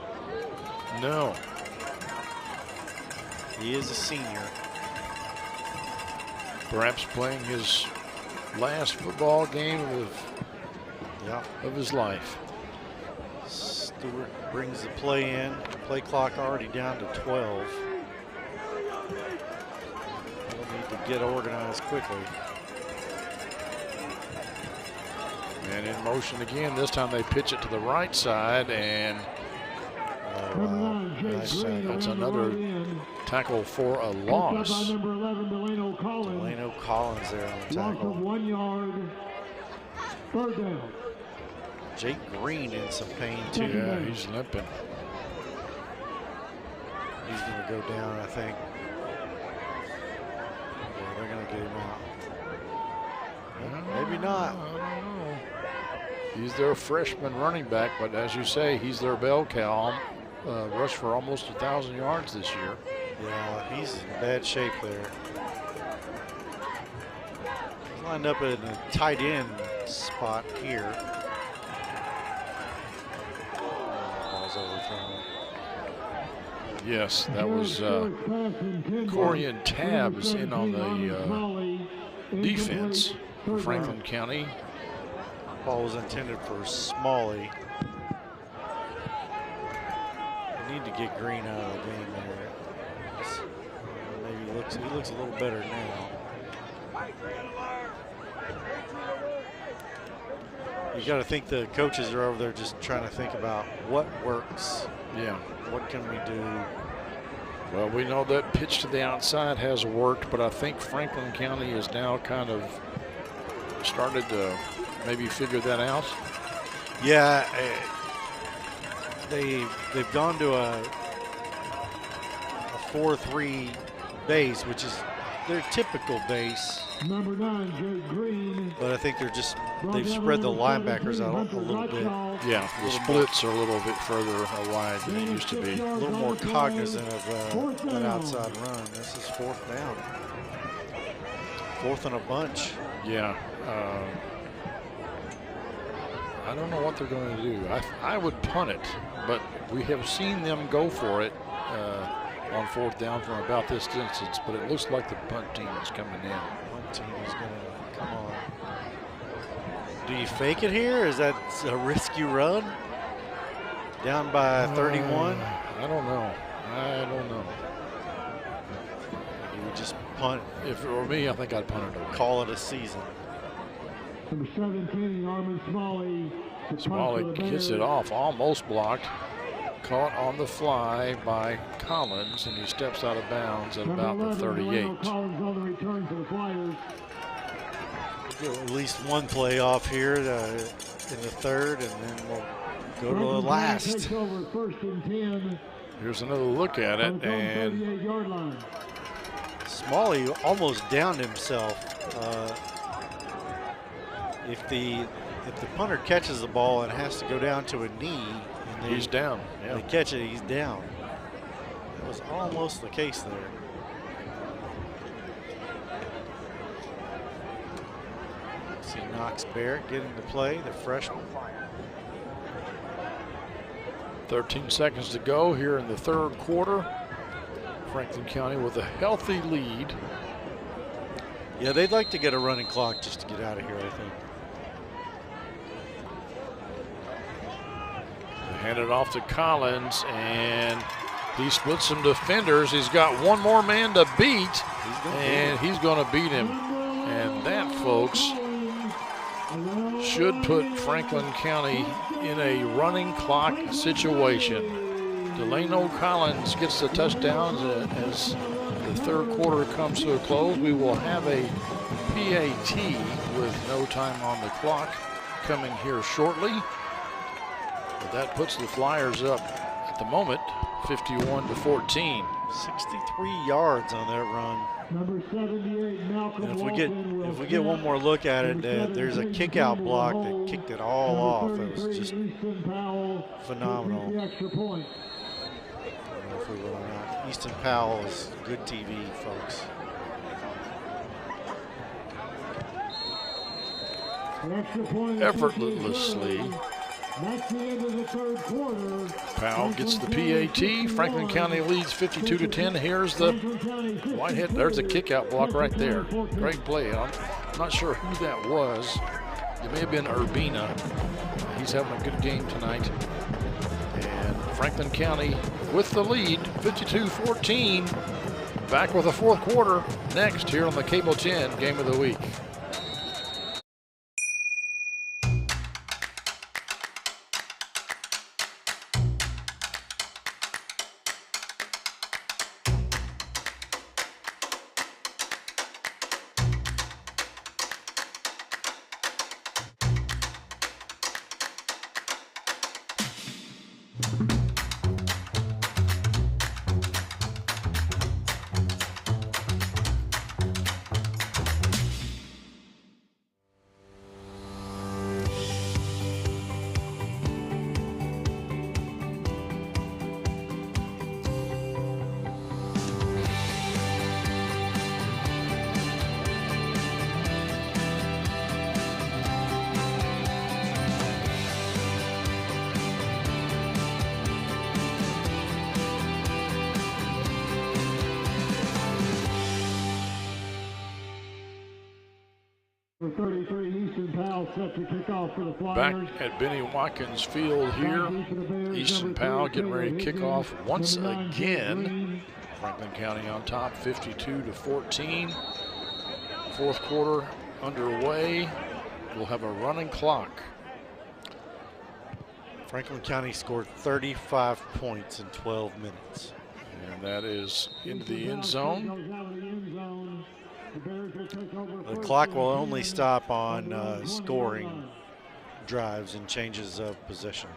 No.
He is a senior.
Perhaps playing his last football game of his life.
Stewart brings the play in. Play clock already down to 12. We'll need to get organized quickly.
And in motion again. This time they pitch it to the right side, and that's another tackle for a loss.
Delano
Collins there on the tackle.
1 yard. Third down.
Jake Green in some pain too.
Yeah, he's limping.
He's going to go down, I think. Yeah, they're going to get him out. Maybe not.
I don't know. He's their freshman running back, but as you say, he's their bell cow. Rushed for almost 1,000 yards this year.
Yeah, he's in bad shape there. He's lined up in a tight end spot here. Ball's overthrown.
Yes, that was Corian Tabbs in on the defense for Franklin County.
Ball was intended for Smalley. They need to get Green out of the game there. Maybe he looks a little better now. You got to think the coaches are over there just trying to think about what works.
Yeah.
What can we do?
Well, we know that pitch to the outside has worked, but I think Franklin County is now kind of started to maybe figure that out.
Yeah, they've gone to a 4-3 base, which is their typical base.
Number 9, Jake Green.
But I think they've spread the linebackers out a little bit.
Yeah, the splits are a little bit further wide than it used to be.
A little more cognizant of that outside run. This is fourth down. Fourth and a bunch.
Yeah. I don't know what they're going to do. I would punt it, but we have seen them go for it on fourth down from about this distance, but it looks like the punt team is coming in.
Punt team is going to come on. Do you fake it here? Is that a risky run? Down by 31?
I don't know.
You would just punt.
If it were me, I think I'd punt it away.
Call it a season.
Number 17, Armin Smalley.
Smalley gets it off, almost blocked. Caught on the fly by Collins, and he steps out of bounds at about the 38.
Collins on the return for the Flyers.
Get at least one play off here in the third, and then we'll go to the last.
Takes over first and 10.
Here's another look at it, and
38-yard line.
Smalley almost downed himself. If the punter catches the ball and has to go down to a knee, and
he's down. Yeah.
They catch it, he's down. That was almost the case there. See Knox Barrett getting to play, the freshman.
13 seconds to go here in the third quarter. Franklin County with a healthy lead.
Yeah, they'd like to get a running clock just to get out of here, I think.
Handed off to Collins, and he splits some defenders. He's got one more man to beat, and he's going to beat him. And that, folks, should put Franklin County in a running clock situation. Delano Collins gets the touchdown as the third quarter comes to a close. We will have a PAT with no time on the clock coming here shortly. But that puts the Flyers up at the moment 51-14.
63 yards on that run.
Number 78, Malcolm
and if we get one more look at it, there's a kick out block that kicked it all off. It was just phenomenal. Easton Powell is good TV, folks.
Effortlessly.
That's the end of the third quarter.
Powell gets the PAT. Franklin County leads 52-10. Here's the Whitehead. There's a kick out block right there. Great play. I'm not sure who that was. It may have been Urbina. He's having a good game tonight. And Franklin County with the lead, 52-14. Back with the fourth quarter next here on the Cable 10 Game of the Week.
For 33, Easton Powell set to kick off for the
Back
Flyers.
at Benny Watkins Field here. Easton Powell getting ready to kick off once again. Franklin County on top, 52-14. Fourth quarter underway. We'll have a running clock.
Franklin County scored 35 points in 12 minutes.
And that is into the end zone.
The clock will only stop on scoring drives and changes of possession.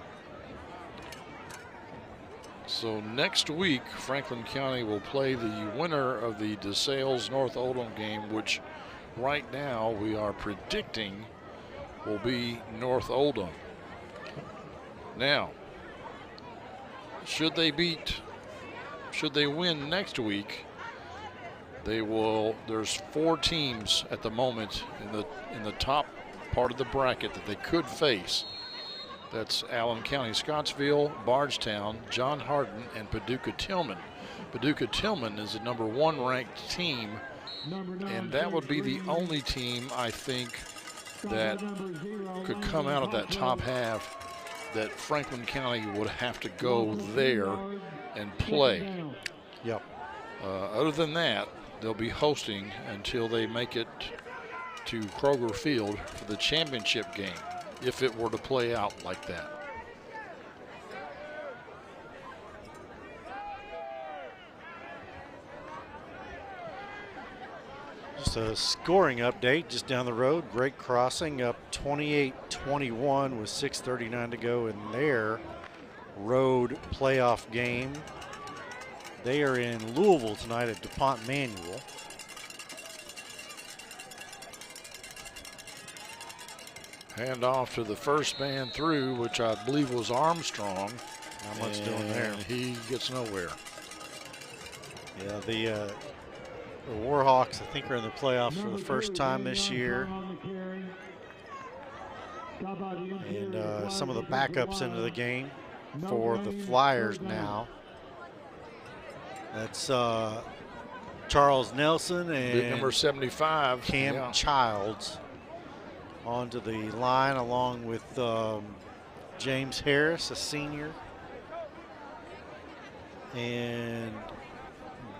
So next week, Franklin County will play the winner of the DeSales North Oldham game, which right now we are predicting will be North Oldham. Now, should they win next week, they will. There's 4 teams at the moment in the top part of the bracket that they could face. That's Allen County, Scottsville, Bardstown, John Hardin, and Paducah Tillman. Paducah Tillman is the #1 ranked team, and that would be the only team I think that could come out of that top half that Franklin County would have to go there and play.
Yep.
Other than that, they'll be hosting until they make it to Kroger Field for the championship game, if it were to play out like that.
Just a scoring update just down the road. Great Crossing up 28-21 with 6:39 to go in their road playoff game. They are in Louisville tonight at DuPont Manual.
Hand off to the first man through, which I believe was Armstrong.
Not much doing there.
He gets nowhere.
Yeah, the Warhawks, I think, are in the playoffs for the first time this year. And some of the backups into the game for the Flyers now. That's Charles Nelson and
big number 75,
Cam Childs onto the line, along with James Harris, a senior. And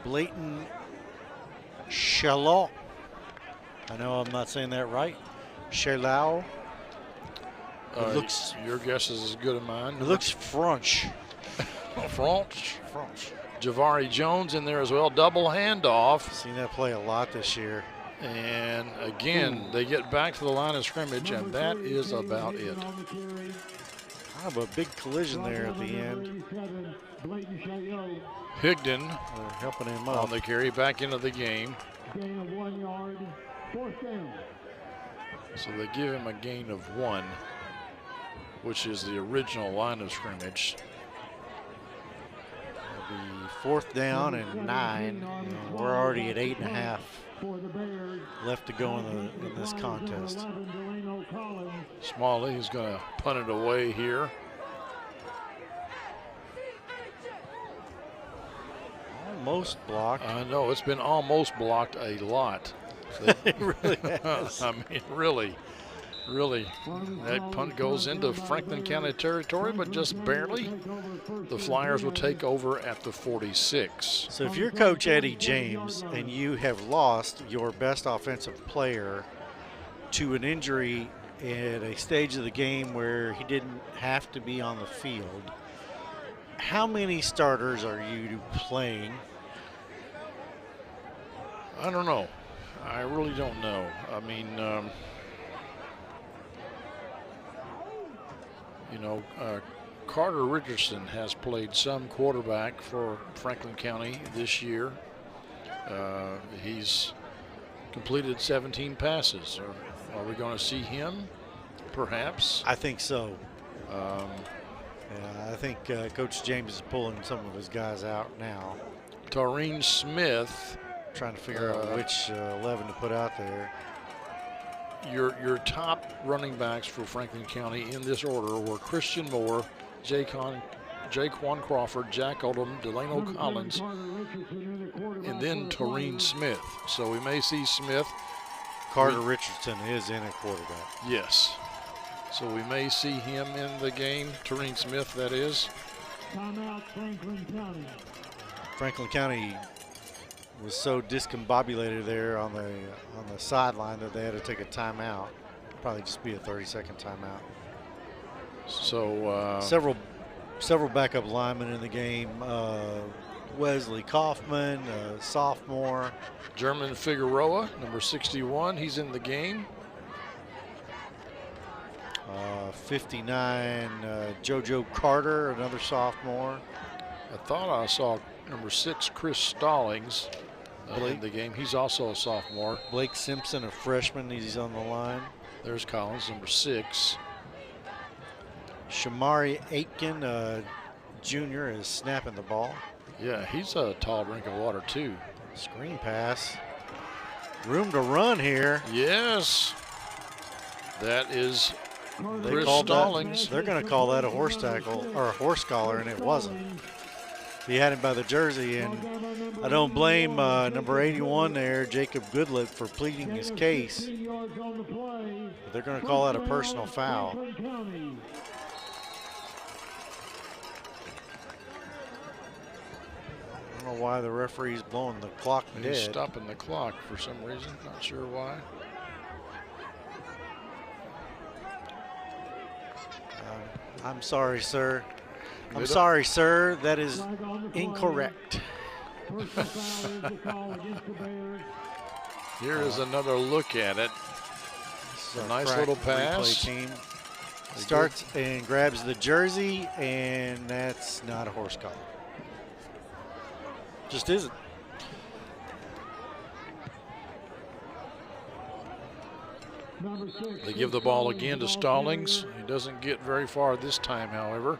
Blayton Chalot. I know I'm not saying that right. Chalot.
Looks. Your guess is as good as mine.
It looks French.
French. Javari Jones in there as well. Double handoff.
Seen that play a lot this year.
And again, they get back to the line of scrimmage, and that is about it.
Kind of a big collision there at the end.
Higdon
helping him up
on the carry back into the game.
Gain of 1 yard, 4th down.
So they give him a gain of 1, which is the original line of scrimmage.
It'll be 4th down and 9. And we're already at 8.5 left to go in this contest.
Smalley is going to punt it away here.
Almost blocked.
I know, it's been almost blocked a lot.
It really has.
I mean, really. That punt goes into Franklin County territory, but just barely. The Flyers will take over at the 46.
So if you're Coach Eddie James and you have lost your best offensive player to an injury at a stage of the game where he didn't have to be on the field, how many starters are you playing?
I don't know. I really don't know. I mean, Carter Richardson has played some quarterback for Franklin County this year. He's completed 17 passes. Are we going to see him, perhaps?
I think so. Yeah, I think Coach James is pulling some of his guys out now.
Taureen Smith.
Trying to figure out which 11 to put out there.
Your top running backs for Franklin County in this order were Christian Moore, Jaquan Crawford, Jack Oldham, Delano Collins, and then Taureen Smith. So we may see Smith.
Carter Richardson is in at quarterback.
Yes. So we may see him in the game. Taureen Smith, that is.
Timeout, Franklin County.
Franklin County was so discombobulated there on the sideline that they had to take a timeout. Probably just be a 30-second timeout.
So
several backup linemen in the game. Wesley Kaufman, sophomore.
German Figueroa, number 61, he's in the game.
59, JoJo Carter, another sophomore.
I thought I saw number 6, Chris Stallings in the game. He's also a sophomore.
Blake Simpson, a freshman, he's on the line.
There's Collins, number 6.
Shamari Aitken, junior, is snapping the ball.
Yeah, he's a tall drink of water, too.
Screen pass. Room to run here.
Yes. That is Chris Stallings.
They're going to call that a horse tackle or a horse collar, and it wasn't. He had him by the jersey, and I don't blame number 81 there, Jacob Goodlett, for pleading his case. But they're going to call that a personal foul. I don't know why the referee's blowing the clock dead.
He's stopping the clock for some reason. Not sure why.
I'm sorry, sir. I'm sorry, sir. That is incorrect.
Here is another look at it. A nice little pass.
Team starts and grabs the jersey, and that's not a horse collar. Just isn't.
They give the ball again to Stallings. He doesn't get very far this time, however.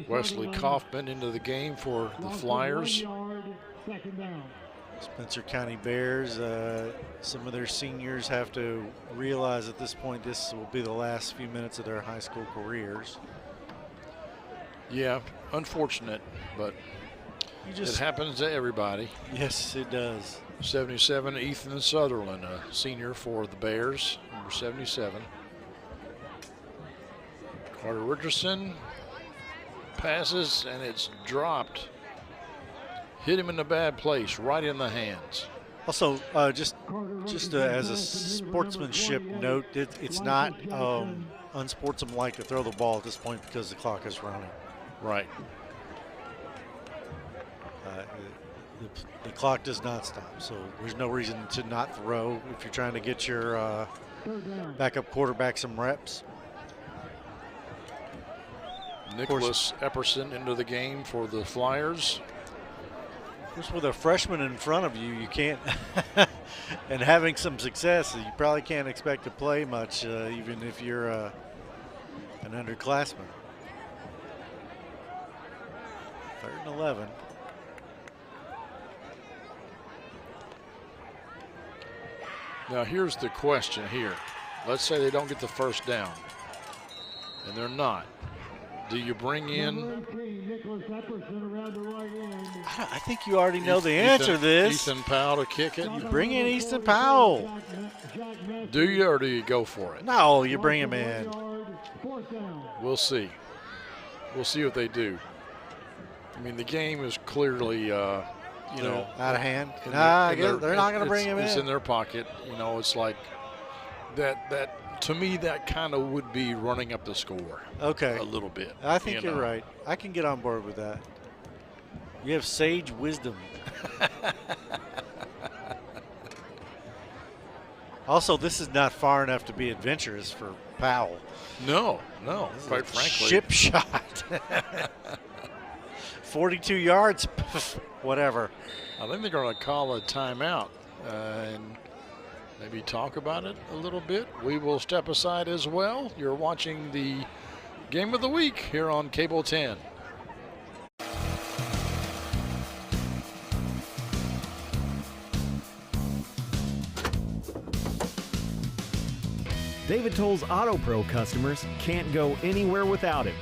Wesley Kaufman into the game for the Flyers.
Spencer County Bears, some of their seniors have to realize at this point this will be the last few minutes of their high school careers.
Yeah, unfortunate, but It happens to everybody.
Yes, it does.
77, Ethan Sutherland, a senior for the Bears, number 77. Carter Richardson passes, and it's dropped. Hit him in a bad place, right in the hands.
Also, just as a sportsmanship note, it's not unsportsmanlike to throw the ball at this point because the clock is running.
Right.
The clock does not stop, so there's no reason to not throw if you're trying to get your backup quarterback some reps.
Nicholas Epperson into the game for the Flyers.
Just with a freshman in front of you, you can't, and having some success, you probably can't expect to play much, even if you're an underclassman. 3rd and 11.
Now here's the question here. Let's say they don't get the first down, and they're not. Do you bring in?
I think you already know the answer to this.
Ethan Powell to kick it?
You bring in Easton Powell.
Do you, or do you go for it?
No, you bring him in.
We'll see. We'll see what they do. I mean, the game is clearly,
out of hand.
They're
not going to bring him in.
It's in their pocket. It's like that. To me, that kind of would be running up the score.
Okay.
A little bit.
I think you're right. I can get on board with that. You have sage wisdom. Also, this is not far enough to be adventurous for Powell.
No, quite frankly.
Chip shot. 42 yards, whatever.
I think they're going to call a timeout and maybe talk about it a little bit. We will step aside as well. You're watching the Game of the Week here on Cable 10.
David Toll's Auto Pro customers can't go anywhere without him.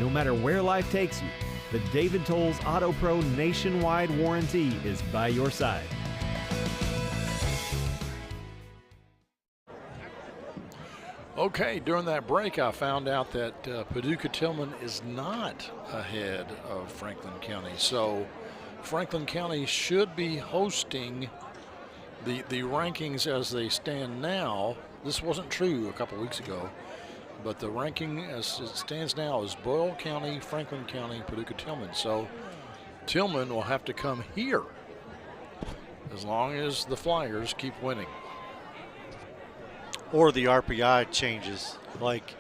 No matter where life takes you, the David Toll's Auto Pro nationwide warranty is by your side.
Okay, during that break, I found out that Paducah-Tillman is not ahead of Franklin County. So Franklin County should be hosting the rankings as they stand now. This wasn't true a couple weeks ago. But the ranking as it stands now is Boyle County, Franklin County, Paducah-Tillman. So Tillman will have to come here as long as the Flyers keep winning.
Or the RPI changes. Like,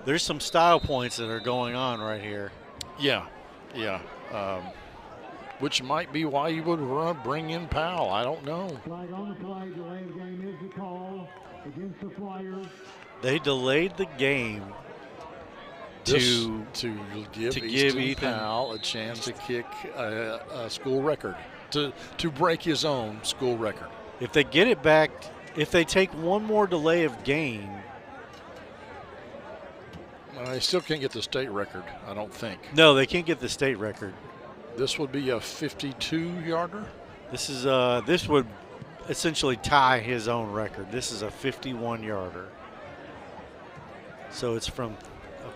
there's some style points that are going on right here.
Yeah. Which might be why you would bring in Powell. I don't know.
Flag on the play. Delay of game is the call against the Flyers.
They delayed the game to
give Ethan Powell a chance to kick a school record, to break his own school record.
If they get it back, if they take one more delay of game,
they still can't get the state record, I don't think.
No, they can't get the state record.
This would be a 52-yarder.
This would essentially tie his own record. This is a 51-yarder. So it's from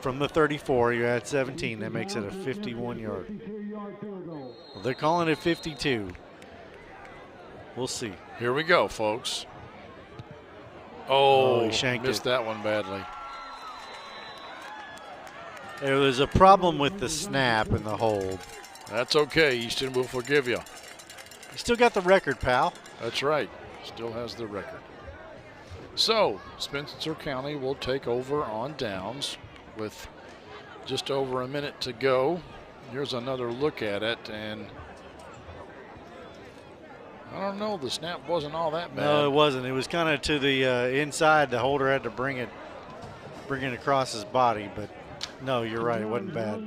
the 34, you add 17, that makes it a 51-yard. Well, they're calling it 52. We'll see.
Here we go, folks. Oh,
he shanked
missed that one badly.
There was a problem with the snap and the hold.
That's okay. Easton will forgive you.
You still got the record, pal.
That's right. Still has the record. So, Spencer County will take over on downs with just over a minute to go. Here's another look at it, and I don't know, the snap wasn't all that bad.
No, it wasn't. It was kind of to the inside. The holder had to bring it across his body, but no, you're right. It wasn't bad.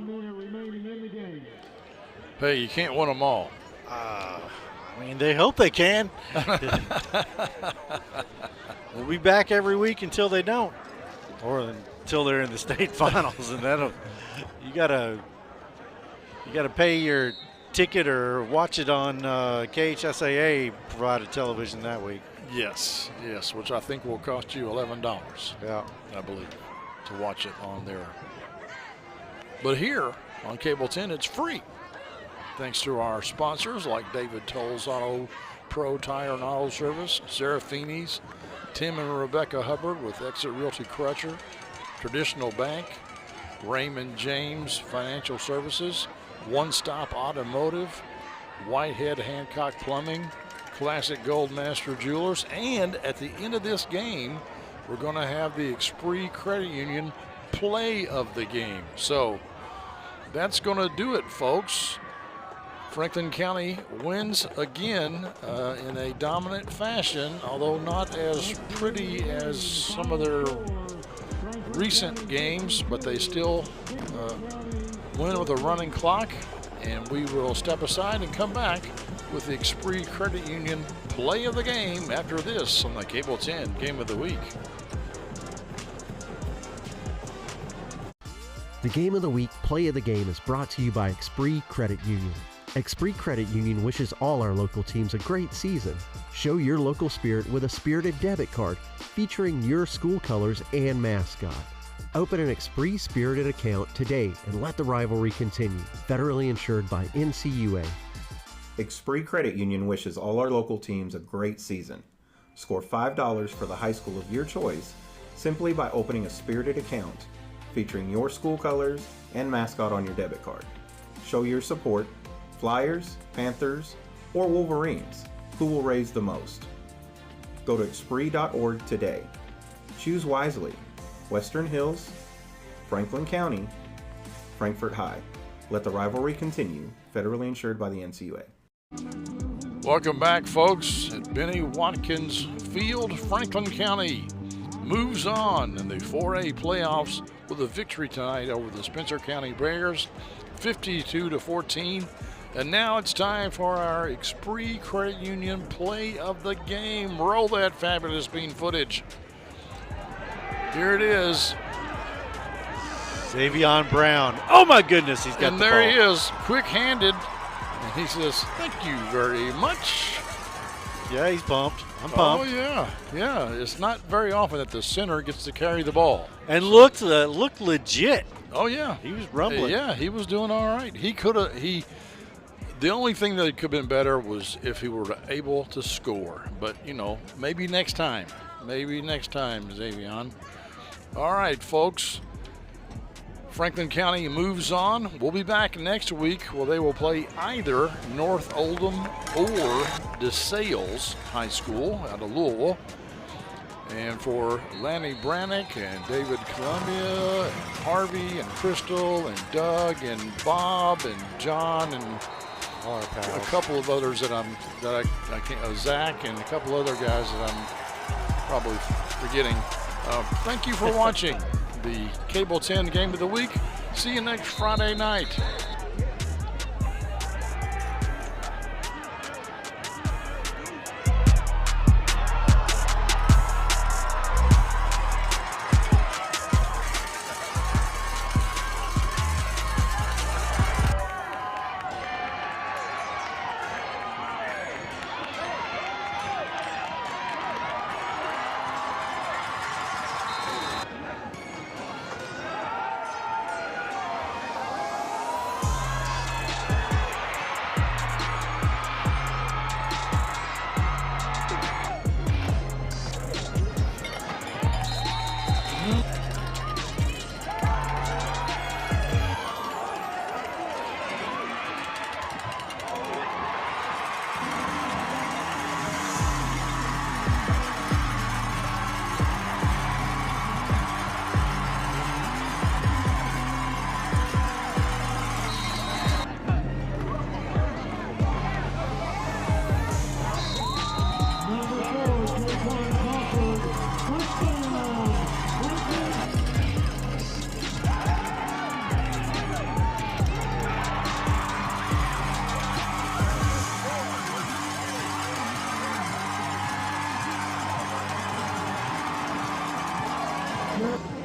Hey, you can't win them all.
I mean, they hope they can. We'll be back every week until they don't. or until they're in the state finals, and you gotta pay your ticket or watch it on KHSAA provided television that week.
Yes, which I think will cost you $11.
Yeah,
I believe, to watch it on there. But here on Cable 10, it's free, thanks to our sponsors like David Toll's Auto Pro Tire and Auto Service, Serafini's, Tim and Rebecca Hubbard with Exit Realty Crutcher, Traditional Bank, Raymond James Financial Services, One Stop Automotive, Whitehead Hancock Plumbing, Classic Gold Master Jewelers, and at the end of this game, we're going to have the Esprit Credit Union play of the game. So that's going to do it, folks. Franklin County wins again in a dominant fashion, although not as pretty as some of their recent games, but they still win with a running clock. And we will step aside and come back with the Esprit Credit Union play of the game after this on the Cable 10 Game of the Week.
The Game of the Week play of the game is brought to you by Esprit Credit Union. Esprit Credit Union wishes all our local teams a great season. Show your local spirit with a spirited debit card featuring your school colors and mascot. Open an Esprit Spirited account today and let the rivalry continue. Federally insured by NCUA.
Esprit Credit Union wishes all our local teams a great season. Score $5 for the high school of your choice simply by opening a Spirited account featuring your school colors and mascot on your debit card. Show your support. Flyers, Panthers, or Wolverines. Who will raise the most? Go to Esprit.org today. Choose wisely. Western Hills, Franklin County, Frankfort High. Let the rivalry continue. Federally insured by the NCUA.
Welcome back, folks. At Benny Watkins Field, Franklin County moves on in the 4A playoffs with a victory tonight over the Spencer County Bears, 52-14. And now it's time for our Esprit Credit Union play of the game. Roll that fabulous bean footage. Here it is.
Xavion Brown. Oh my goodness, he's got
and
the ball.
And there he is, quick-handed. And he says, "Thank you very much."
Yeah, he's pumped. I'm pumped.
Oh yeah. It's not very often that the center gets to carry the ball.
And looked legit.
Oh yeah,
he was rumbling.
Yeah, he was doing all right. The only thing that could have been better was if he were able to score. But, maybe next time. Maybe next time, Xavion. All right, folks. Franklin County moves on. We'll be back next week where they will play either North Oldham or DeSales High School out of Louisville. And for Lanny Brannick and David Columbia and Harvey and Crystal and Doug and Bob and John and a couple of others that I can't, Zach and a couple other guys that I'm probably forgetting. Thank you for watching the Cable 10 Game of the Week. See you next Friday night.
Yep.